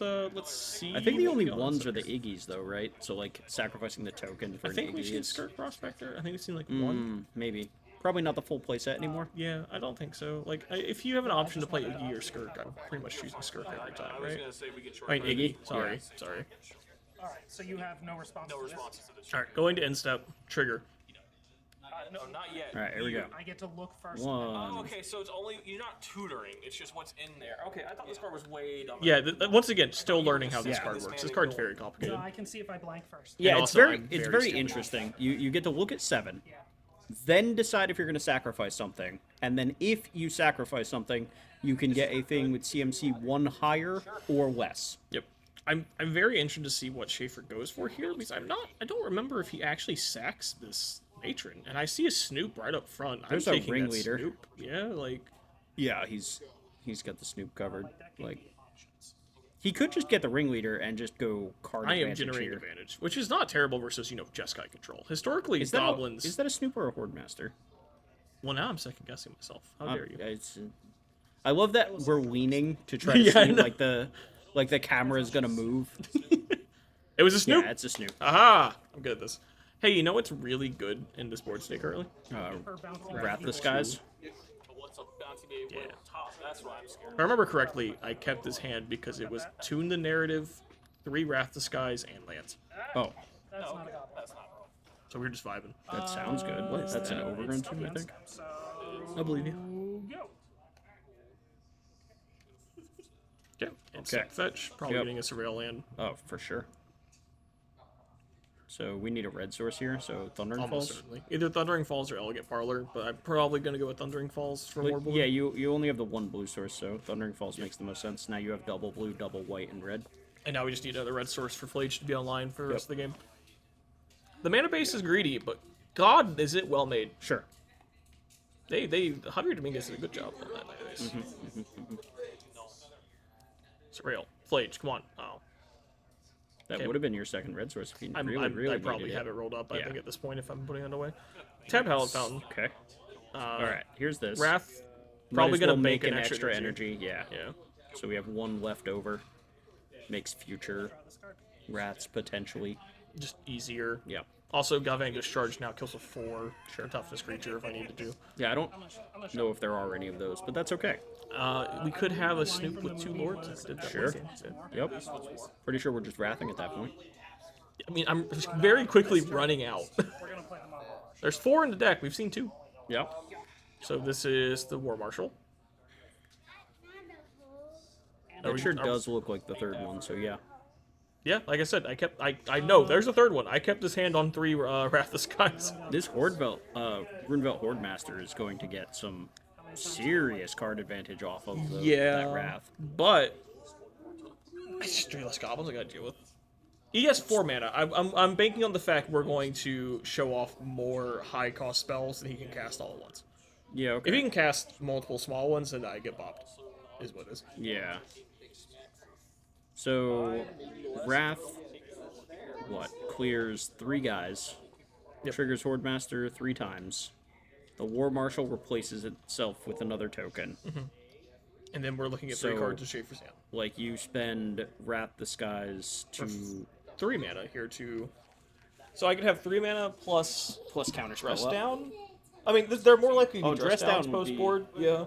see. I think the what only we got on ones are the Sunday. Iggies, though, right? So, like, sacrificing the token for I think an we Iggy should is... Skirk Prospector. I think we've seen like one. Maybe. Probably not the full playset anymore. Yeah, I don't think so. Like, if you have an option to play Iggy or Skirk, I'm pretty much choosing Skirk every time, I was right? gonna say we get short. I mean, Iggy? Sorry, Yeah. sorry. All right, so you have no response No to this? responses to this. All right, going to end step. Trigger. No, not yet. All right, here we go. I get to look first. One. Oh, okay, so it's only you're not tutoring. It's just what's in there. Okay, I thought this card was way dumber. Yeah, once again, still learning how this Yeah. card works. This card's very complicated. No, I can see if I blank first. Yeah, And it's also, very, I'm it's very very stupid. interesting. You get to look at 7, Yeah. then decide if you're going to sacrifice something, and then if you sacrifice something, you can get a thing with CMC 1 higher or less. Yep. I'm very interested to see what Schaefer goes for here because I don't remember if he actually sacks this Matron, and I see a Snoop right up front. There's I'm a taking that ringleader. Snoop. Yeah, like Yeah, he's got the Snoop covered. Like, he could just get the ringleader and just go card I am advantage generating here. advantage, which is not terrible versus Jeskai control. Historically, Is that goblins. is that a Snoop or a Horde Master? Well, now I'm second guessing myself. How dare you? I love that we're leaning to try to Yeah, I see know. like the camera is gonna move. It was a Snoop. Yeah, it's a Snoop. Aha! I'm good at this. Hey, you know what's really good in this board state currently? Her bounty Wrath the rate. Skies. What's up, bounty baby? Yeah. Top. That's what I'm scared. If I remember correctly, I kept this hand because it was Tune the Narrative, 3 Wrath the Skies, and lands. Oh, That's not a goblin. That's not wrong. So we're just vibing. that sounds good. What? That's an overgrown It's tune, I think. So I believe you. go. Yeah, and sack fetch. Probably Yep. getting a surveil land. Oh, for sure. So we need a red source here, so Thundering Almost Falls. certainly. Either Thundering Falls or Elegant Parlor, but I'm probably going to go with Thundering Falls for more But, blue. yeah, you only have the one blue source, so Thundering Falls makes the most sense. Now you have double blue, double white, and red. And now we just need another red source for Flage to be online for the rest of the game. The mana base is greedy, but God, is it well made. Sure. Javier Dominguez did a good job on that mana base. Surreal. Flage, come on. Oh. That Okay. would have been your second red source if you really I probably needed have it rolled up, I Yeah. think, at this point, if I'm putting it away. Tap Hallowed Fountain. Okay. All right, here's this. Wrath, Might probably as going to well make make an an extra energy. Yeah. Yeah. So we have one left over. Makes future rats potentially. Just easier. Yeah. Also, Galvanic Discharge now kills a 4 toughness creature if I need to do. Yeah, I don't know if there are any of those, but that's okay. We could have a Snoop with 2 lords. If we did that Sure. way. Yep. Pretty sure we're just wrathing at that point. I mean, I'm very quickly running out. We're gonna play them all. There's 4 in the deck. We've seen 2. Yep. So this is the War Marshal. It sure does look like the third one, so yeah. Yeah, like I said, I know there's a third one. I kept his hand on 3 Wrath of the Skies. This Runevelt Horde Master is going to get some serious card advantage off of that Wrath. But I just 3 less goblins I gotta deal with. He has 4 mana. I'm banking on the fact we're going to show off more high cost spells that he can cast all at once. Yeah, okay. If he can cast multiple small ones, then I get bopped. Is what it is. Yeah. So, Wrath, clears 3 guys. Yep. Triggers Horde Master 3 times. The War Marshal replaces itself with another token. And then we're looking at 3 So- cards of Shaffer's Hand. Like, you spend Wrath the Skies to 3 mana here to. So I could have 3 mana plus plus counter dress spell up. down. I mean, they're more likely to be Oh, dress dress down downs would post be- board. Yeah.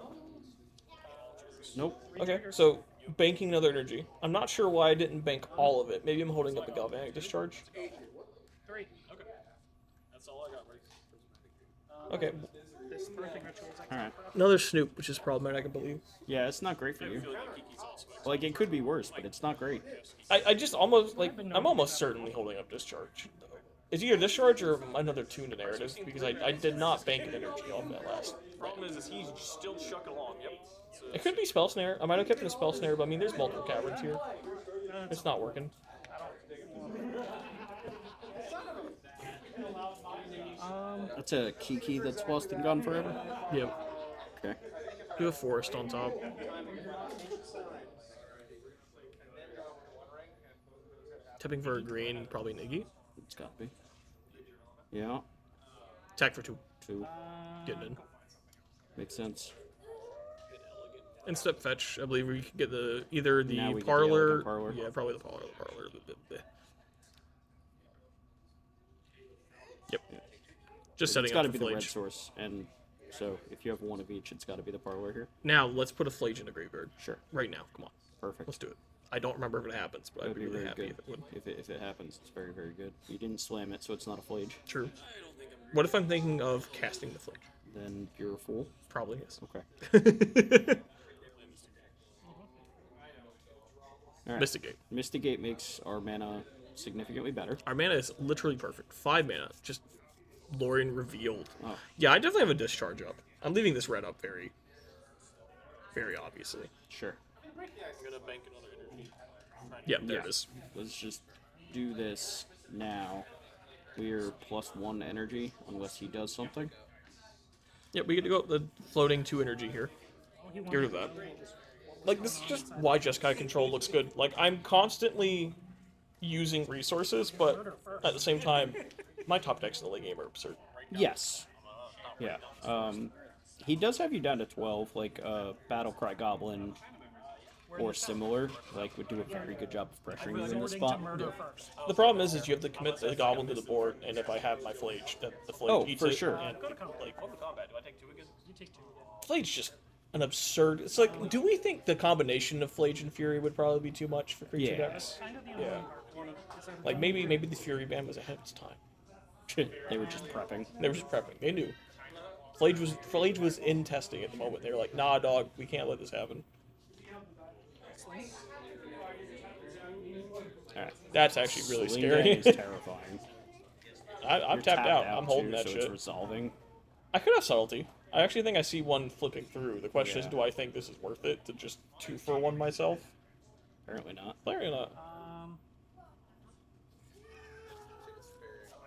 Nope. Okay, so banking another energy. I'm not sure why I didn't bank all of it. Maybe I'm holding up a Galvanic Discharge. 3. That's all I got. Okay, This terrific ritual is Alright. another Snoop, which is problematic, I believe. Yeah, it's not great for you. Like, it could be worse, but it's not great. I just almost, I'm almost certainly holding up Discharge. It's either Discharge or another Tune to Narrative, because I did not bank an energy off that last. Problem is he's still chucking along. Yep. So It could be Spell Snare. I might have kept it a Spell Snare, but I mean, there's multiple caverns here. It's not working. That's a Kiki that's lost and gone forever. Yep. Okay. Do a Forest on top. Tipping for a green, probably Niggy. It's got to be. Yeah. Attack for 2. 2. Getting in. Makes sense. And step fetch. I believe we could get either the Now we get the parlor. elegant parlor. Yeah, probably the parlor. Yep. Just setting It's got up to the be the red Flage. source, and so if you have one of each, it's got to be the parlor here. Now let's put a Flage in the graveyard. Sure. Right now. Come on. Perfect. Let's do it. I don't remember if it happens, but That I'd would be be really very happy good. if it would. If it happens, it's very, very good. You didn't slam it, so it's not a flage. True. What if I'm thinking of casting the Flage? Then you're a fool. Probably is. Okay. All right. Mystic Gate. Mystic Gate makes our mana significantly better. Our mana is literally perfect. 5 mana. Just Lorien revealed. Oh. Yeah, I definitely have a discharge up. I'm leaving this red up very, very obviously. Sure. I'm gonna bank another energy. Yeah, there Yeah. it is. Let's just do this now. We're +1 energy unless he does something. Yeah, we get to go the floating 2 energy here. Get rid of that. Like, this is just why Jeskai control looks good. Like, I'm constantly using resources, but at the same time, my top decks in the late game are absurd. Yes. Yeah. He does have you down to 12, like Battlecry Goblin or similar, like would do a very good job of pressuring you in this Resorting to spot. murder first. The problem is you have to commit the goblin to the board, and if I have my Flage, that the Flage Oh, eats for it, sure. and, Go to combat. like, Welcome to combat. Do I take 2 again? You take 2. Flage just an absurd. It's like, do we think the combination of Flage and Fury would probably be too much for creature Yeah. decks? Kind of the only Yeah. is there Like, maybe the Fury ban was ahead of its time. They were just prepping. They were just prepping. They knew. Flage was in testing at the moment. They were like, nah, dog, we can't let this happen. Alright. That's actually really Sling scary. Gang is terrifying. I'm You're tapped out. I'm too, holding that so shit. it's resolving. I could have subtlety. I actually think I see one flipping through. The question is, Yeah. do I think this is worth it to just 2-for-1 myself? Apparently not. Clearly not.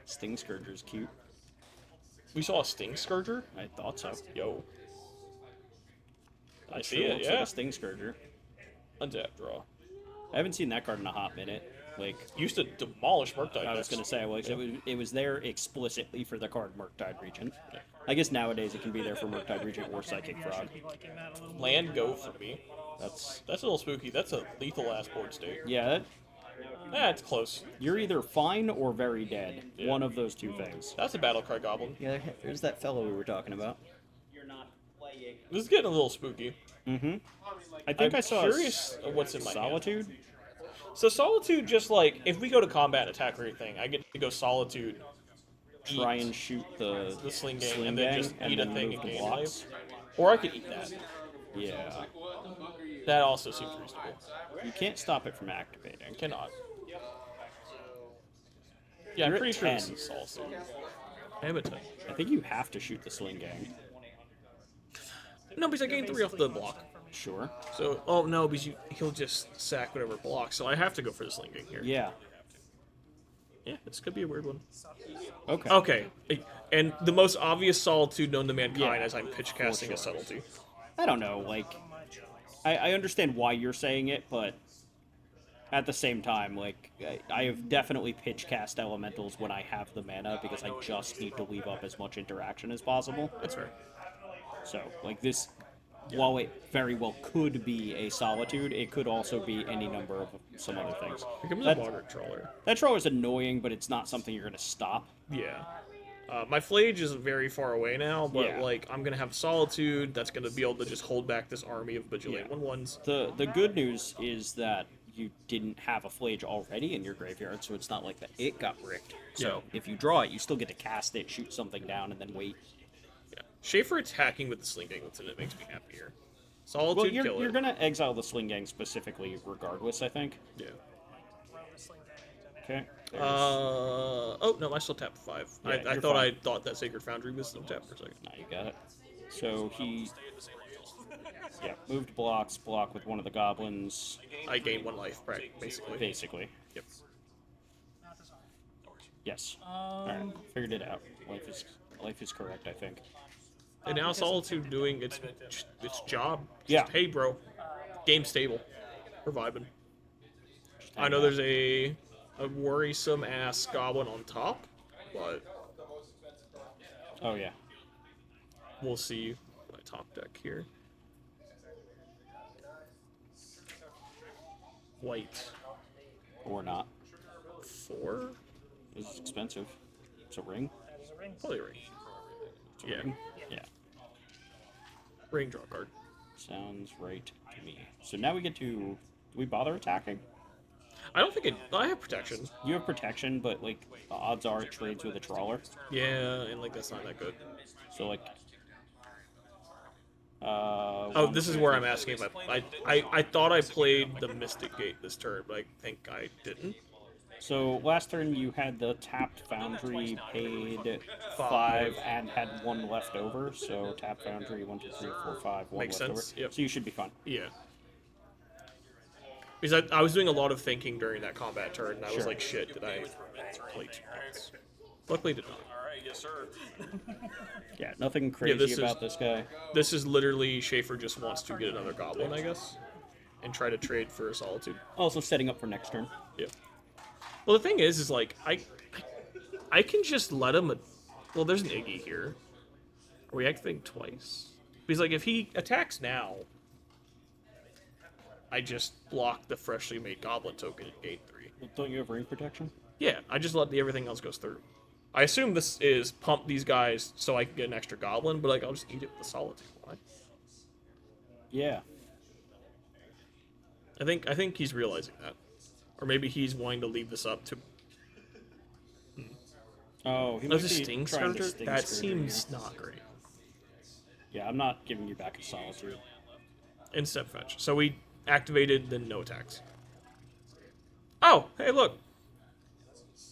Sting Scourger's cute. We saw a Sting Scourger? I thought so. Yo. I see Sure it, looks yeah. like a Sting Scourger. Untap draw. I haven't seen that card in a hot minute. Like, Used to demolish Murktide. I was gonna say, like, it was there explicitly for the card Murktide Regent. I guess nowadays it can be there for Murktide Regent or Psychic Maybe I Frog. should be liking that a little more. Land go for me. That's That's a little spooky. That's a lethal ass board state. yeah. It's close. You're either fine or very dead. Yeah. One of those two things. That's a battle cry goblin. Yeah, there's that fellow we were talking about. This is getting a little spooky. Mm-hmm. I think I'm I saw curious what's in my hand. Solitude. So Solitude, just like, if we go to combat attack or anything, I get to go Solitude, Try eat and shoot the Sling Gang, Sling and then Gang, just and eat a then thing move and the gain blocks. life. Or I could eat that. Yeah. That also seems reasonable. You can't stop it from activating. Cannot. Yeah, I'm You're at pretty sure 10. this is Solitude. I am at 10. I think you have to shoot the Sling Gang. No, because I gained 3 off the block. Sure. So, oh no, because he'll just sack whatever blocks. So I have to go for the Sling Gang here. Yeah. Yeah, this could be a weird one. Okay. Okay, and the most obvious Solitude known to mankind Yeah, as I'm pitch casting sure. a Subtlety. I don't know, like, I understand why you're saying it, but at the same time, like, I have definitely pitch cast elementals when I have the mana because I just need to leave up as much interaction as possible. That's fair. So, like, this, while it very well could be a Solitude, it could also be any number of some other things. Here comes a That, Water Trawler. that draw is annoying, but it's not something you're going to stop. Yeah. My Flage is very far away now, but Yeah. like I'm gonna have Solitude that's gonna be able to just hold back this army of bajillion Yeah. 1/1s. The good news is that you didn't have a Flage already in your graveyard, so it's not like that it got bricked. So if you draw it, you still get to cast it, shoot something down, and then wait. Yeah. Shaffer attacking with the Sling Gang what's in it makes me happier. Solitude Well, kill you're it. gonna exile the Sling Gang specifically, regardless. I think. Yeah. Throw the Sling Gang into Okay. Oh no, I still tapped 5. Yeah, I you're thought fine. I thought that Sacred Foundry was still tapped for a second. Now you got it. So he, yeah, moved blocks, block with one of the goblins, I gained 1 life, basically. basically. Yep. Not this one. Yes. All right, figured it out. Life is correct, I think. And now Solitude doing its job. Just, Yeah. hey, bro. Game stable. We're vibing. I hang know out. there's a worrisome ass goblin on top, but Oh yeah. we'll see my top deck here. White. Or not. 4? This is expensive. It's a ring. That is a ring. Probably a ring. It's a Yeah. ring. Yeah. Ring draw card. Sounds right to me. So now we get to. Do we bother attacking? I don't think I have protection. You have protection, but like the odds are it trades with a trawler. Yeah, and like that's not that good. So like. Oh, this is where I'm asking if I thought I played the Mystic Gate this turn, but I think I didn't. So last turn you had the tapped Foundry, paid 5, 5. and had 1 left over. So tapped Foundry 1, 2, 3, 4, 5, 1 Makes left sense, over. yep. So you should be fine. Yeah. Because I was doing a lot of thinking during that combat turn, and I was Sure. like, shit, did I play too much? Luckily, did not. Alright, yes, sir. Yeah, nothing crazy this is- about this guy. This is literally Shaffer just wants to get another goblin, I guess, and try to trade for a Solitude. Also setting up for next turn. Yeah. Well, the thing is like I can just let him. Well, there's an Iggy here. Are we activating twice? Because like if he attacks now, I just block the freshly made goblin token at gate 3. Don't you have ring protection? Yeah, I just let everything else goes through. I assume this is pump these guys so I can get an extra goblin, but like I'll just eat it with the Solitude. Why? Yeah. I think he's realizing that, or maybe he's wanting to leave this up to. Oh, he There's might a be Sting trying to Scourger? Sting That Scourger seems here. not great. Yeah, I'm not giving you back a Solitude. And step fetch. So we activated, then no attacks. Oh, hey, look.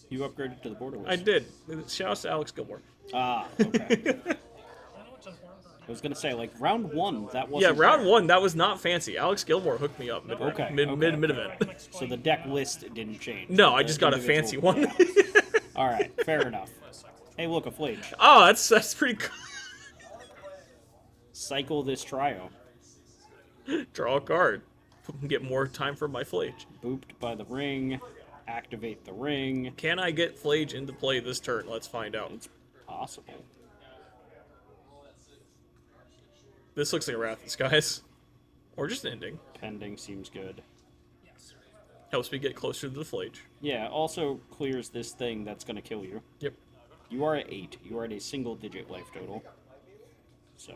You upgraded to the borderless. I did. Shout out to Alex Gilmore. Ah, okay. I know it's just one card. I was gonna say, like, round 1, that Yeah, wasn't round there. 1, that was not fancy. Alex Gilmore hooked me up mid Okay, mid, okay. mid event. So the deck list didn't change. No, I The just got a individual- fancy one. All right, fair enough. Hey, look, a Flage. Oh, that's pretty cool. Cycle this trio. Draw a card. Get more time for my Flage. Booped by the ring. Activate the ring. Can I get Flage into play this turn? Let's find out. It's possible. This looks like a Wrath of Skies. Or just an ending. Pending seems good. Yes. Helps me get closer to the Flage. Yeah, also clears this thing that's gonna kill you. Yep. You are at 8. You are at a single-digit life total. So,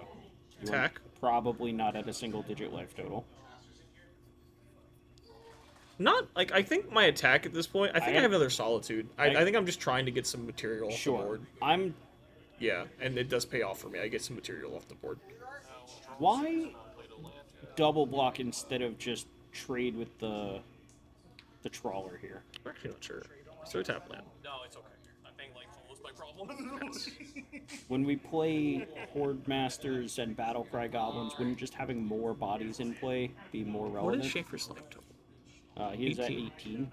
you are Attack. probably not at a single-digit life total. Not, like, I think my attack at this point, I think I have another Solitude. I think I'm just trying to get some material off the Sure. board. I'm. Yeah, and it does pay off for me. I get some material off the board. Why double block instead of just trade with the trawler here? I'm actually not sure. So tap land. No, it's okay. I think like was my problem. When we play Horde Masters and Battlecry Goblins, wouldn't just having more bodies in play be more What relevant? is Shaffer's life total? He's at 18. 18.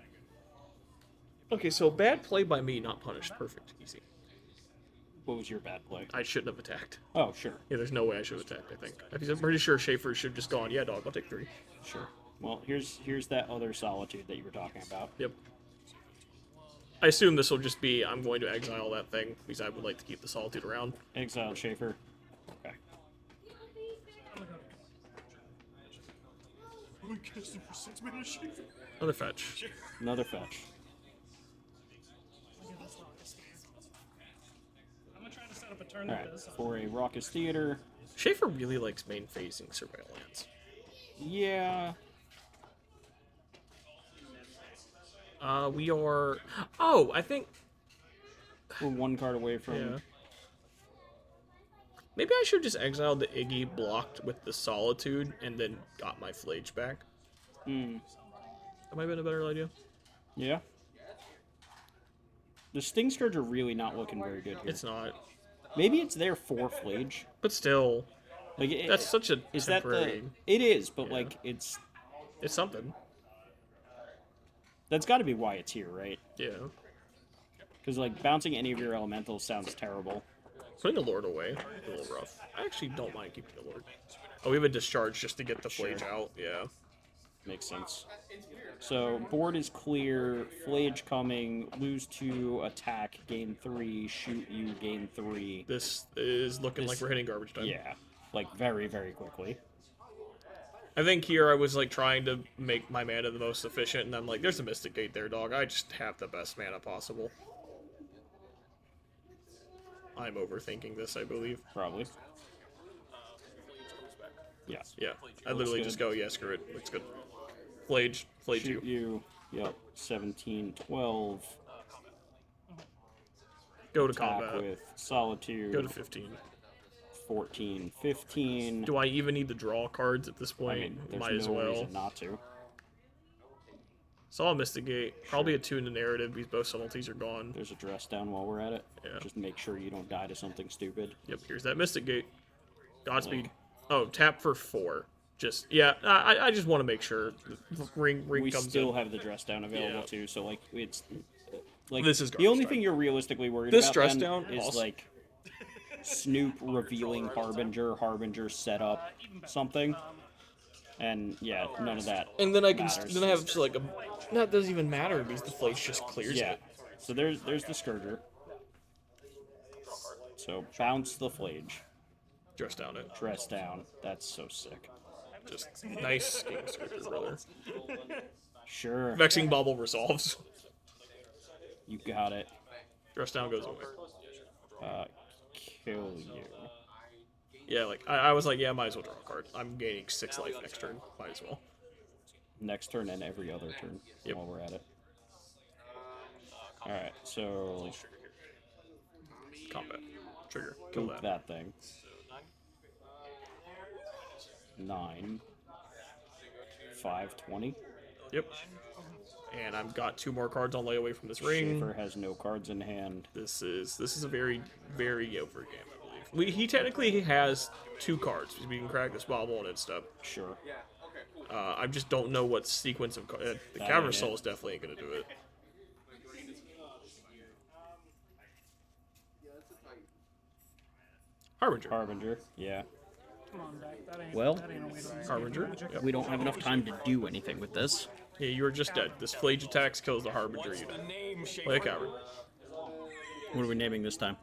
Okay, so bad play by me, not punished. Perfect. Easy. What was your bad play? I shouldn't have attacked. Oh, sure. Yeah, there's no way I should have attacked, I think. I'm pretty sure Shaffer should have just gone, yeah, dog, I'll take 3. Sure. Well, here's that other Solitude that you were talking about. Yep. I assume this will just be, I'm going to exile that thing, because I would like to keep the Solitude around. Exile Shaffer. Okay. We cast him for 6 minutes. Another fetch. Another fetch. I'll give this Raucous Theater. I'm gonna try to set up a turn All with right. this. For a Raucous Theater. Shaffer really likes main phasing surveil lands. Yeah. We are... Oh, I think... We're one card away from. Yeah. Maybe I should have just exiled the Iggy blocked with the Solitude and then got my Flage back. Hmm. That might have been a better idea. Yeah. The Sting Scourge are really not looking very good here. It's not. Maybe it's there for Flage. But still, Like that's such a is that temporary... the? It is, but Yeah. like it's It's something. that's got to be why it's here, right? Yeah. Because like bouncing any of your elementals sounds terrible. Putting the Lord away, a little rough. I actually don't mind keeping the Lord. Oh, we have a discharge just to get the Flage Sure. out. Yeah. Makes sense. So board is clear. Flage coming. Lose 2, attack. Gain 3. Shoot you. Gain 3. This is looking like we're hitting garbage time. Yeah, like very very quickly. I think here I was like trying to make my mana the most efficient, and I'm like, there's a Mystic Gate there, dog. I just have the best mana possible. I'm overthinking this, I believe. Probably. Yeah. Yeah, I literally good. just go, yeah, screw it. Looks good. Flage Shoot you. you. Yep. 17, 12. Go to Attack combat. with Solitude. Go to 15. 14, 15. Do I even need to draw cards at this I point? mean, there's Might no as well. reason not to. Saw a Mystic Gate. Probably a 2 in the narrative because both subtleties are gone. There's a dress down while we're at it. Yeah. Just make sure you don't die to something stupid. Yep, here's that Mystic Gate. Godspeed. Like- Oh, tap for 4. Just, yeah, I just want to make sure the ring We comes still in. have the dress down available Yeah. too, so like it's like This is the garbage only time. thing you're realistically worried This about dress then down is also- like Snoop revealing Harbinger set up something. And yeah, none of that. And then I can matters. then I have like a. That doesn't even matter because the Flage just clears Yeah. it. So there's the Scourger. So bounce the Flage. Dress down it. Dress down. That's so sick. Just nice game scripter, brother. Sure. Vexing Bubble resolves. You got it. Dress down goes away. Kill you. Yeah, like I was like, yeah, might as well draw a card. I'm gaining 6 life next turn. Might as well. Next turn and every other turn Yep. while we're at it. Alright, so Combat. Trigger. Kill boot that. that thing. 9. 520. Yep. And I've got 2 more cards on layaway from this ring. Shaffer has no cards in hand. This is a very, very over game, I believe. He technically has 2 cards. We can crack this bobble and stuff. Sure. I just don't know what sequence of cards. The That Cavern ain't Soul it. is definitely ain't gonna do it. Harbinger. Harbinger. Yeah. Come on, Zach. That ain't, Well, that ain't a way to win. Harbinger. Yep. We don't have enough time to do anything with this. Yeah, you are just dead. This Flage attacks kills the Harbinger What's unit. the name, Shaffer? Play a Cavern. What are we naming this time?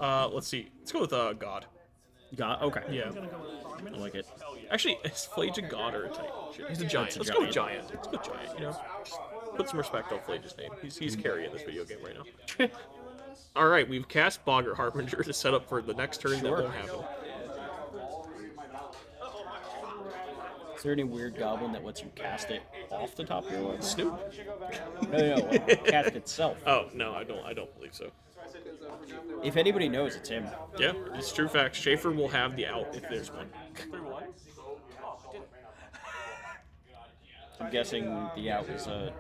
Let's see. Let's go with God. God. Okay. Yeah. I'm gonna go with Farman. I like it. Actually, is Flage a God or a Titan? Shit, he's a giant. a Let's go with giant. Let's go with giant. You know, just put some respect on Flage's name. He's carrying this video game right now. All right, we've cast Bogger Harbinger to set up for the next turn that won't happen. Is there any weird goblin that lets you cast it off the top of your list? Snoop. No, cast itself. Oh no, I don't believe so. If anybody knows, it's him. Yeah, it's true fact. Shaffer will have the out if there's one. 3-1? I'm guessing the out is a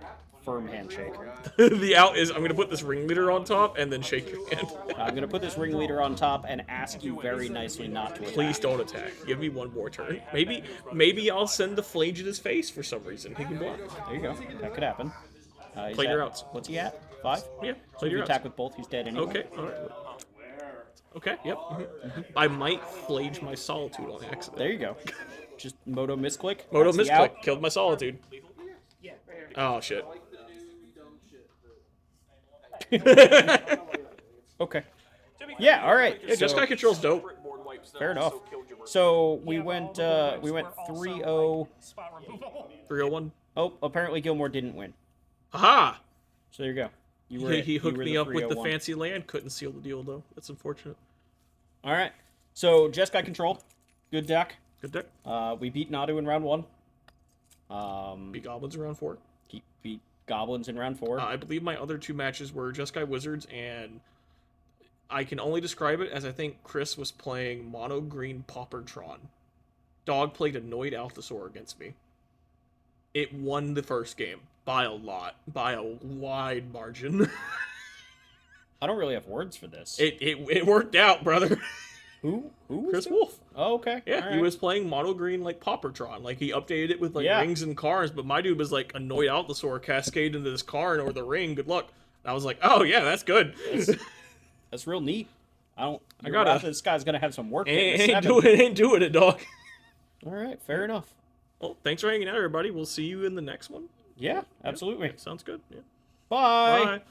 firm handshake. The out is I'm gonna put this ringleader on top and then shake your hand. I'm gonna put this ringleader on top and ask you very nicely not to attack. Please don't attack. Give me one more turn. Maybe I'll send the Flage in his face for some reason. He can block. There you go. That could happen. He's Play your at- outs. What's he at? 5? Yeah, So play if you your attack outs. with both, he's dead anyway. Okay, alright. Okay, yep. I might Flage my Solitude on accident. There you go. Just Moto misclick. Moto That's the out. misclick. Killed my Solitude. Yeah, right here. Oh, shit. Okay. Yeah, all right. Yeah, Just Guy Control's dope. Fair enough. So we went 3-0. Spot removal. 301. Oh, apparently Gilmore didn't win. Aha! So there you go. You He hooked were me the up with the 301. fancy land. Couldn't seal the deal, though. That's unfortunate. All right. So Jess got control. Good deck. Good deck. We beat Nadu in round 1. Beat Goblins around 4. He beat Goblins in round 4. I believe my other 2 matches were Jeskai Wizards, and I can only describe it as I think Chris was playing Mono Green Paupertron. Dog played Annoyed Althasor against me. It won the first game by a lot, by a wide margin. I don't really have words for this. It worked out, brother. Who? Who? Was Chris it? Wolf. Oh, okay. Yeah, All he right. was playing Mono Green like Paupertron. Like he updated it with like Yeah. rings and cars, but my dude was like Annoyed Althasor cascade into this car or the ring. Good luck. And I was like, oh yeah, that's good. That's real neat. I gotta- gotta. This guy's gonna have some work. ain't doing it, dog. All right. Fair enough. Well, thanks for hanging out, everybody. We'll see you in the next one. Yeah. Absolutely. Sounds good. Yeah. Bye. Bye.